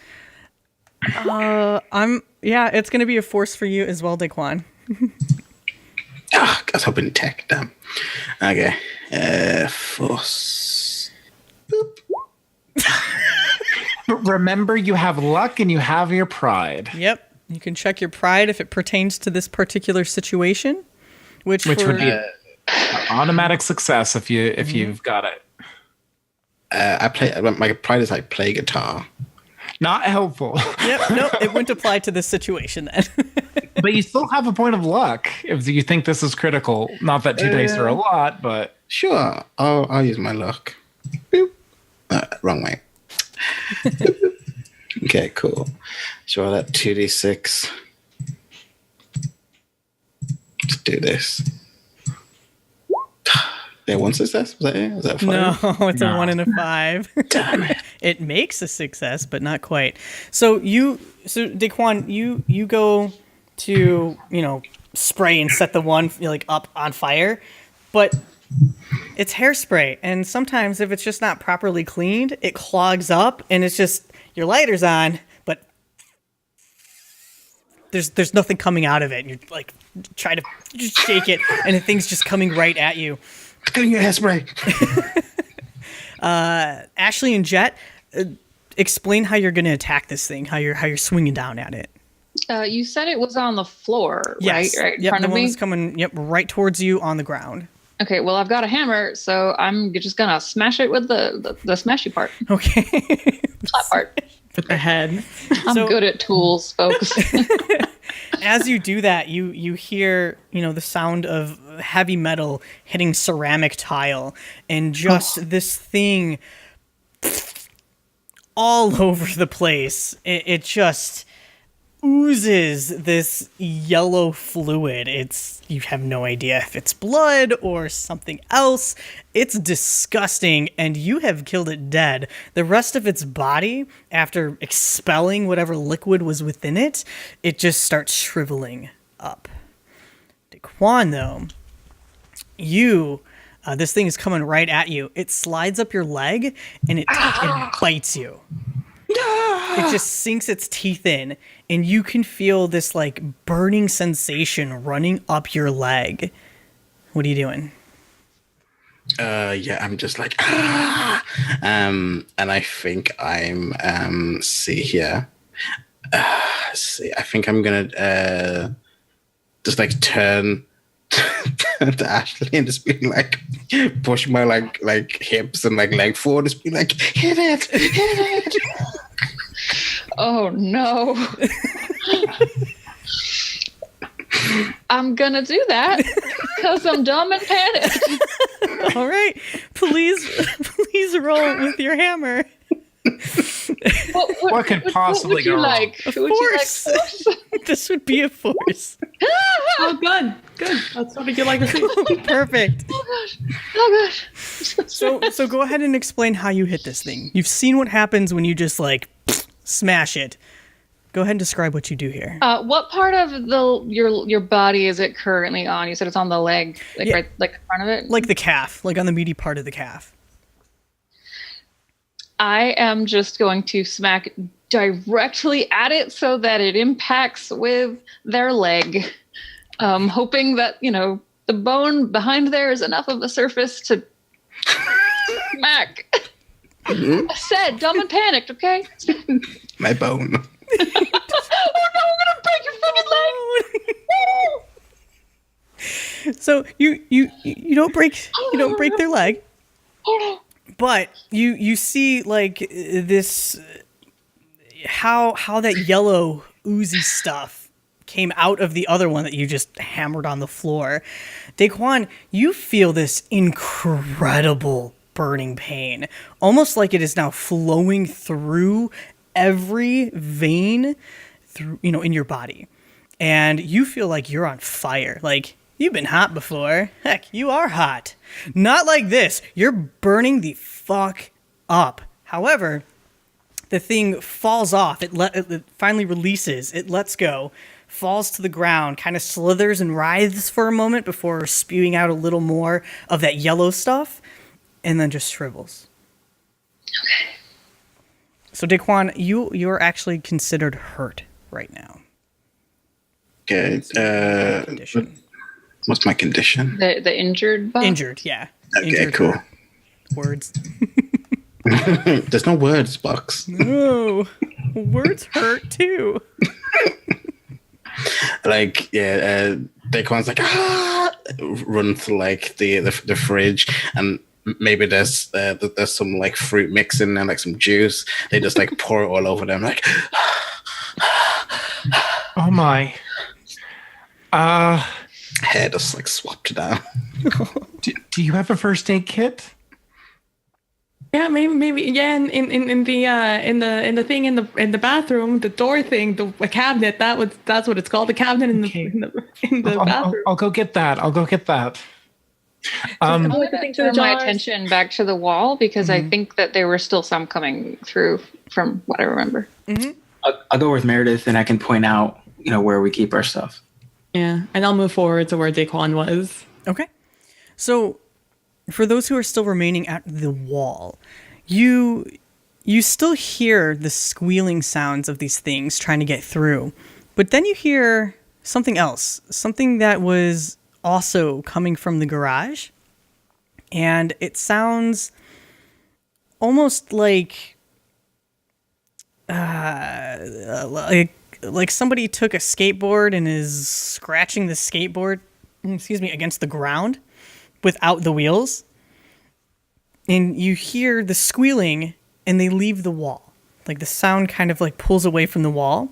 It's gonna be a force for you as well, Daequan. I was hoping tech. Damn. Okay. Force. Boop. Remember, you have luck and you have your pride. Yep, you can check your pride if it pertains to this particular situation, which would be an automatic success if you've got it. My pride is like play guitar. Not helpful. Yep, nope, it wouldn't apply to this situation then. But you still have a point of luck if you think this is critical. Not that 2 dice are a lot, but sure, I'll use my luck. Boop. Wrong way. Okay, cool. So I'll let 2d6. Let's do this. Yeah, one success? Was that it? Was that a 5? No, it's a 1 and a 5. Damn it. It makes a success, but not quite. So Daequan, you go to, spray and set the one like up on fire, but it's hairspray, and sometimes if it's just not properly cleaned, it clogs up, and it's just your lighter's on, but there's nothing coming out of it. And you're like try to just shake it, and the thing's just coming right at you. Getting your hairspray. Ashley and Jett, explain how you're going to attack this thing. How you're swinging down at it. You said it was on the floor, Yes. right? Right in yep, front the of one me. that's coming. Yep, right towards you on the ground. Okay, well, I've got a hammer, so I'm just gonna smash it with the smashy part, Okay. flat part. With the head. I'm good at tools, folks. As you do that, you hear, the sound of heavy metal hitting ceramic tile, and just this thing all over the place. It just oozes this yellow fluid. You have no idea if it's blood or something else. It's disgusting, and you have killed it dead. The rest of its body, after expelling whatever liquid was within it, it just starts shriveling up. Daequan, though, this thing is coming right at you. It slides up your leg, and it bites you. It just sinks its teeth in, and you can feel this like burning sensation running up your leg. What are you doing? I'm just like and I think I'm see here. I think I'm gonna just like turn to Ashley and just be like push my like hips and like leg forward, just be like hit it. Oh no. I'm gonna do that because I'm dumb and panicked. All right, please roll with your hammer. What could possibly would you go wrong? like? Of Would you like course. force? This would be a force. Oh, good. That's what you like to see. Perfect. Oh gosh. So go ahead and explain how you hit this thing. You've seen what happens when you just like smash it. Go ahead and describe what you do here. What part of your body is it currently on? You said it's on the leg, right, like in front of it. Like the calf, like on the meaty part of the calf. I am just going to smack directly at it so that it impacts with their leg, hoping that the bone behind there is enough of a surface to smack. I said, dumb and panicked. Okay. My bone. Oh no, I'm gonna break your fucking leg. So you don't break their leg, Oh no. but you see like this how that yellow oozy stuff came out of the other one that you just hammered on the floor. Daequan, you feel this incredible burning pain, almost like it is now flowing through every vein through, in your body. And you feel like you're on fire. Like, you've been hot before. Heck, you are hot. Not like this. You're burning the fuck up. However, the thing falls off. It finally releases. It lets go, falls to the ground, kind of slithers and writhes for a moment before spewing out a little more of that yellow stuff, and then just shrivels. Okay. So, Daequan, you're actually considered hurt right now. Okay. Condition. What's my condition? The injured buff? Injured, yeah. Okay, Injured. cool. Words. There's no words box. No. Words hurt too. Like, yeah, Daequan's like, run to like the fridge, and maybe there's some like fruit mix in there, like some juice. They just like pour it all over them, like. Oh my. Hair just like swapped down. Do you have a first aid kit? Yeah, maybe. Yeah, in the thing in the bathroom, the door thing, the cabinet. That's what it's called. The cabinet in the bathroom. I'll go get that. I'm going to turn my attention back to the wall because I think that there were still some coming through from what I remember. Mm-hmm. I'll go with Meredith, and I can point out, where we keep our stuff. Yeah, and I'll move forward to where Daequan was. Okay. So, for those who are still remaining at the wall, you still hear the squealing sounds of these things trying to get through. But then you hear something else, something that was also coming from the garage. And it sounds almost like somebody took a skateboard and is scratching the skateboard, against the ground without the wheels. And you hear the squealing and they leave the wall. Like the sound kind of like pulls away from the wall.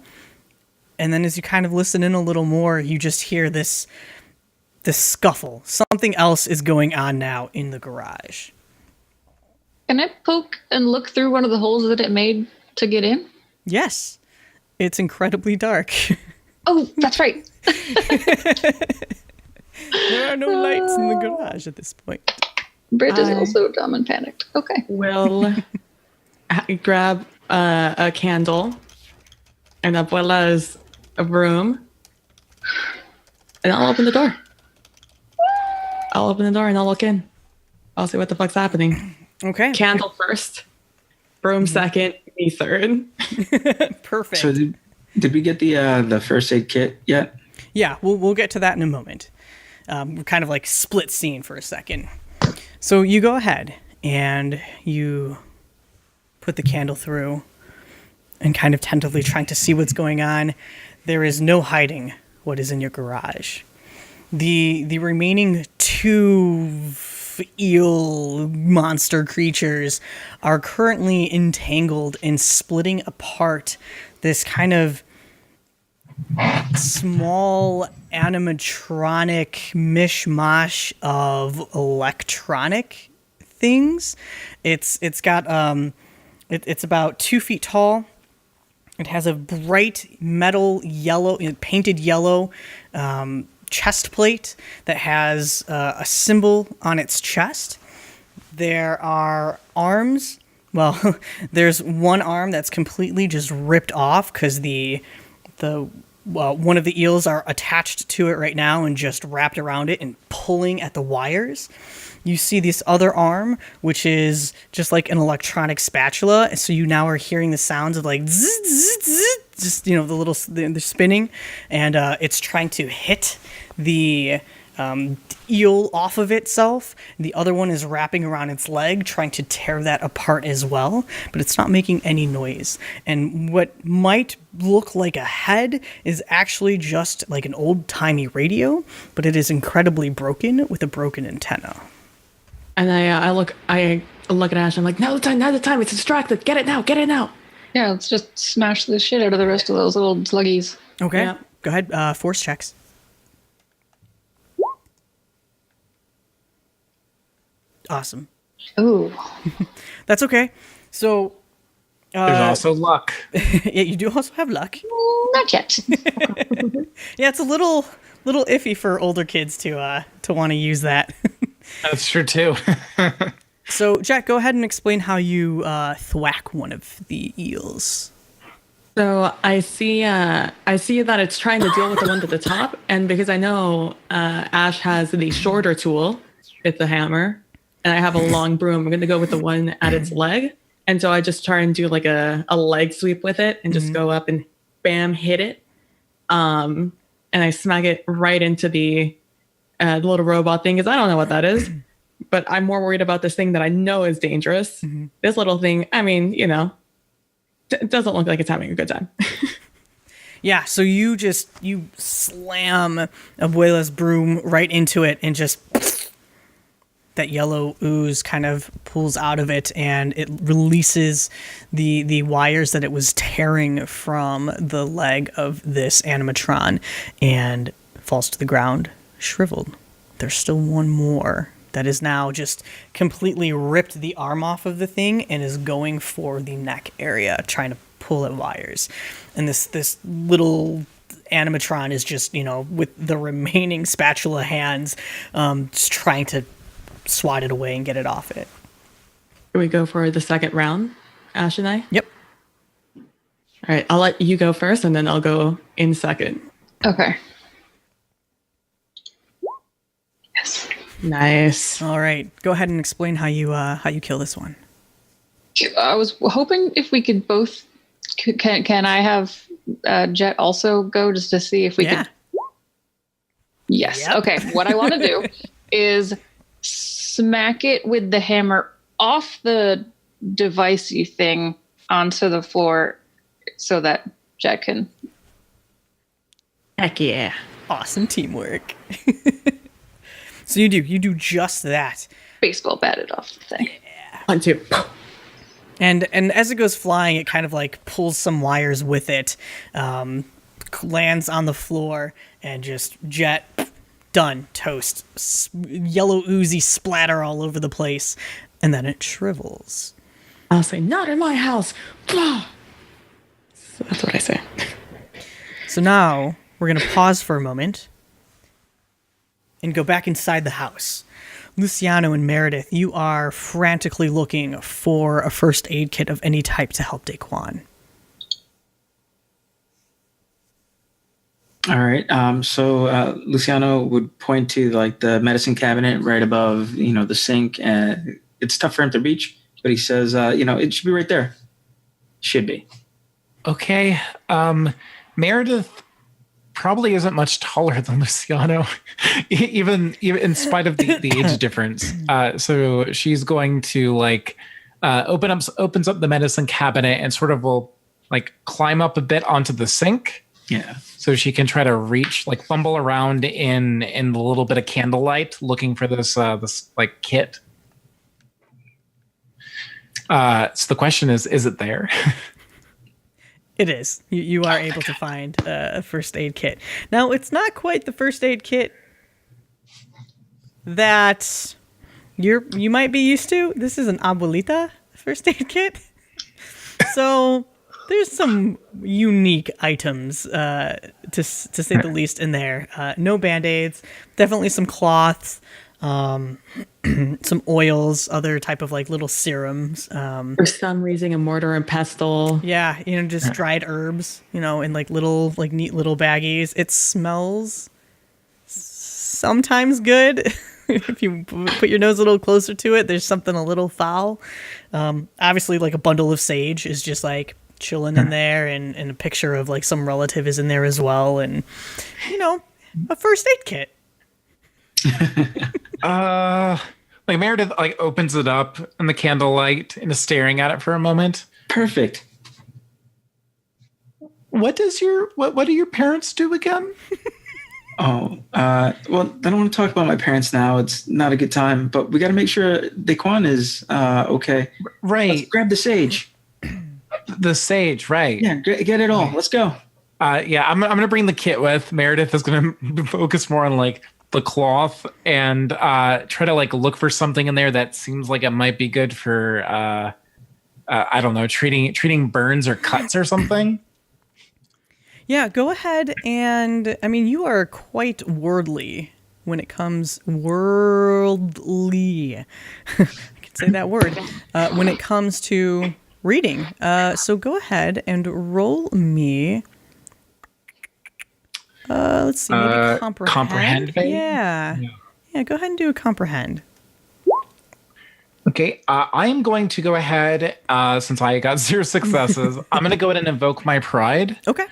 And then as you kind of listen in a little more, you just hear this scuffle. Something else is going on now in the garage. Can I poke and look through one of the holes that it made to get in? Yes. It's incredibly dark. Oh, that's right. There are no lights in the garage at this point. Britt is also dumb and panicked. Okay. We'll grab a candle and Abuela's room, and I'll open the door. I'll open the door and I'll look in. I'll see what the fuck's happening. Okay. Candle first, broom second, me third. Perfect. So did we get the first aid kit yet? Yeah, we'll get to that in a moment. We're kind of like split scene for a second. So you go ahead and you put the candle through and kind of tentatively trying to see what's going on. There is no hiding what is in your garage. The remaining two eel monster creatures are currently entangled and splitting apart this kind of small animatronic mishmash of electronic things. It's got it's about 2 feet tall. It has a bright metal yellow, painted yellow chest plate that has a symbol on its chest. There are arms. Well, there's one arm that's completely just ripped off because one of the eels are attached to it right now and just wrapped around it and pulling at the wires. You see this other arm, which is just like an electronic spatula. So you now are hearing the sounds of like zzz, zzz, zzz, just the spinning, and it's trying to hit the eel off of itself. The other one is wrapping around its leg, trying to tear that apart as well, but it's not making any noise. And what might look like a head is actually just like an old-timey radio, but it is incredibly broken with a broken antenna. And I look at Ash. I'm like, now's the time. It's distracted. Get it now. Yeah, let's just smash the shit out of the rest of those little sluggies. Okay, Yeah. Go ahead. Force checks. Awesome. Ooh. That's okay. So There's also luck. yeah, you do also have luck. Not yet. Yeah, it's a little iffy for older kids to want to use that. That's true too. So, Jack, go ahead and explain how you thwack one of the eels. So I see that it's trying to deal with the one at the top, and because I know Ash has the shorter tool, it's a hammer, and I have a long broom, I'm going to go with the one at its leg. And so I just try and do like a leg sweep with it and just go up and bam, hit it. And I smack it right into the little robot thing, because I don't know what that is. But I'm more worried about this thing that I know is dangerous. This little thing, I mean, it doesn't look like it's having a good time. Yeah, so you slam Abuela's broom right into it, and just that yellow ooze kind of pulls out of it, and it releases the wires that it was tearing from the leg of this animatron, and falls to the ground, shriveled. There's still one more that is now just completely ripped the arm off of the thing and is going for the neck area, trying to pull at wires. And this little animatron is just, with the remaining spatula hands, just trying to swat it away and get it off it. Here we go for the second round, Ash and I? Yep. All right, I'll let you go first, and then I'll go in second. Okay. Yes. Nice. All right, go ahead and explain how you kill this one. I was hoping if we could both. Can I have Jett also go just to see if we could? Yes. Yep. Okay. What I want to do is smack it with the hammer off the devicey thing onto the floor so that Jett can. Heck yeah. Awesome teamwork. So you do just that. Baseball bat it off the thing. 1, 2. And as it goes flying, it kind of like pulls some wires with it, lands on the floor, and just Jett, done, toast. Yellow oozy splatter all over the place, and then it shrivels. I'll say, not in my house. So that's what I say. So now we're going to pause for a moment and go back inside the house. Luciano and Meredith, you are frantically looking for a first aid kit of any type to help Daequan. All right. So Luciano would point to like the medicine cabinet right above, the sink. And it's tough for him to reach, but he says, it should be right there. Should be. Okay. Meredith probably isn't much taller than Luciano, even in spite of the age difference. So she's going to opens up the medicine cabinet and sort of will climb up a bit onto the sink. Yeah. So she can try to reach, fumble around in the little bit of candlelight, looking for this kit. So the question is it there? It is. You are able to find a first aid kit. Now, it's not quite the first aid kit that you might be used to. This is an abuelita first aid kit. So there's some unique items, to say the least, in there. No Band-Aids, definitely some cloths, some oils, other type of little serums. For some reason, a mortar and pestle. Yeah, just dried herbs, in little neat little baggies. It smells sometimes good. If you put your nose a little closer to it, there's something a little foul. Obviously, a bundle of sage is just chilling in there, and a picture of some relative is in there as well, and a first aid kit. Meredith opens it up in the candlelight and is staring at it for a moment. Perfect. What do your parents do again? Well, I don't want to talk about my parents now. It's not a good time, but we got to make sure Daequan is okay. Right. Let's grab the sage. The sage, right? Yeah, get it all. Let's go. Yeah, I'm gonna bring the kit with. Meredith is gonna focus more on the cloth and try to like look for something in there that seems like it might be good for I don't know, treating burns or cuts or something. Yeah, go ahead and I mean you are quite worldly when it comes worldly. I can say that word. When it comes to reading. So go ahead and roll me. Let's see, maybe comprehend. Comprehend, maybe? Yeah, go ahead and do a comprehend. Okay, I am going to go ahead, since I got 0 successes, I'm going to go ahead and invoke my pride. Okay.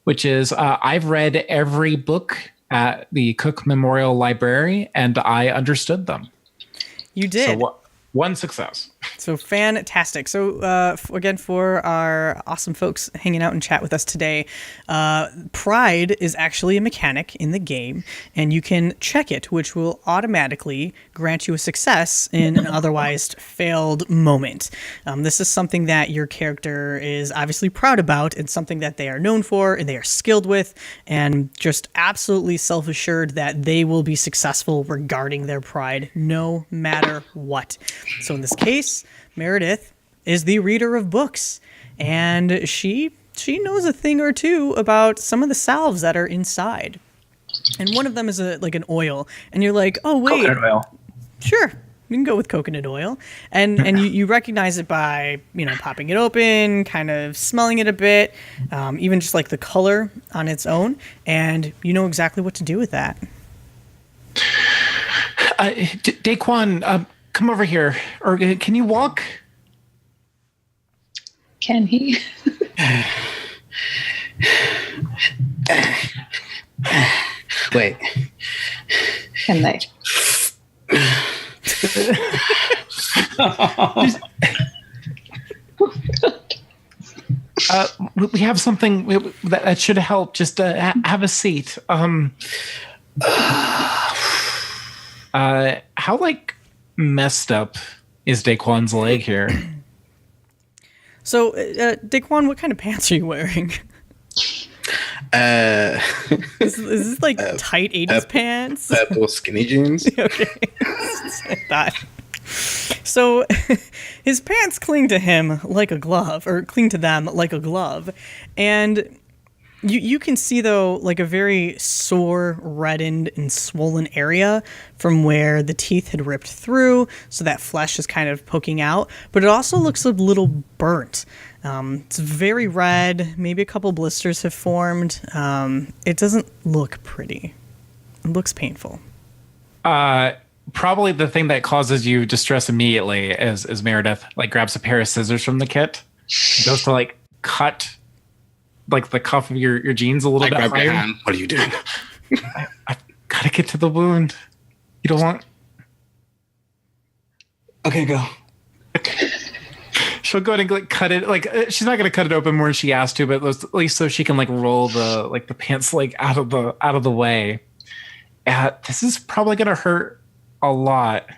Which is, I've read every book at the Cook Memorial Library, and I understood them. You did. So 1 success. So fantastic. So again, for our awesome folks hanging out and chat with us today, Pride is actually a mechanic in the game, and you can check it, which will automatically grant you a success in an otherwise failed moment. This is something that your character is obviously proud about, and something that they are known for, and they are skilled with, and just absolutely self-assured that they will be successful regarding their pride, no matter what. So in this case, Meredith is the reader of books, and she knows a thing or two about some of the salves that are inside. And one of them is like an oil, and you're like, oh wait, Coconut oil. Sure, you can go with coconut oil, and you recognize it by popping it open, kind of smelling it a bit, even just like the color on its own, and you know exactly what to do with that. Daequan, come over here. Or can you walk? Can he? Wait. Can they? We have something that should help. Just have a seat. How like messed up is Daequan's leg here? So, Daequan, what kind of pants are you wearing? Is this like tight 80s pants? Purple skinny jeans. Okay. I thought. So his pants cling to him like a glove, or cling to them like a glove. And you can see, though, like a very sore, reddened, and swollen area from where the teeth had ripped through, so that flesh is kind of poking out. But it also looks a little burnt. It's very red. Maybe a couple blisters have formed. It doesn't look pretty. It looks painful. Probably the thing that causes you distress immediately is Meredith like grabs a pair of scissors from the kit, goes to like cut like the cuff of your jeans a little bit grab higher. your hand. What are you doing? I gotta get to the wound. You don't want? Okay, go. Okay. She'll go ahead and like cut it. Like she's not gonna cut it open more than she has to, but at least so she can like roll the pants leg out of the way. This is probably gonna hurt a lot.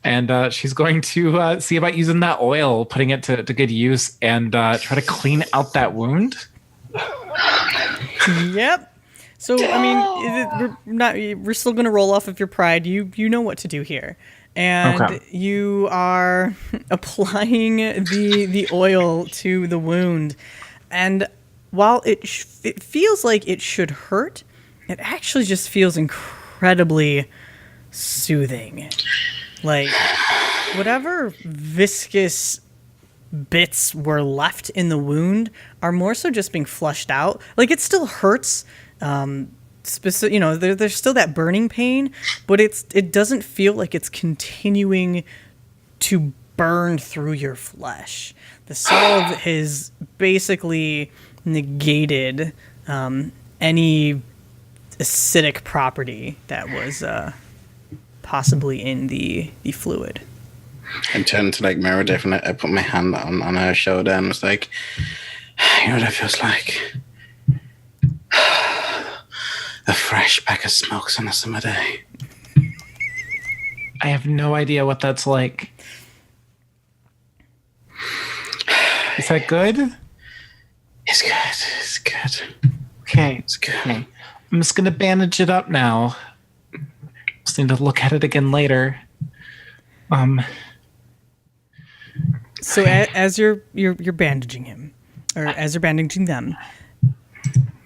And she's going to see about using that oil, putting it to good use, and try to clean out that wound. Yep. So, I mean, we're still going to roll off of your pride. You know what to do here. And Okay. You are applying the oil to the wound. And while it feels like it should hurt, it actually just feels incredibly soothing. Like, whatever viscous bits were left in the wound are more so just being flushed out. Like, it still hurts. There's still that burning pain, but it doesn't feel like it's continuing to burn through your flesh. The salve has basically negated any acidic property that was possibly in the fluid. I turned to like Meredith and I put my hand on her shoulder and was like, you know what that feels like? A fresh pack of smokes on a summer day. I have no idea what that's like. Is that good? It's good. It's good. Okay. It's good. Okay. I'm just gonna bandage it up now. Just need to look at it again later. So as you're bandaging him, or as you're bandaging them,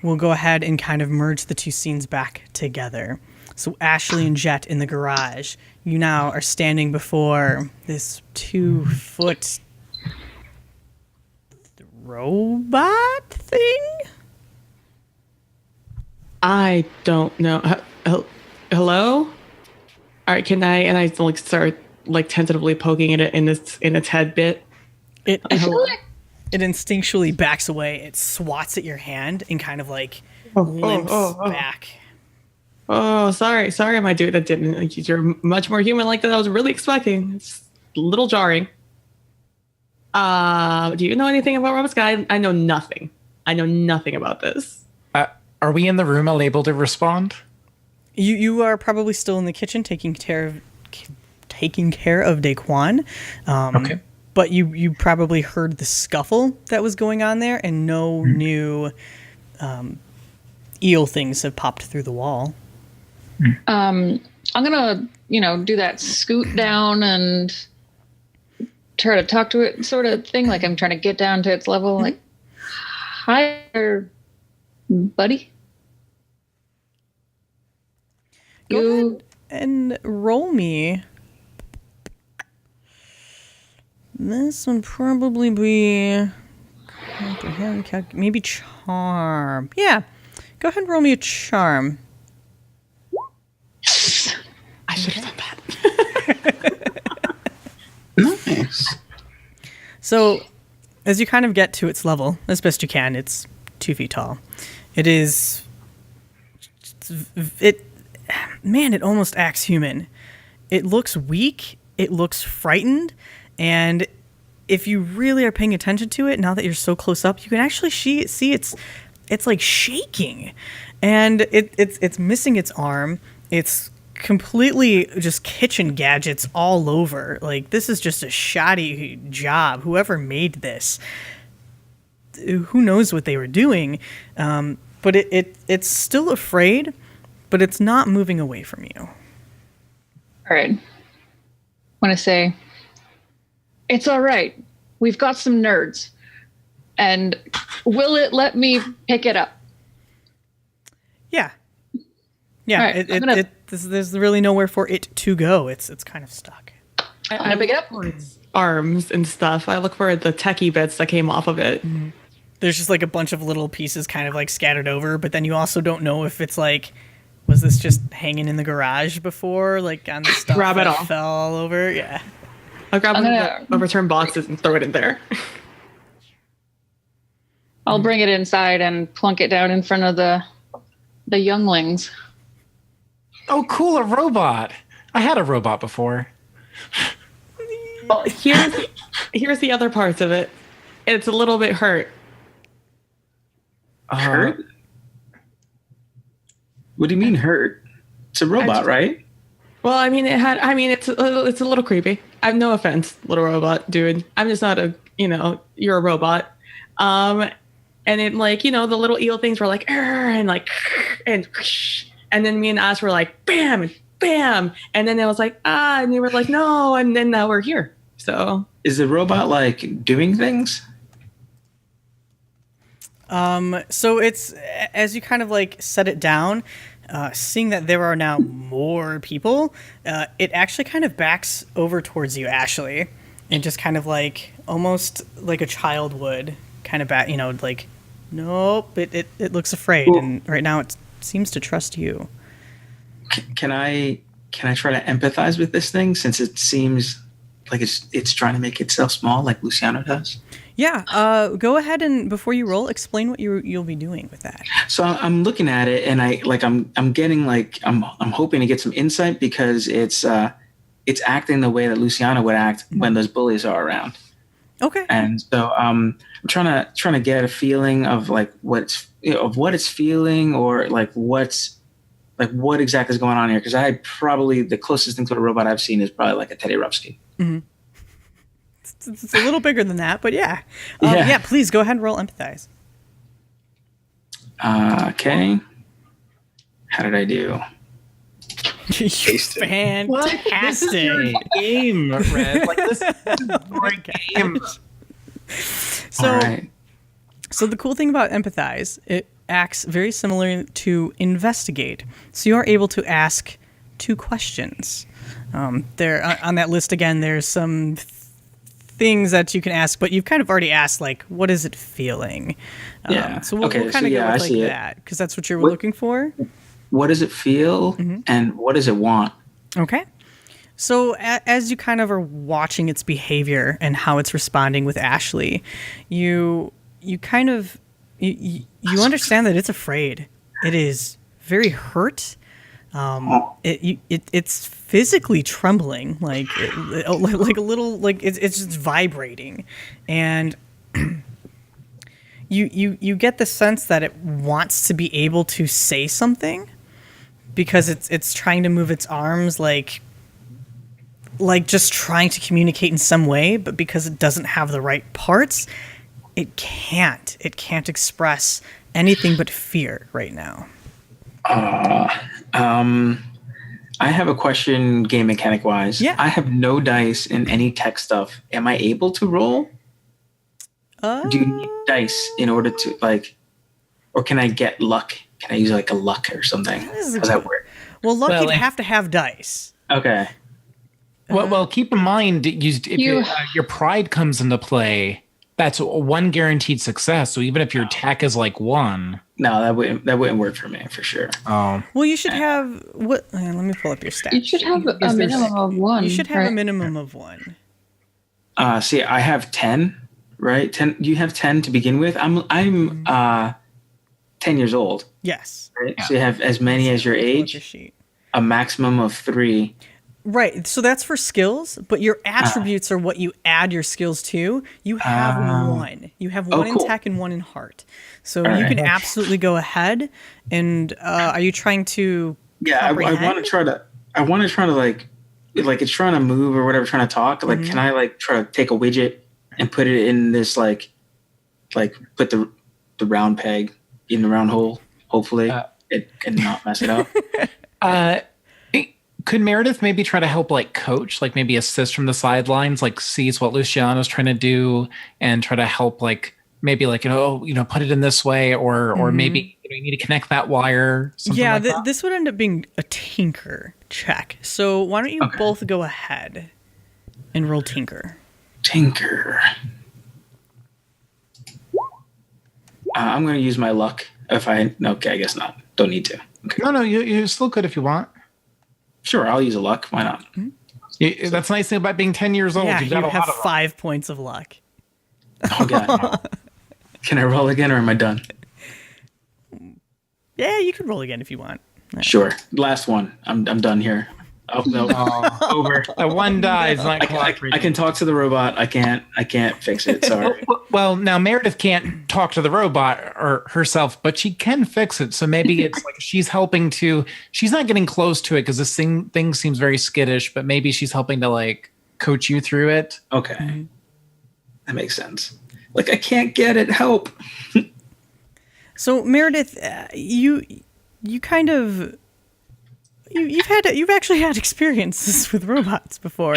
we'll go ahead and kind of merge the two scenes back together. So Ashley and Jett in the garage, you now are standing before this 2-foot robot thing? I don't know. Hello? All right, can I? And I like start like tentatively poking it in its head bit. It I feel like instinctually backs away. It swats at your hand and kind of like limps back. Oh, sorry, my dude. That didn't. Like, you're much more human like that. I was really expecting. It's a little jarring. Do you know anything about Robots Guy? I know nothing. I know nothing about this. Are we in the room able to respond? You are probably still in the kitchen taking care of Daequan. Okay. But you probably heard the scuffle that was going on there, and no new eel things have popped through the wall. I'm gonna, do that scoot down and try to talk to it sort of thing. Like I'm trying to get down to its level. Like, hi there, buddy. Go ahead and roll me. This would probably be maybe charm. Yeah, go ahead and roll me a charm. I should have done that. Nice. So, as you kind of get to its level, as best you can, it's 2 feet tall. It almost acts human. It looks weak. It looks frightened. And if you really are paying attention to it, now that you're so close up, you can actually see it's like shaking. And it's missing its arm. It's completely just kitchen gadgets all over. Like, this is just a shoddy job. Whoever made this, who knows what they were doing. But it's still afraid, but it's not moving away from you. All right. I want to say, it's all right. We've got some nerds. And will it let me pick it up? Yeah. Yeah, right, there's really nowhere for it to go. It's kind of stuck. I'm gonna pick it up. Arms and stuff. I look for the techie bits that came off of it. Mm-hmm. There's just like a bunch of little pieces kind of like scattered over, but then you also don't know if it's like, was this just hanging in the garage before, like on the stuff Grab it that all. fell all over? Yeah. I'll grab I'm one gonna- of the overturned boxes and throw it in there. I'll bring it inside and plunk it down in front of the younglings. Oh, cool, a robot. I had a robot before. Well, here's the other parts of it. It's a little bit hurt. Hurt? What do you mean hurt? It's a robot, right? Well, I mean, it's a little creepy. I have no offense, little robot dude. I'm just not you're a robot. And it like, the little eel things were like, and like, and then me and Ash were like, bam, and bam. And then it was like, and they were like, no. And then now we're here. So Is the robot like doing things? So it's, as you kind of like set it down, seeing that there are now more people, it actually kind of backs over towards you, Ashley, and just kind of like almost like a child would kind of back, like, nope, it looks afraid. Well, and right now it seems to trust you. Can I try to empathize with this thing, since it seems like it's trying to make itself small, like Luciano does? Yeah. Go ahead and before you roll, explain what you'll be doing with that. So I'm looking at it, and I'm getting like I'm hoping to get some insight, because it's acting the way that Luciano would act when those bullies are around. Okay. And so I'm trying to get a feeling of like what it's feeling, or like what exactly is going on here, because I probably the closest thing to a robot I've seen is probably like a Teddy Rumpsky. Mm-hmm. It's a little bigger than that, but yeah. Yeah. Yeah, please go ahead and roll empathize. Okay. How did I do? Fantastic. Game, Red. Like this is your game. So, All right. so the cool thing about empathize, it acts very similar to investigate. So you are able to ask 2 questions. There on that list again, there's some things that you can ask, but you've kind of already asked, like, what is it feeling? Yeah. So we'll Okay, kind so of yeah, go I with see it. that, because that's what you're looking for. What does it feel, and what does it want? Okay. So as you kind of are watching its behavior and how it's responding with Ashley, you kind of you understand that it's afraid. It is very hurt. It's physically trembling, like a little, like it's just vibrating, and you get the sense that it wants to be able to say something, because it's trying to move its arms, like just trying to communicate in some way, but because it doesn't have the right parts, it can't express anything but fear right now. I have a question, game mechanic wise. Yeah. I have no dice in any tech stuff. Am I able to roll? Do you need dice in order to, like, or can I get luck? Can I use like a luck or something? How does that work? Well, luck, Well, you'd have to have dice. Okay. Well, keep in mind, your pride comes into play. That's 1 guaranteed success. So even if your attack is like 1, No, that wouldn't work for me for sure. oh, Well, you should have what? Let me pull up your stats. You should have a minimum of 1. You should have a right? minimum of 1. See, I have 10, right? 10. You have 10 to begin with. I'm 10 years old. Yes. Right? So you have as many as your Pull up your age, sheet. a maximum of 3. Right. So that's for skills, but your attributes are what you add your skills to. You have 1. You have 1 in cool. tech and 1 in heart. So All you right. can absolutely go ahead. And are you trying to? Yeah, I want comprehend? to try to. I want to try to like it's trying to move or whatever, trying to talk. Like, can I like try to take a widget and put it in this like put the round peg in the round hole? Hopefully, it can not mess it up. could Meredith maybe try to help, like, coach, like maybe assist from the sidelines, like sees what Luciano's trying to do and try to help, like maybe like, put it in this way, or maybe you need to connect that wire. Yeah, Like that? this would end up being a tinker check. So why don't you both go ahead and roll tinker? Tinker. I'm going to use my luck. Okay, I guess not. Don't need to. Okay. No, you still could if you want. Sure, I'll use a luck. Why not? That's the nice thing about being 10 years old. Yeah, You've you got a have lot of 5 points of luck. Oh god. Can I roll again, or am I done? Yeah, you could roll again if you want. Sure. Last one. I'm done here. Oh no. Over. The 1 die is not I cooperating. can talk to the robot. I can't fix it. Sorry. Well, now Meredith can't talk to the robot or herself, but she can fix it. So maybe it's like she's helping to. She's not getting close to it because this thing seems very skittish. But maybe she's helping to like coach you through it. Okay. That makes sense. Like, I can't get it. Help. So Meredith, you kind of you've actually had experiences with robots before.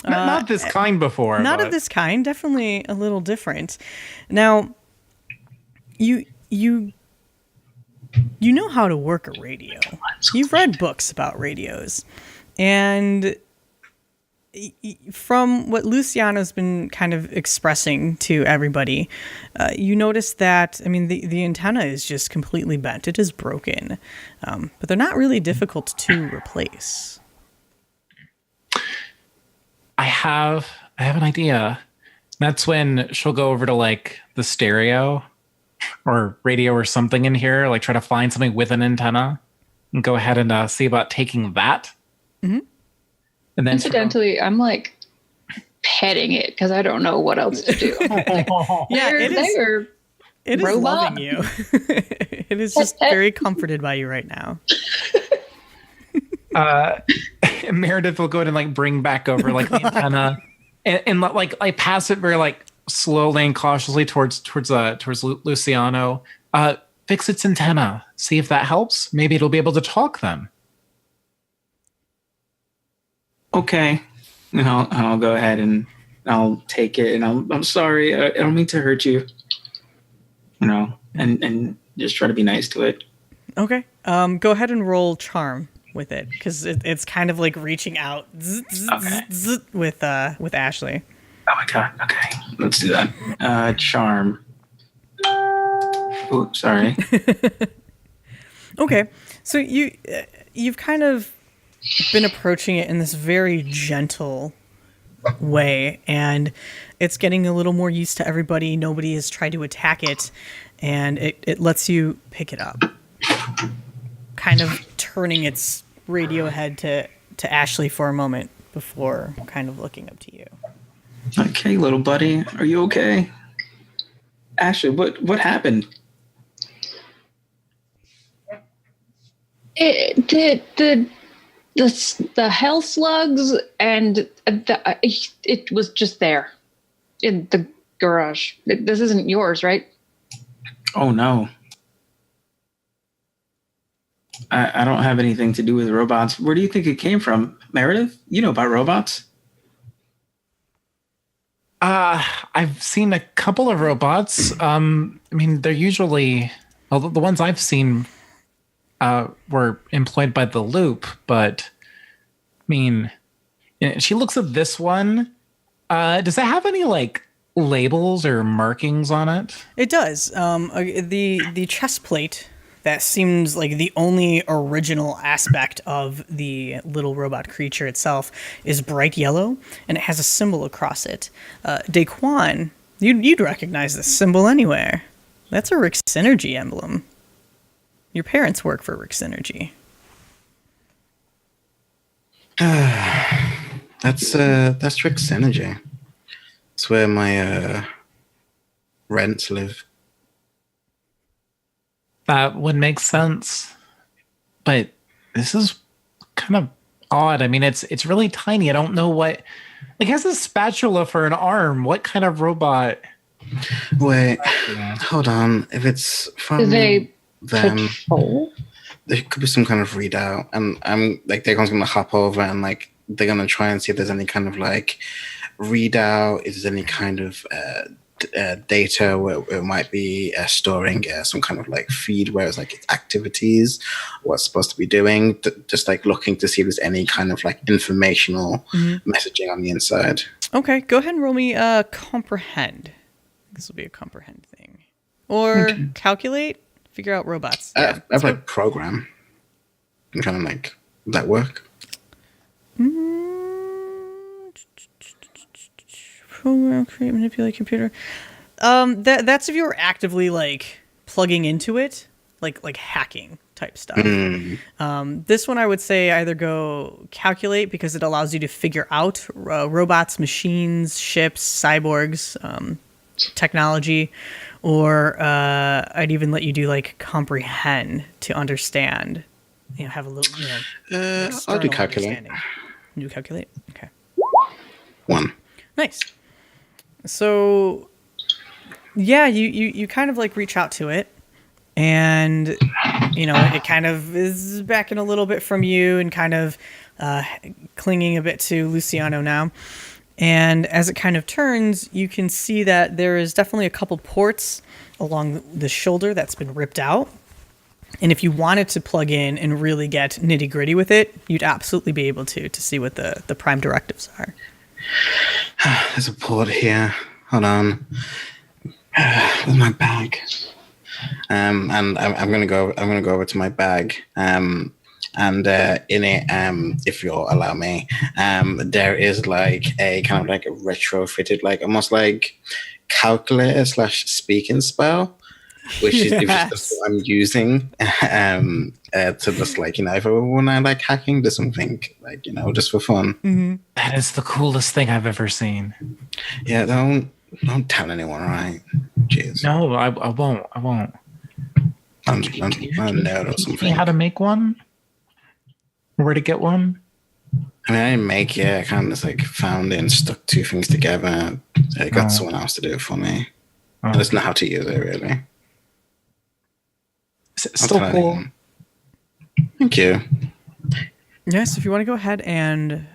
Not this kind before. Not but. of this kind, definitely a little different. Now, you know how to work a radio. You've read books about radios, and from what Luciano's been kind of expressing to everybody, you notice that, I mean, the antenna is just completely bent. It is broken, but they're not really difficult to replace. I have an idea. That's when she'll go over to like the stereo or radio or something in here, like try to find something with an antenna and go ahead and see about taking that. Mm-hmm. And then Incidentally, I'm like petting it because I don't know what else to do. Yeah, it is robot. loving you. It is just very comforted by you right now. Meredith will go ahead and like bring back over like the antenna and like pass it very like slowly and cautiously towards Luciano. fix its antenna. See if that helps. Maybe it'll be able to talk then. Okay. I'll go ahead and I'll take it. And I'm sorry. I don't mean to hurt you. And just try to be nice to it. Okay. Go ahead and roll charm with it, because it's kind of like reaching out with Ashley. Oh my god. Okay, let's do that. Charm. Oh, sorry. Okay, so you've kind of been approaching it in this very gentle way, and it's getting a little more used to everybody. Nobody has tried to attack it, and it lets you pick it up, kind of turning its radio head to Ashley for a moment before kind of looking up to you. Okay, little buddy, are you okay? Ashley, what happened? The hell slugs, and it was just there in the garage. This isn't yours, right? Oh no. I don't have anything to do with robots. Where do you think it came from? Meredith? You know about robots? I've seen a couple of robots. I mean, they're usually, well, the ones I've seen were employed by the Loop, but I mean, she looks at this one. Does it have any like labels or markings on it? It does. The chest plate that seems like the only original aspect of the little robot creature itself is bright yellow, and it has a symbol across it. Daequan, you'd recognize this symbol anywhere. That's a Rick Synergy emblem. Your parents work for Rick Synergy. That's Rick Synergy. It's where my rents live. That would make sense. But this is kind of odd. I mean, it's really tiny. I don't know what... Like, it has a spatula for an arm. What kind of robot? Wait, hold on. If it's from them, patrol? there could be some kind of readout. And I'm like, Daequan's going to hop over and like, they're going to try and see if there's any kind of like readout, if there's any kind of data where it might be storing some kind of like feed where it's like its activities, what it's supposed to be doing, just like looking to see if there's any kind of like informational messaging on the inside. Okay, go ahead and roll me comprehend. This will be a comprehend thing. Or calculate, figure out robots. I have like program. I'm kind of like, would that work? Program, create, manipulate computer. That's if you're actively like plugging into it, like hacking type stuff. This one I would say either go calculate, because it allows you to figure out robots, machines, ships, cyborgs, technology, or I'd even let you do like comprehend to understand. Have a little. I'll do calculate. You do calculate. Okay. 1. Nice. So, yeah, you kind of like reach out to it, and it kind of is backing a little bit from you and kind of clinging a bit to Luciano now. And as it kind of turns, you can see that there is definitely a couple ports along the shoulder that's been ripped out. And if you wanted to plug in and really get nitty gritty with it, you'd absolutely be able to see what the prime directives are. There's a port here. Hold on. Where's my bag? And I'm gonna go over to my bag. And in it, if you'll allow me, there is like a kind of like a retrofitted, like almost like calculator / speaking spell, which is just what I'm using to just like, if when I like hacking, do something like, just for fun. Mm-hmm. That is the coolest thing I've ever seen. Yeah, don't tell anyone, right? Jeez. No, I won't. I'm nerd or something. How to make one? Where to get one? I mean, I didn't make it. I kind of just like found it and stuck 2 things together. I got someone else to do it for me. I just know how to use it, really. Still cool. Thank you. Yes, if you want to go ahead and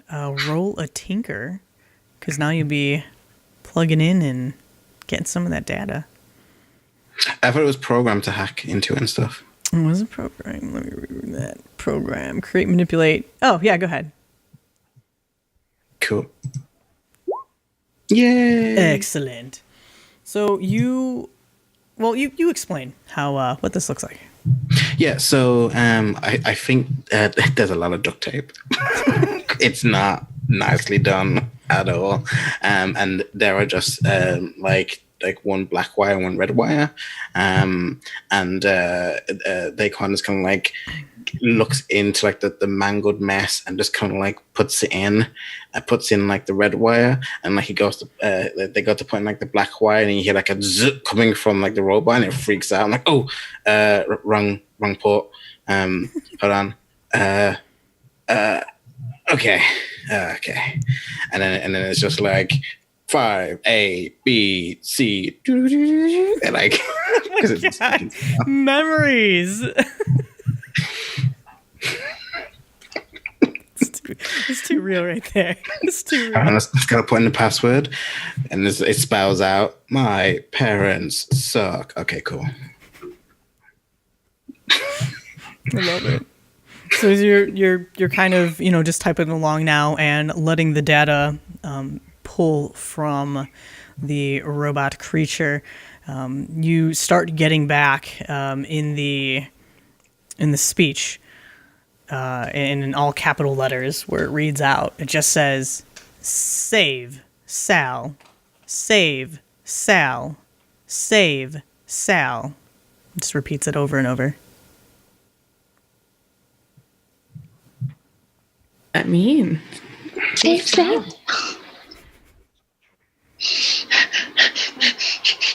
roll a tinker, because now you'll be plugging in and getting some of that data. I thought it was programmed to hack into it and stuff. What was a program? Let me read that. Program. Create, manipulate. Oh, yeah, go ahead. Cool. Yay! Excellent. So you explain how what this looks like. Yeah, so I think there's a lot of duct tape. It's not nicely done at all. And there are just like one black wire, one red wire. And Daequan is kind of like looks into like the mangled mess and just kind of like puts in like the red wire, and like he goes to they go to put in like the black wire, and you hear like a zip coming from like the robot, and it freaks out. I'm like, wrong port. Hold on. Okay. And then it's just like 5 A B C and like Oh my God. Memories. It's too real right there. It's too real. I just gotta put in the password, and it spells out my parents suck. Okay, cool. I love it. So as you're kind of just typing along now and letting the data pull from the robot creature, you start getting back in the speech in all capital letters where it reads out. It just says save Sal, save Sal, save Sal. It just repeats it over and over. That mean? Save Sal.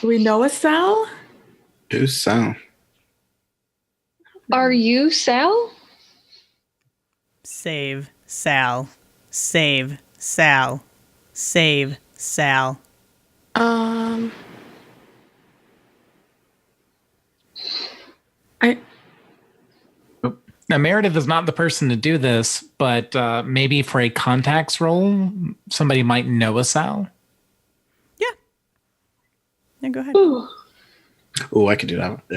Do we know a Sal? Who's Sal? Are you Sal? Save Sal, save Sal, save Sal. Now, Meredith is not the person to do this, but maybe for a contacts role, somebody might know a Sal. Yeah, go ahead. Oh, I could do that.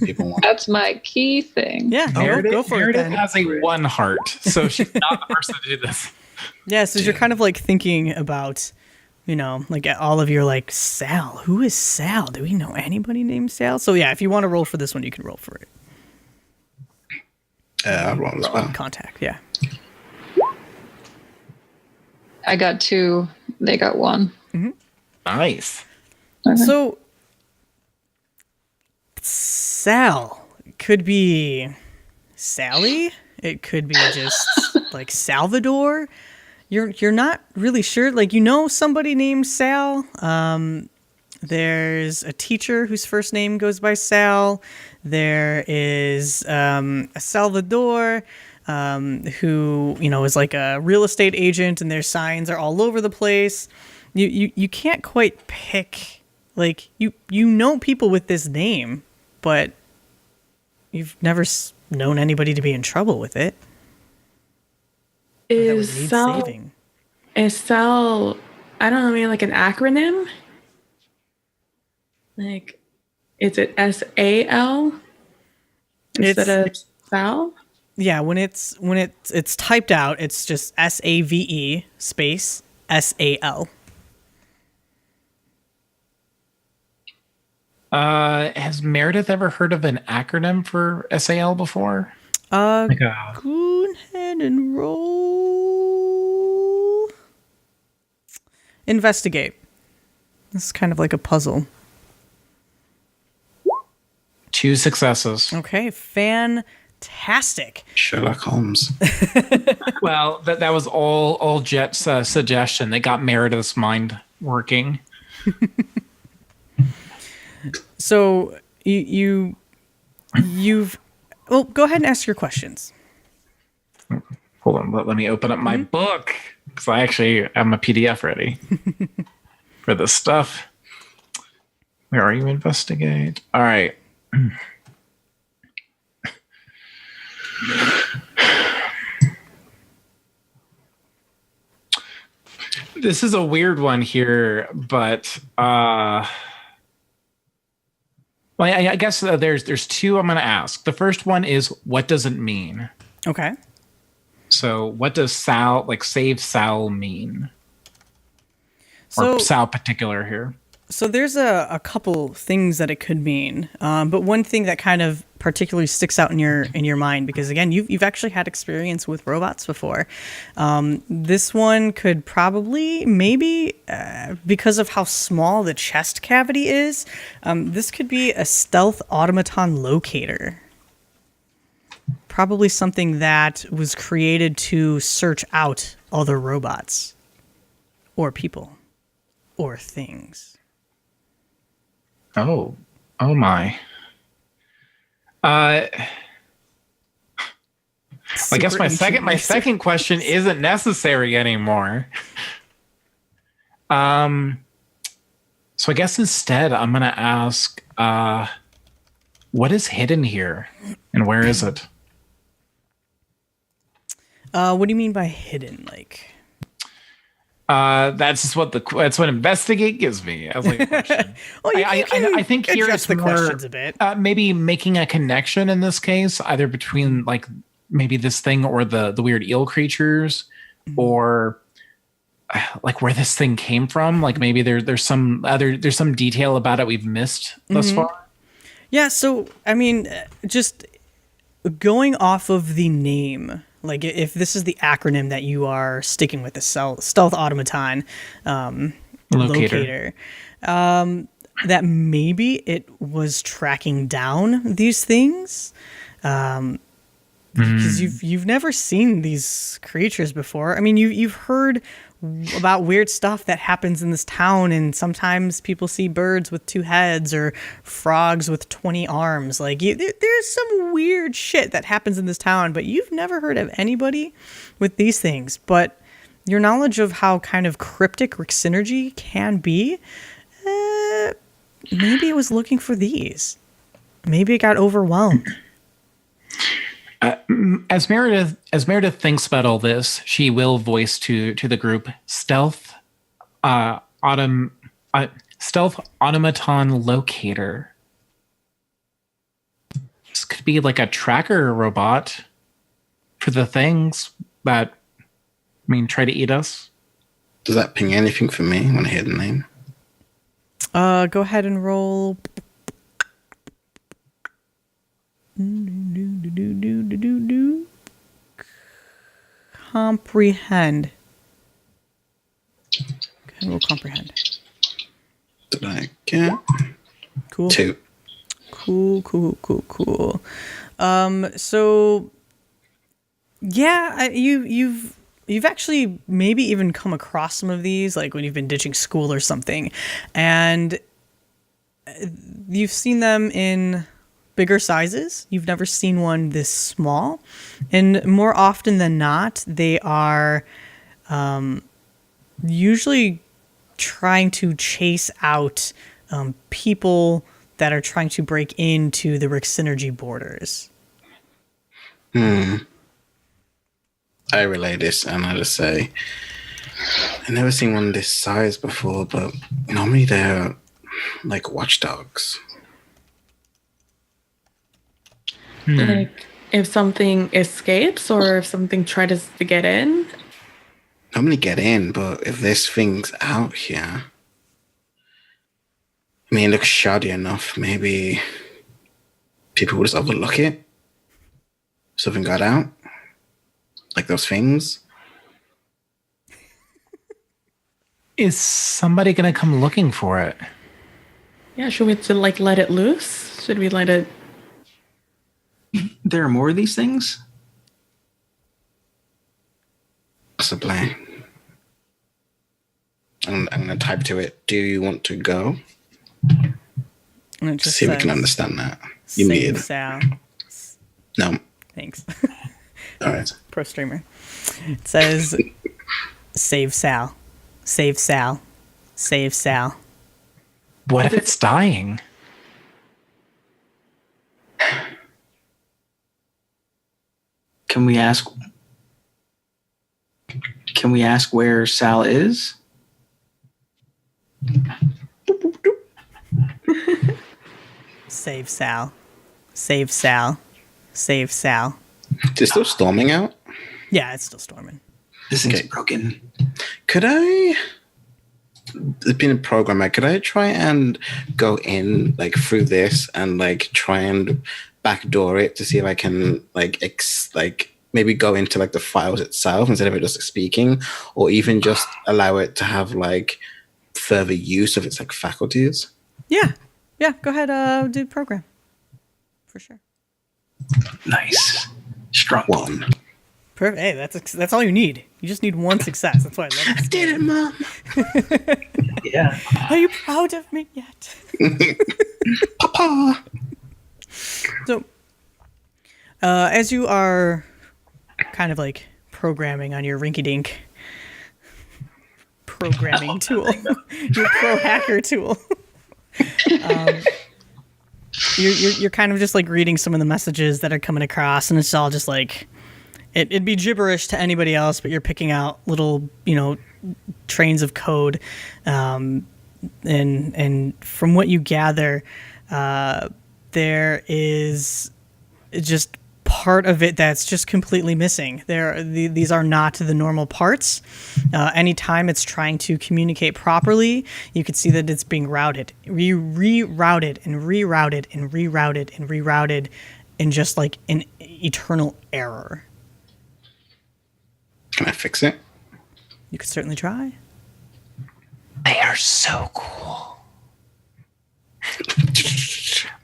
People want. That's my key thing. Yeah, go for Meredith it then. has a one heart, so she's not the person to do this. Yeah, so you're kind of like thinking about, like all of your like, Sal. Who is Sal? Do we know anybody named Sal? So yeah, if you want to roll for this one, you can roll for it. I'll roll as well. Contact, yeah. I got 2. They got 1. Mm-hmm. Nice. Okay. So Sal could be Sally. It could be just like Salvador. You're not really sure. Like, somebody named Sal. There's a teacher whose first name goes by Sal. There is a Salvador who is like a real estate agent, and their signs are all over the place. You can't quite pick. Like, you know people with this name, but you've never known anybody to be in trouble with it. Is Sal, I don't know, maybe like an acronym? Like, is it SAL instead of Sal? Yeah, when it's typed out, it's just SAVE space SAL. Has Meredith ever heard of an acronym for SAL before? Go ahead and roll. Investigate. This is kind of like a puzzle. 2 successes. Okay, fantastic. Sherlock Holmes. Well, that was all Jett's suggestion. They got Meredith's mind working. So you've well, go ahead and ask your questions. Hold on, let me open up my book, because I actually have my PDF ready for this stuff. Where are you? Investigate. All right. This is a weird one here, but well, I guess there's two I'm going to ask. The first one is, what does it mean? Okay. So what does Sal, like save Sal, mean? So, or Sal particular here? So there's a couple things that it could mean, but one thing that kind of particularly sticks out in your mind, because again, you've actually had experience with robots before. This one could probably, maybe because of how small the chest cavity is, this could be a stealth automaton locator. Probably something that was created to search out other robots, or people, or things. Oh my. I guess my second question isn't necessary anymore. So I guess instead I'm gonna ask, what is hidden here, and where is it? What do you mean by hidden? Like, that's what investigate gives me as like a question. well, I think here it's the more, questions a bit. Maybe making a connection in this case, either between like maybe this thing or the weird eel creatures, or like where this thing came from. Like maybe there's some detail about it we've missed thus far. Yeah. So I mean, just going off of the name. Like, if this is the acronym that you are sticking with, the stealth automaton locator, that maybe it was tracking down these things, because you've never seen these creatures before. I mean, you've heard about weird stuff that happens in this town, and sometimes people see birds with 2 heads or frogs with 20 arms. Like, there's some weird shit that happens in this town, but you've never heard of anybody with these things. But your knowledge of how kind of cryptic synergy can be, maybe it was looking for these. Maybe it got overwhelmed. As Meredith thinks about all this, she will voice to the group, stealth automaton locator. This could be like a tracker robot for the things that, try to eat us. Does that ping anything for me when I hear the name? Go ahead and roll. Comprehend. Okay, we'll comprehend. Did I get? Cool. 2. Cool. So yeah, you've actually maybe even come across some of these, like when you've been ditching school or something, and you've seen them in bigger sizes. You've never seen one this small, and more often than not, they are usually trying to chase out people that are trying to break into the Rick Synergy borders. I relay this, and I just say, I've never seen one this size before, but normally they're like watchdogs. Like if something escapes or if something tries to get in? Normally get in, but if this thing's out here, it looks shoddy enough. Maybe people will just overlook it. Something got out. Like those things. Is somebody going to come looking for it? Yeah, should we let it loose? Should we let it... There are more of these things? Possibly. I'm going to type to it, do you want to go? And it just See if we says, can understand that. You save muted. Sal. No. Thanks. All right. Pro streamer. It says, save Sal. Save Sal. Save Sal. What if it's dying? Can we ask where Sal is? Save Sal. Save Sal. Save Sal. Is it still storming out? Yeah, it's still storming. This thing's Okay. broken. Could I, being a programmer, could I try and go in like through this and like try and backdoor it to see if I can like maybe go into like the files itself instead of it just speaking, or even just allow it to have like further use of its like faculties? Yeah. Yeah, go ahead, do program. For sure. Nice. Strong. One. Perfect. Hey, that's all you need. You just need one success. That's why I love it. Did it, Mom? Yeah. Are you proud of me yet? Papa. So, as you are kind of like programming on your rinky-dink programming tool, your pro hacker tool, you're kind of just like reading some of the messages that are coming across, and it's all just like it'd be gibberish to anybody else, but you're picking out little, trains of code, and from what you gather, there is just part of it that's just completely missing. These are not the normal parts. Anytime it's trying to communicate properly, you could see that it's being routed, rerouted and rerouted and rerouted and rerouted in just like an eternal error. Can I fix it? You could certainly try. They are so cool.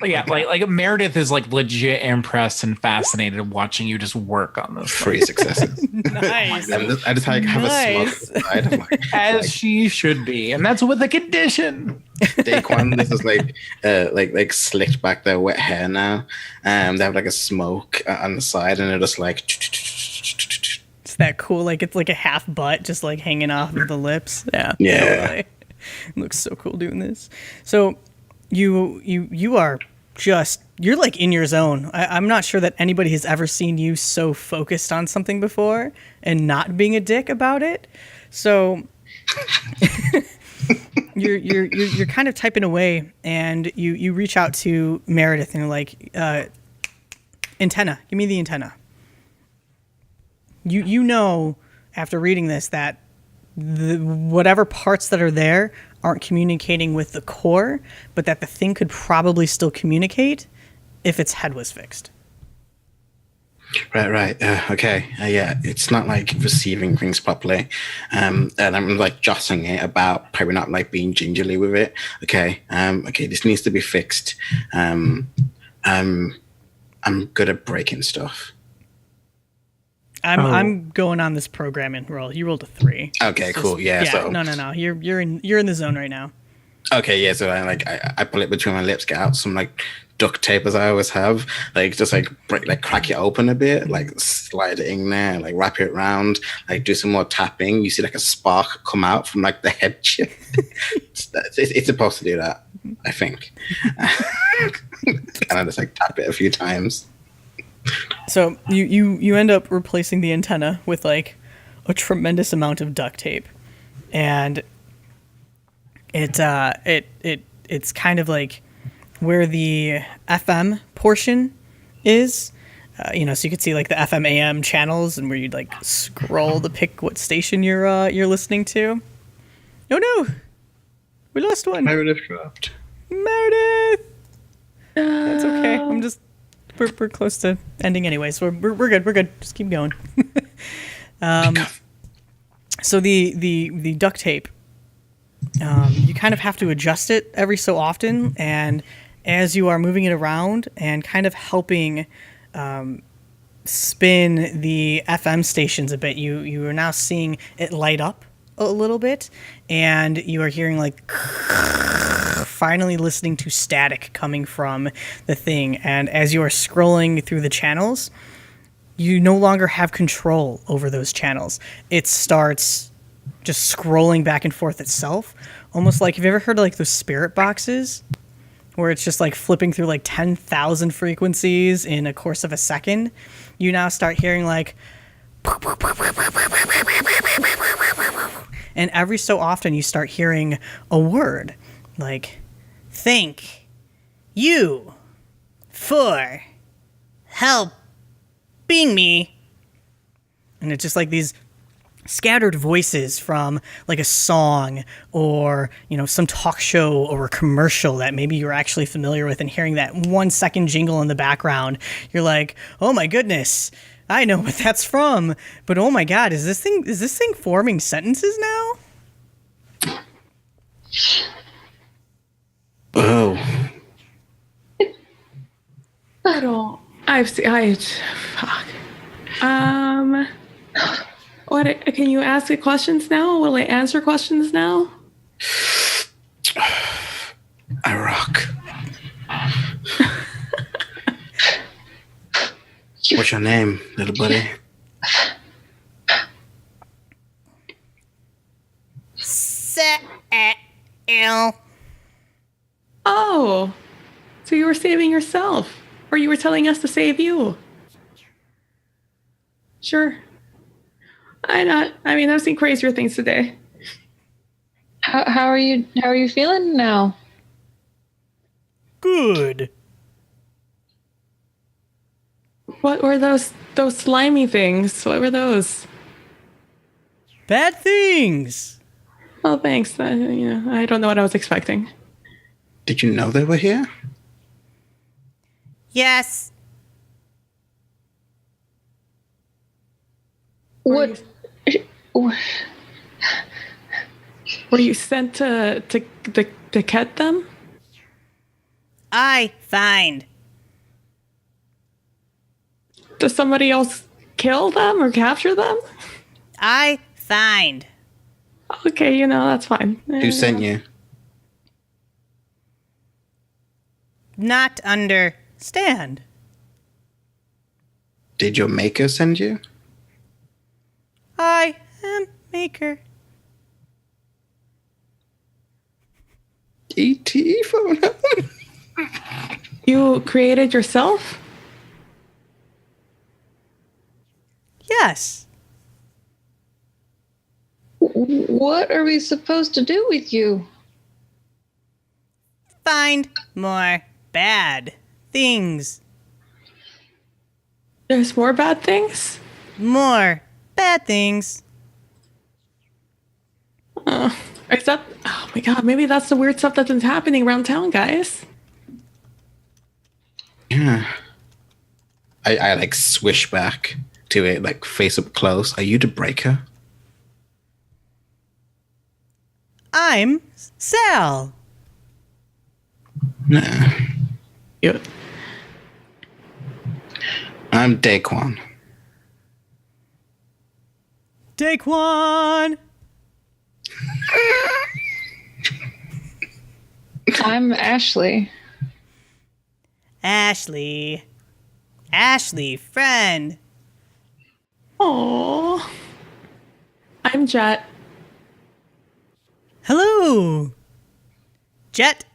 Yeah, like Meredith is like legit impressed and fascinated watching you just work on this. 3 successes. Nice. I just like have Nice. a smoke inside. I'm like, As she should be, and that's with a condition. Daequan, this is like slicked back their wet hair now. They have like a smoke on the side, and they're just like. It's that cool, like it's like a half butt just like hanging off of the lips. Yeah. Yeah. Totally. It looks so cool doing this. So you are just, you're like in your zone. I'm not sure that anybody has ever seen you so focused on something before and not being a dick about it. So you're kind of typing away, and you reach out to Meredith and you're like, antenna, give me the antenna. You know, after reading this, that whatever parts that are there aren't communicating with the core, but that the thing could probably still communicate if its head was fixed. Right. Okay. Yeah, it's not like receiving things properly, and I'm like jostling it about, probably not like being gingerly with it. Okay. Okay. This needs to be fixed. I'm good at breaking stuff. I'm going on this programming roll. You rolled a 3. Okay. Cool. Yeah. So No. You're in the zone right now. okay. Yeah. So I pull it between my lips, get out some like duct tape as I always have, like just like crack it open a bit, like slide it in there, like wrap it around, like do some more tapping. You see like a spark come out from like the head chip. It's supposed to do that, I think. And I just like tap it a few times. So you end up replacing the antenna with like a tremendous amount of duct tape, and it's kind of like where the FM portion is, so you could see like the FM AM channels, and where you'd like scroll to pick what station you're listening to. No, we lost one. Meredith dropped. Meredith. That's okay. We're close to ending anyway, so we're good. We're good. Just keep going. So the duct tape, you kind of have to adjust it every so often, and as you are moving it around and kind of helping spin the FM stations a bit, you are now seeing it light up a little bit, and you are hearing like finally listening to static coming from the thing. And as you are scrolling through the channels, you no longer have control over those channels. It starts just scrolling back and forth itself. Almost like, have you ever heard of like those spirit boxes? Where it's just like flipping through like 10,000 frequencies in a course of a second. You now start hearing like, and every so often you start hearing a word like, thank you for helping me. And it's just like these scattered voices from like a song or, you know, some talk show or a commercial that maybe you're actually familiar with, and hearing that 1 second jingle in the background, you're like, oh my goodness, I know what that's from, but oh my God, is this thing forming sentences now? Oh. Fuck. What, can you ask the questions now? Will I answer questions now? I rock. What's your name, little buddy? Sal. Oh, so you were saving yourself, or you were telling us to save you? Sure. I've seen crazier things today. How are you feeling now? Good. What were those slimy things? What were those? Bad things. Oh, thanks. I don't know what I was expecting. Did you know they were here? Yes. What? Were you sent to get them? I find. Does somebody else kill them or capture them? I find. Okay, that's fine. Who sent you? Not understand. Did your maker send you? I am maker. E.T. phone. You created yourself? Yes. What are we supposed to do with you? Find more bad things. There's more bad things? More bad things. Is that... Oh my God, maybe that's the weird stuff that's been happening around town, guys. Yeah. I like swish back to it, like face up close. Are you the breaker? I'm Sal. Nah. Yeah. I'm Daequan. Daequan. I'm Ashley. Ashley, friend. Oh. I'm Jett. Hello, Jett.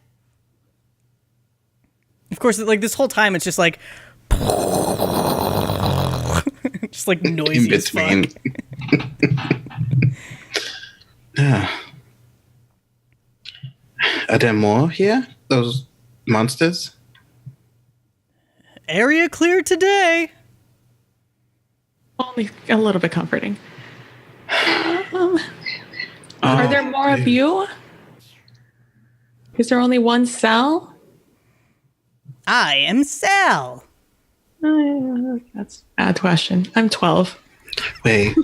Of course, like this whole time, it's just like, just like noisy In as fuck. between. Yeah. Are there more here? Those monsters? Area cleared today. Only a little bit comforting. Are there more of you? Is there only one Sal? I am Sal. That's a bad question. I'm 12. Wait,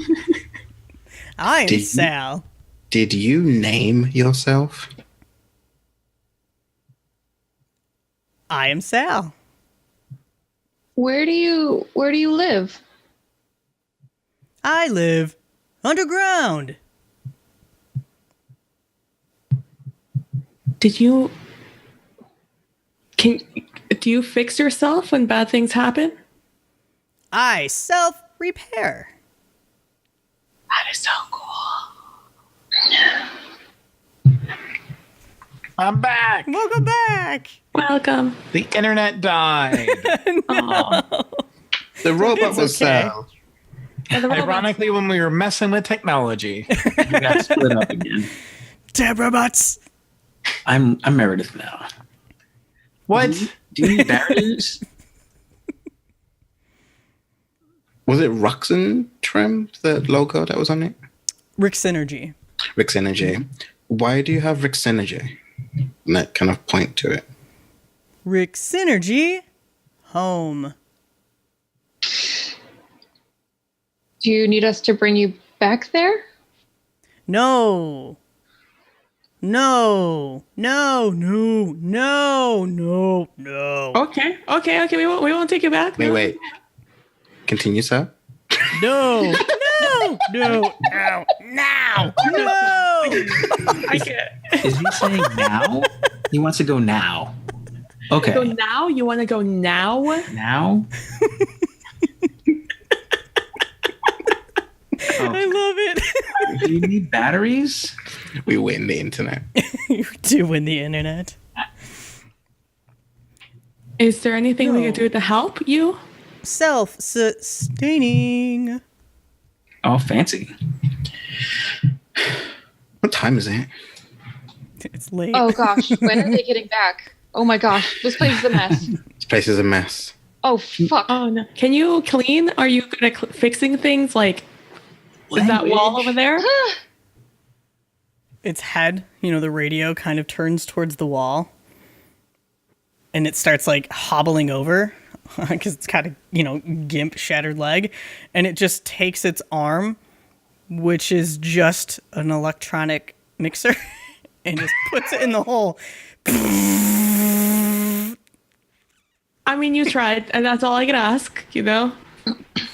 I am Did you- Sal. did you name yourself? I am Sal. Where do you live? I live underground. Do you fix yourself when bad things happen? I self-repair. That is so cool. I'm back. Welcome back. Welcome. The internet died. Oh. The robot was okay. Sal. Ironically, when we were messing with technology. We got split up again. Damn robots. I'm Meredith now. What? Do you need batteries? Was it Ruxin Trim, the logo that was on it? Rick Synergy. Rick's Energy. Why do you have Rick's Energy? And that kind of point to it. Rick Synergy. Home. Do you need us to bring you back there? No. No. No. No. No. No. No. Okay. We won't take you back. Wait. Continue, sir. No. No. No. No. Now. No. I can't. Is he saying now? He wants to go now. Okay. Go now? You want to go now? Now? I love it. Do you need batteries? We win the internet. You do win the internet. Is there anything we can do to help you? Self-sustaining. Oh, fancy. What time is it? It's late. Oh gosh, when are they getting back? Oh my gosh, this place is a mess. This place is a mess. Oh fuck. Oh no. Can you clean? Are you good at fixing things? Like, is that wall over there? Its head, the radio kind of turns towards the wall. And it starts like hobbling over because it's got a, gimp shattered leg. And it just takes its arm, which is just an electronic mixer, and just puts it in the hole. I mean, you tried, and that's all I can ask, All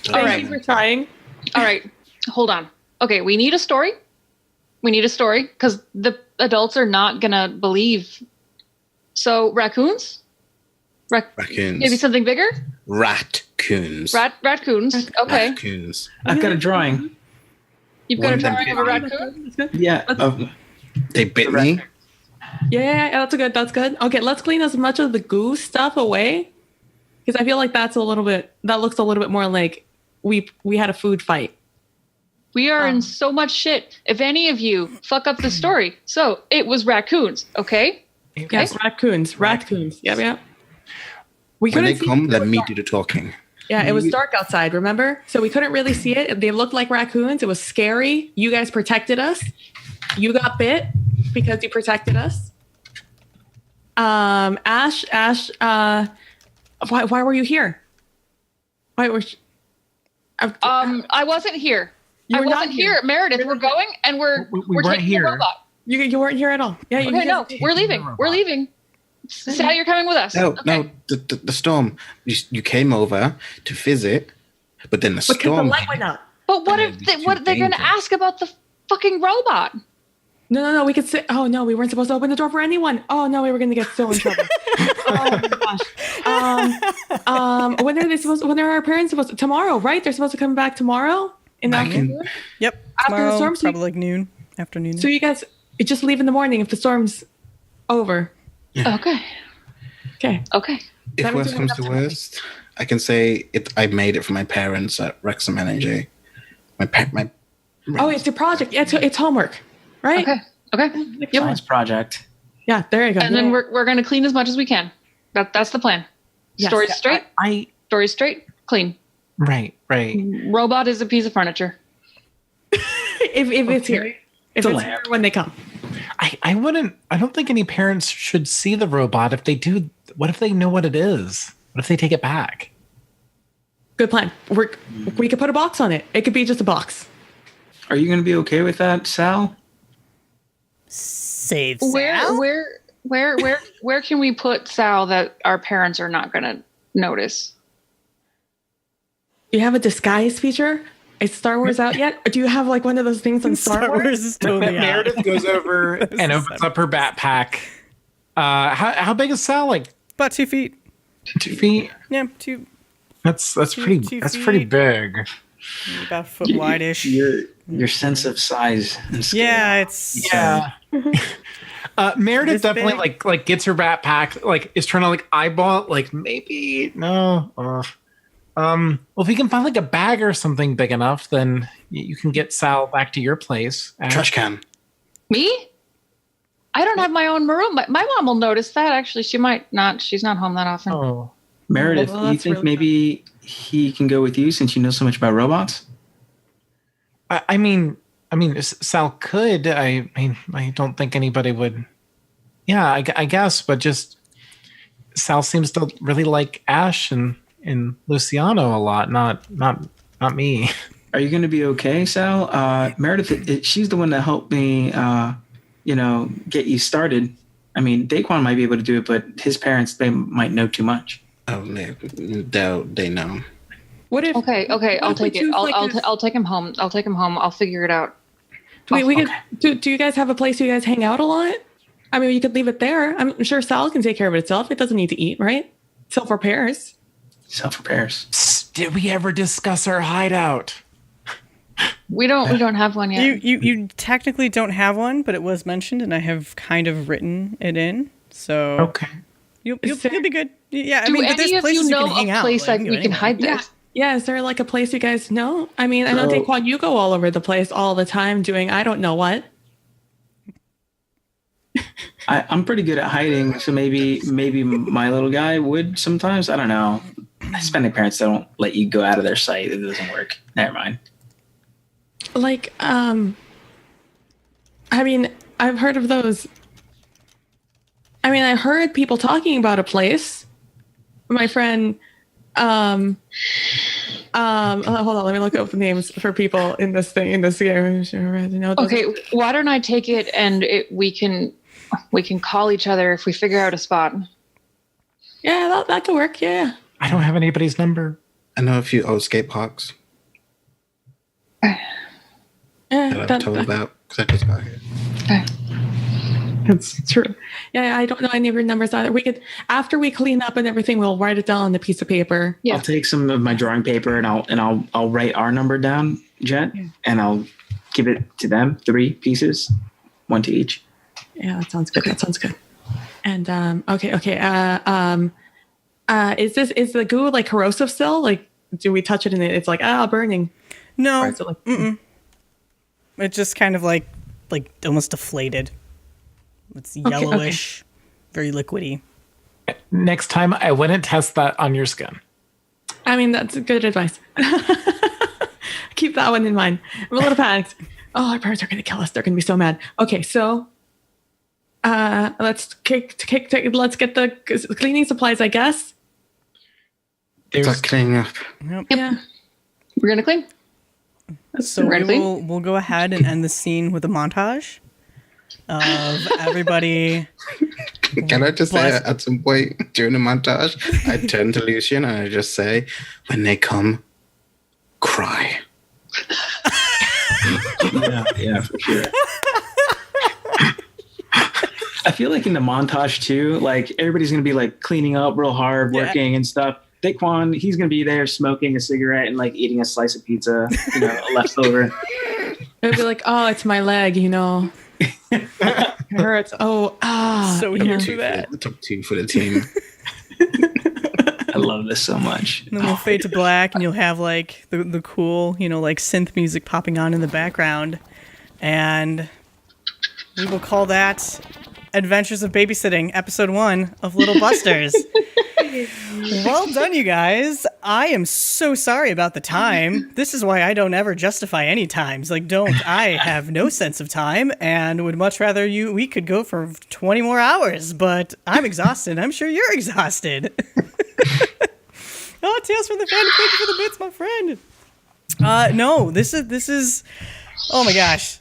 Thank you for trying. All right, hold on. Okay, we need a story. Because the adults are not gonna believe. So raccoons? Raccoons. Maybe something bigger? Ratcoons. Raccoons. Okay. Raccoons. I've got a drawing. You've got a One of them drawing of a raccoon? Yeah. They bit me. Yeah, that's good. Okay, let's clean as much of the goo stuff away, because I feel like that looks a little bit more like we had a food fight. We are in so much shit. If any of you fuck up the story. So it was raccoons, okay? Yes, raccoons. Yep. We When they couldn't see come, it. let me do the talking. Yeah, it was dark outside, remember? So we couldn't really see it. They looked like raccoons. It was scary. You guys protected us. You got bit because you protected us. Ash, why were you here? Why were I wasn't here. You I were not wasn't here. Meredith, we're going and we're weren't taking here. the robot. you weren't here at all? Yeah, you Okay, no, guys- we're leaving. We're leaving. Sal, you're coming with us. No, Okay. no, the storm. You came over to visit, but then the Because the storm. light went out. But what And if it'd be what too they're going to dangerous. ask about the fucking robot? No. We could say, oh no, we weren't supposed to open the door for anyone. Oh no, we were going to get so in trouble. Oh my gosh. When are our parents supposed to? Tomorrow, right? They're supposed to come back tomorrow in the afternoon. Yep. After the Tomorrow, storm, so probably like noon, afternoon. So you guys just leave in the morning if the storm's over. Okay. Okay. If That means worst we comes have to to worst, I can say it. I made it for my parents at Wrexham Energy. My. Oh, it's your project. Yeah, it's homework, right? Okay. Yep. Science project. Yeah, there you go. And then we're going to clean as much as we can. That's the plan. Yes. Story's straight. I Story's straight. Clean. right. Robot is a piece of furniture. if it's here, if It's a it's lamp. here when they come. I wouldn't. I don't think any parents should see the robot. If they do, what if they know what it is? What if they take it back? Good plan. We could put a box on it. It could be just a box. Are you going to be okay with that, Sal? Save Sal? Where can we put Sal that our parents are not going to notice? Do you have a disguise feature? Is Star Wars out yet? Or do you have like one of those things on Star Wars? is totally out. Meredith goes over and opens up her backpack. How big is Sal? Like About 2 feet. 2 feet? Yeah, two. That's Two pretty feet. big. About a foot wide-ish. You're your sense of size and scale. Yeah, it's Meredith This definitely big? like gets her backpack, like is trying to like eyeball, like maybe no. Well, if we can find like a bag or something big enough, then you can get Sal back to your place. Trash can. Me? I don't have my own room. My mom will notice that. Actually, she might not. She's not home that often. Oh, Meredith, Well, do you that's think really maybe he can go with you since you know so much about robots? I mean, Sal could. I mean, I don't think anybody would. Yeah, I guess, but just Sal seems to really like Ash and Luciano a lot. Not me. Are you going to be okay, Sal? Meredith, she's the one that helped me, get you started. I mean, Daequan might be able to do it, but his parents, they might know too much. Oh, they know. What if? Okay. I'll if we take it. choose, like, I'll take him home. I'll figure it out. we could. Do you guys have a place you guys hang out a lot? I mean, you could leave it there. I'm sure Sal can take care of it itself. It doesn't need to eat, right? Self-repairs. Self-repairs. Psst, did we ever discuss our hideout? We don't have one yet. you technically don't have one, but it was mentioned, and I have kind of written it in. So Okay. you'll be good. Yeah, Do but there's any of places you you know can hang a out. place like, that you we go can anywhere. hide Yeah. this? Yeah. Is there like a place you guys know? I mean, I know So- Daequan, you go all over the place all the time doing I don't know what. I'm pretty good at hiding, so maybe my little guy would sometimes. I don't know. Hispanic parents don't let you go out of their sight. It doesn't work. Never mind. Like, I mean, I've heard of those. I mean, I heard people talking about a place. My friend, hold on, let me look up the names for people in this thing, in this game. Okay, why don't I take it and we can call each other if we figure out a spot. Yeah, that could work. Yeah. I don't have anybody's number. I know a few old skate parks Yeah, that I've told about because I just got here. that's true. Yeah, I don't know any of your numbers either. We could, after we clean up and everything, we'll write it down on the piece of paper. Yeah. I'll take some of my drawing paper and I'll write our number down, Jett, and I'll give it to them. 3 pieces, 1 to each. Yeah, that sounds good. That sounds good. And okay. Is the goo like corrosive still? Like, do we touch it and it's like burning? No, Or is it like, it's just kind of like almost deflated. It's yellowish, very liquidy. Next time, I wouldn't test that on your skin. I mean, that's good advice. Keep that one in mind. I'm a little panicked. Oh, our parents are going to kill us. They're going to be so mad. Okay, so let's get the cleaning supplies, I guess. It's like cleaning up. Yep. Yeah. We're gonna clean. So Right, we'll go ahead and end the scene with a montage of everybody. Can I just say Bless- at some point during the montage, I turn to Lucian and I just say, when they come, cry. Yeah, for sure. I feel like in the montage too, like everybody's gonna be like cleaning up real hard, Yeah. working and stuff. Daequan, he's gonna be there smoking a cigarette and like eating a slice of pizza, leftover. It'll be like, oh, it's my leg, It hurts. Oh, So yeah. here for that. The top 2 for the team. I love this so much. And then we'll fade to black, and you'll have like the cool, like synth music popping on in the background, and we will call that Adventures of Babysitting, Episode 1 of Little Busters. Well done, you guys. I am so sorry about the time. This is why I don't ever justify any times. I have no sense of time and would much rather we could go for 20 more hours, but I'm exhausted. I'm sure you're exhausted. Oh, Tales from the Fan, thank you for the bits, my friend. No, this is, oh my gosh.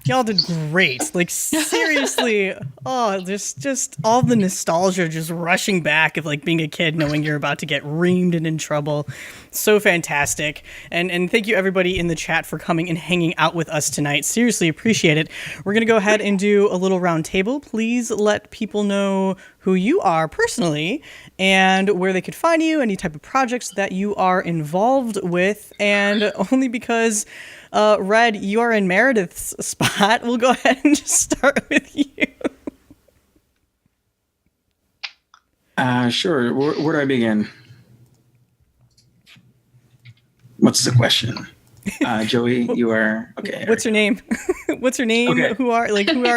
Y'all did great. Seriously. Oh, just all the nostalgia just rushing back of being a kid knowing you're about to get reamed and in trouble. So fantastic. And thank you everybody in the chat for coming and hanging out with us tonight. Seriously appreciate it. We're going to go ahead and do a little round table. Please let people know who you are personally and where they could find you, any type of projects that you are involved with. And only because, Red, you are in Meredith's spot, we'll go ahead and just start with you. Sure. Where do I begin? What's the question? Joey, you are okay. What's your name? What's your name? Okay. Who are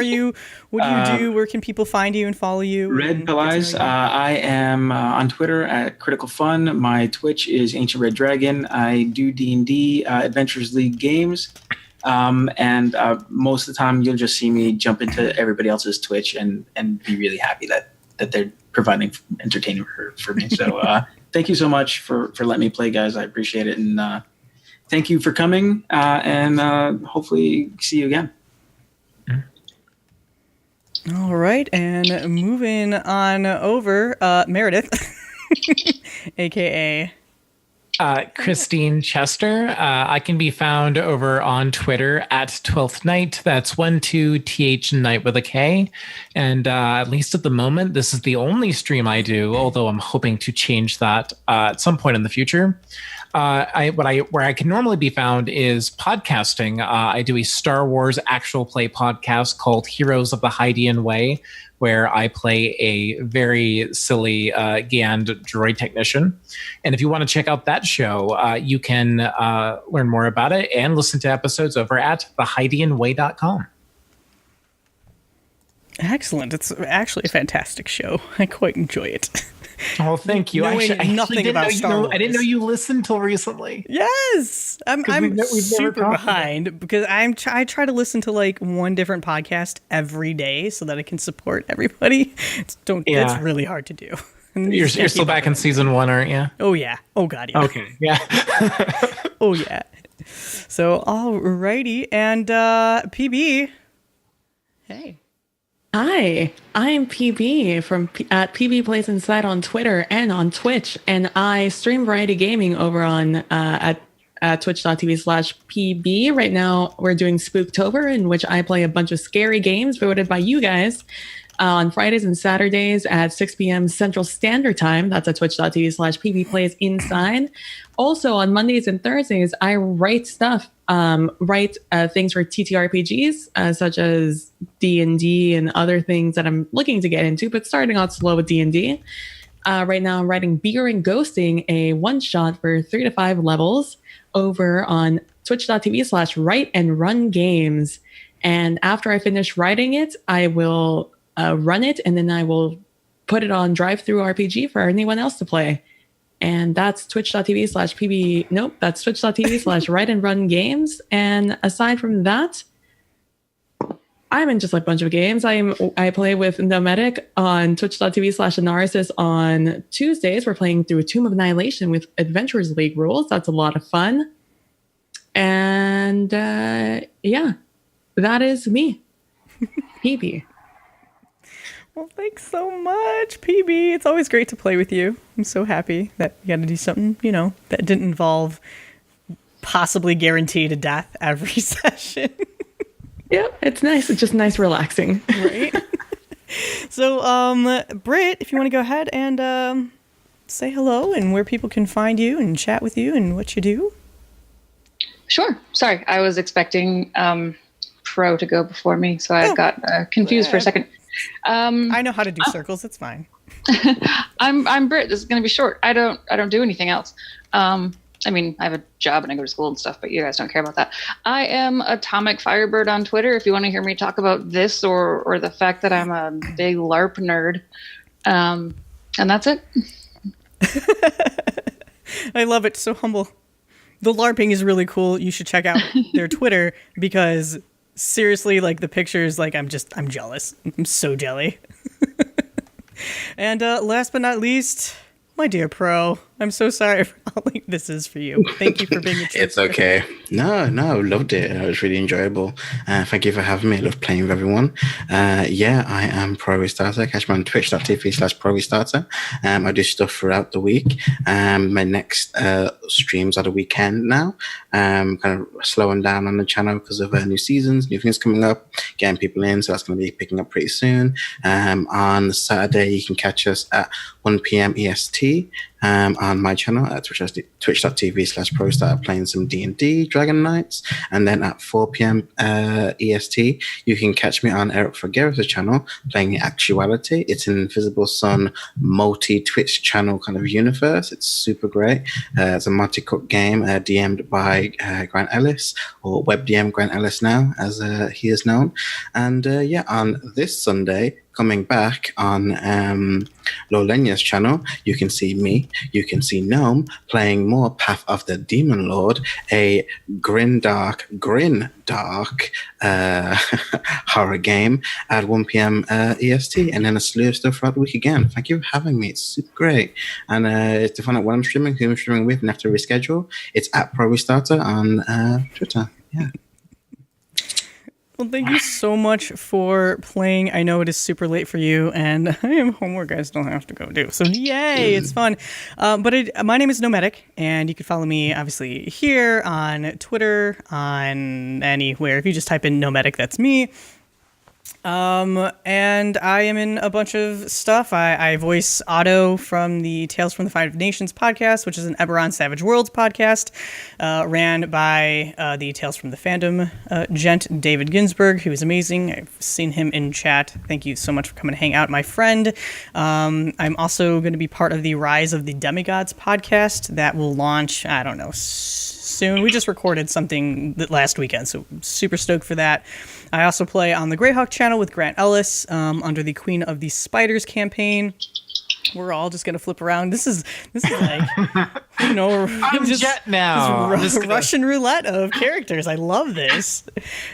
you? What do you do? Where can people find you and follow you? Red Pillais. I am on Twitter at Critical Fun. My Twitch is Ancient Red Dragon. I do D&D Adventures League games. And most of the time you'll just see me jump into everybody else's Twitch and be really happy that they're providing entertainment for me. So thank you so much for letting me play, guys. I appreciate it. And thank you for coming, and hopefully see you again. All right, and moving on over, Meredith, a.k.a. Christine Chester. I can be found over on Twitter at 12th Night. That's 12th Night with a K. And at least at the moment, this is the only stream I do, although I'm hoping to change that at some point in the future. Where I can normally be found is podcasting. I do a Star Wars actual play podcast called Heroes of the Hydian Way, where I play a very silly Gand droid technician. And if you want to check out that show, you can learn more about it and listen to episodes over at thehydianway.com. Excellent. It's actually a fantastic show. I quite enjoy it. Oh, thank you. Knowing nothing about Star Wars. I didn't know you listened till recently. Yes, I'm we've super never behind because I try to listen to like one different podcast every day so that I can support everybody. It's really hard to do. You're still back in season 1, aren't you? Oh yeah. Oh god, yeah. Okay. Yeah. Oh yeah. So alrighty, and PB. Hey. Hi, I'm PB at PB Plays Inside on Twitter and on Twitch, and I stream variety gaming over on at twitch.tv/PB. Right now, we're doing Spooktober, in which I play a bunch of scary games voted by you guys on Fridays and Saturdays at 6 p.m. Central Standard Time. That's at twitch.tv/PB Plays Inside. Also, on Mondays and Thursdays, I write stuff. Write things for TTRPGs, such as D&D and other things that I'm looking to get into, but starting out slow with D&D. Right now, I'm writing Beer and Ghosting, a one-shot for 3 to 5 levels over on twitch.tv/write and run games. And after I finish writing it, I will run it, and then I will put it on DriveThru RPG for anyone else to play. And that's twitch.tv/PB. Nope, that's twitch.tv/write and run games. And aside from that, I'm in just like a bunch of games. I play with Nomadic on twitch.tv/Anarsis on Tuesdays. We're playing through Tomb of Annihilation with Adventurers League rules. That's a lot of fun. And yeah, that is me, PB. Well, thanks so much, PB. It's always great to play with you. I'm so happy that you got to do something, that didn't involve possibly guaranteed a death every session. Yeah, it's nice. It's just nice relaxing. Right? So, Britt, if you want to go ahead and say hello and where people can find you and chat with you and what you do. Sure. Sorry, I was expecting Pro to go before me, so I got confused for a second. I know how to do circles. It's fine. I'm Britt. This is going to be short. I don't do anything else. I mean, I have a job and I go to school and stuff, but you guys don't care about that. I am Atomic Firebird on Twitter. If you want to hear me talk about this or the fact that I'm a big LARP nerd, and that's it. I love it. So humble. The LARPing is really cool. You should check out their Twitter because seriously, like the pictures, like I'm jealous. I'm so jelly. And last but not least, my dear Pro, I'm so sorry for how late this is for you. Thank you for being a trooper. It's okay. No, loved it. It was really enjoyable. Thank you for having me. I love playing with everyone. Yeah, I am Pro Restarter. Catch me on twitch.tv/Pro Restarter. I do stuff throughout the week. My next streams are the weekend now. Kind of slowing down on the channel because of new seasons, new things coming up, getting people in. So that's going to be picking up pretty soon. On Saturday, you can catch us at 1 p.m. EST. On my channel at twitch.tv/ProStarter playing some D&D Dragon Knights, and then at 4 p.m. EST you can catch me on Eric Figueroa's channel playing Actuality. It's an Invisible Sun multi-Twitch channel kind of universe. It's super great. It's a multi-cook game DM'd by Grant Ellis, or Web DM Grant Ellis now as he is known. And yeah, on this Sunday, coming back on Lolenia's channel, you can see me, you can see Gnome playing more Path of the Demon Lord, a grin dark horror game at 1 p.m. EST, and then a slew of stuff throughout the week again. Thank you for having me. It's super great. And to find out what I'm streaming, who I'm streaming with, and have to reschedule, it's at Pro Restarter on Twitter. Yeah. Well, thank you so much for playing. I know it is super late for you, and I have homework I still have to go do. So yay, it's fun. My name is Nomadic, and you can follow me, obviously, here on Twitter, on anywhere. If you just type in Nomadic, that's me. And I am in a bunch of stuff. I voice Otto from the Tales from the Five Nations podcast, which is an Eberron Savage Worlds podcast, ran by the Tales from the Fandom gent, David Ginsburg, who is amazing. I've seen him in chat. Thank you so much for coming to hang out, my friend. I'm also going to be part of the Rise of the Demigods podcast that will launch, I don't know, soon. We just recorded something last weekend, so I'm super stoked for that. I also play on the Greyhawk channel with Grant Ellis under the Queen of the Spiders campaign. We're all just gonna flip around. This is like, you know, I'm just Jett now. Russian roulette of characters. I love this,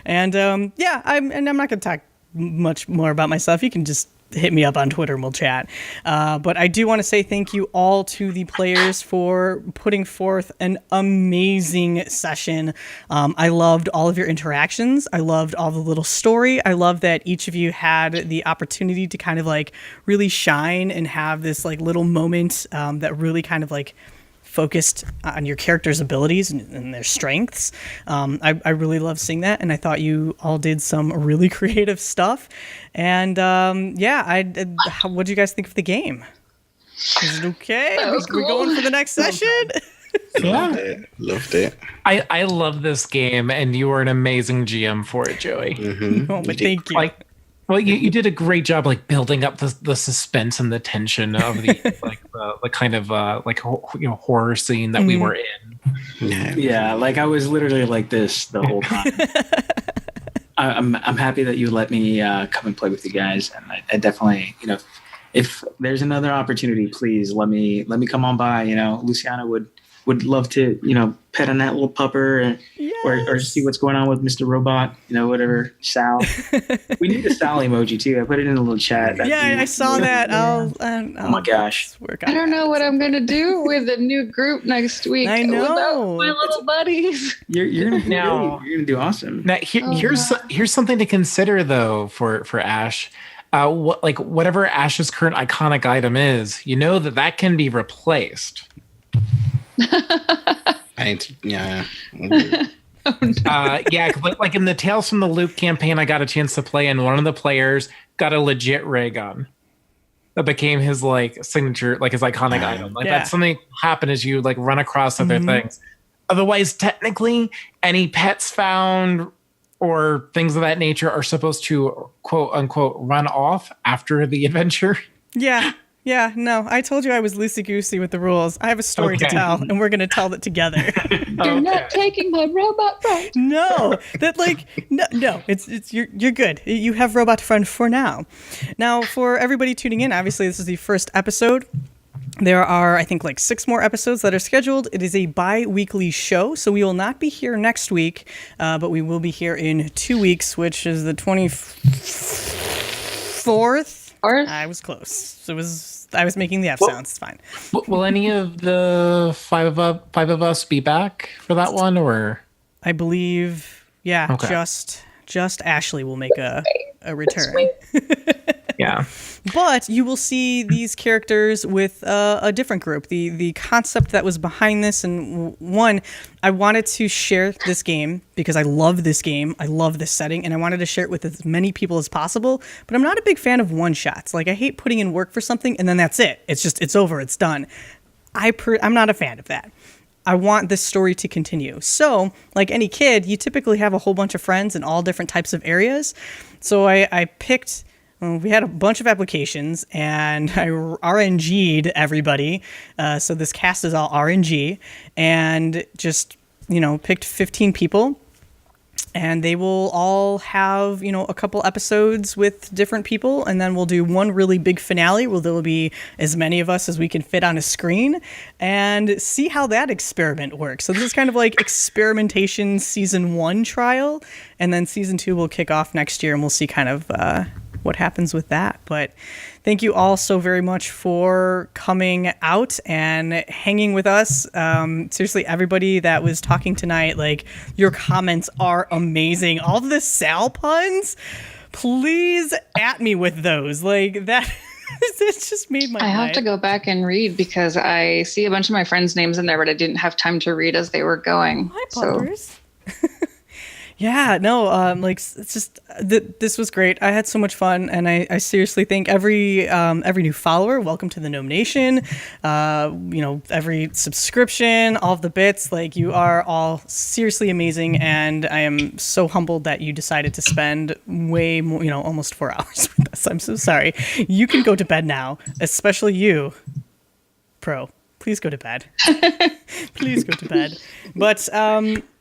and yeah, I'm not gonna talk much more about myself. You can just hit me up on Twitter and we'll chat. But I do want to say thank you all to the players for putting forth an amazing session. I loved all of your interactions. I loved all the little story. I love that each of you had the opportunity to kind of like really shine and have this like little moment that really kind of like focused on your character's abilities and their strengths. I really love seeing that, and I thought you all did some really creative stuff. And yeah, what do you guys think of the game? Is it okay? That was We're cool. going for the next session? Loved it. I love this game, and you were an amazing GM for it, Joey. Mm-hmm. Oh, but thank you. Well, you did a great job, like building up the suspense and the tension of the the kind of horror scene that we were in. Yeah, like I was literally like this the whole time. I'm happy that you let me come and play with you guys, and I definitely, you know, if there's another opportunity, please let me come on by. You know, Luciano would love to, you know, pet on that little pupper or see what's going on with Mr. Robot, you know, whatever, Sal. We need a Sal emoji too. I put it in a little chat. Yeah, I saw that. Oh my gosh. I don't know what I'm gonna do with a new group next week. I know. Without my little buddies. You're gonna Now- you're gonna do awesome. Now, here's something to consider though for Ash. Whatever Ash's current iconic item is, you know that can be replaced. Yeah. Yeah, like in the Tales from the Loop campaign, I got a chance to play, and one of the players got a legit ray gun that became his like signature, like his iconic item. Like that's something happen as you like run across other things. Otherwise, technically, any pets found or things of that nature are supposed to quote unquote run off after the adventure. Yeah, no, I told you I was loosey-goosey with the rules. I have a story to tell, and we're going to tell it together. You're not taking my robot friend. No, it's you're good. You have robot friend for now. Now, for everybody tuning in, obviously this is the first episode. There are, I think, like 6 more episodes that are scheduled. It is a bi-weekly show, so we will not be here next week, but we will be here in 2 weeks, which is the 24th. I was close. So it was I was making the F sounds. It's fine. Will any of the five of us be back for that one, or? I believe, yeah, Okay. just Ashley will make a return. Yeah. But you will see these characters with a different group. The concept that was behind this, and one, I wanted to share this game because I love this game. I love this setting, and I wanted to share it with as many people as possible. But I'm not a big fan of one-shots. Like, I hate putting in work for something, and then that's it. It's over. It's done. I'm not a fan of that. I want this story to continue. So, like any kid, you typically have a whole bunch of friends in all different types of areas. So I picked... we had a bunch of applications, and I RNG'd everybody. So this cast is all RNG, and just, picked 15 people. And they will all have, a couple episodes with different people. And then we'll do one really big finale where there will be as many of us as we can fit on a screen and see how that experiment works. So this is kind of like experimentation season 1 trial. And then season 2 will kick off next year, and we'll see kind of what happens with that. But thank you all so very much for coming out and hanging with us. Seriously, everybody that was talking tonight, like, your comments are amazing. All the Sal puns, please at me with those. Like, that it's just made my I have night. to go back and read because I see a bunch of my friends' names in there, but I didn't have time to read as they were going. Hi, Bumpers. Yeah, no, like, it's just, this was great. I had so much fun, and I seriously thank every new follower. Welcome to the Gnome Nation. Every subscription, all of the bits, like, you are all seriously amazing, and I am so humbled that you decided to spend way more, almost 4 hours with us. I'm so sorry. You can go to bed now, especially you, Pro. Please go to bed. Please go to bed. But,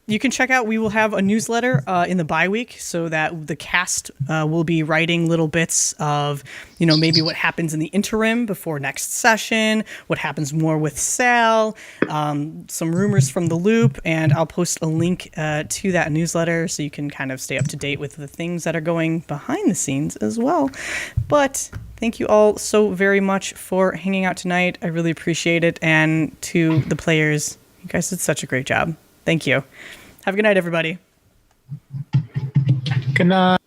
you can check out, we will have a newsletter in the bye week so that the cast will be writing little bits of, maybe what happens in the interim before next session, what happens more with Sal, some rumors from the loop, and I'll post a link to that newsletter so you can kind of stay up to date with the things that are going behind the scenes as well. But thank you all so very much for hanging out tonight. I really appreciate it. And to the players, you guys did such a great job. Thank you. Have a good night, everybody. Good night.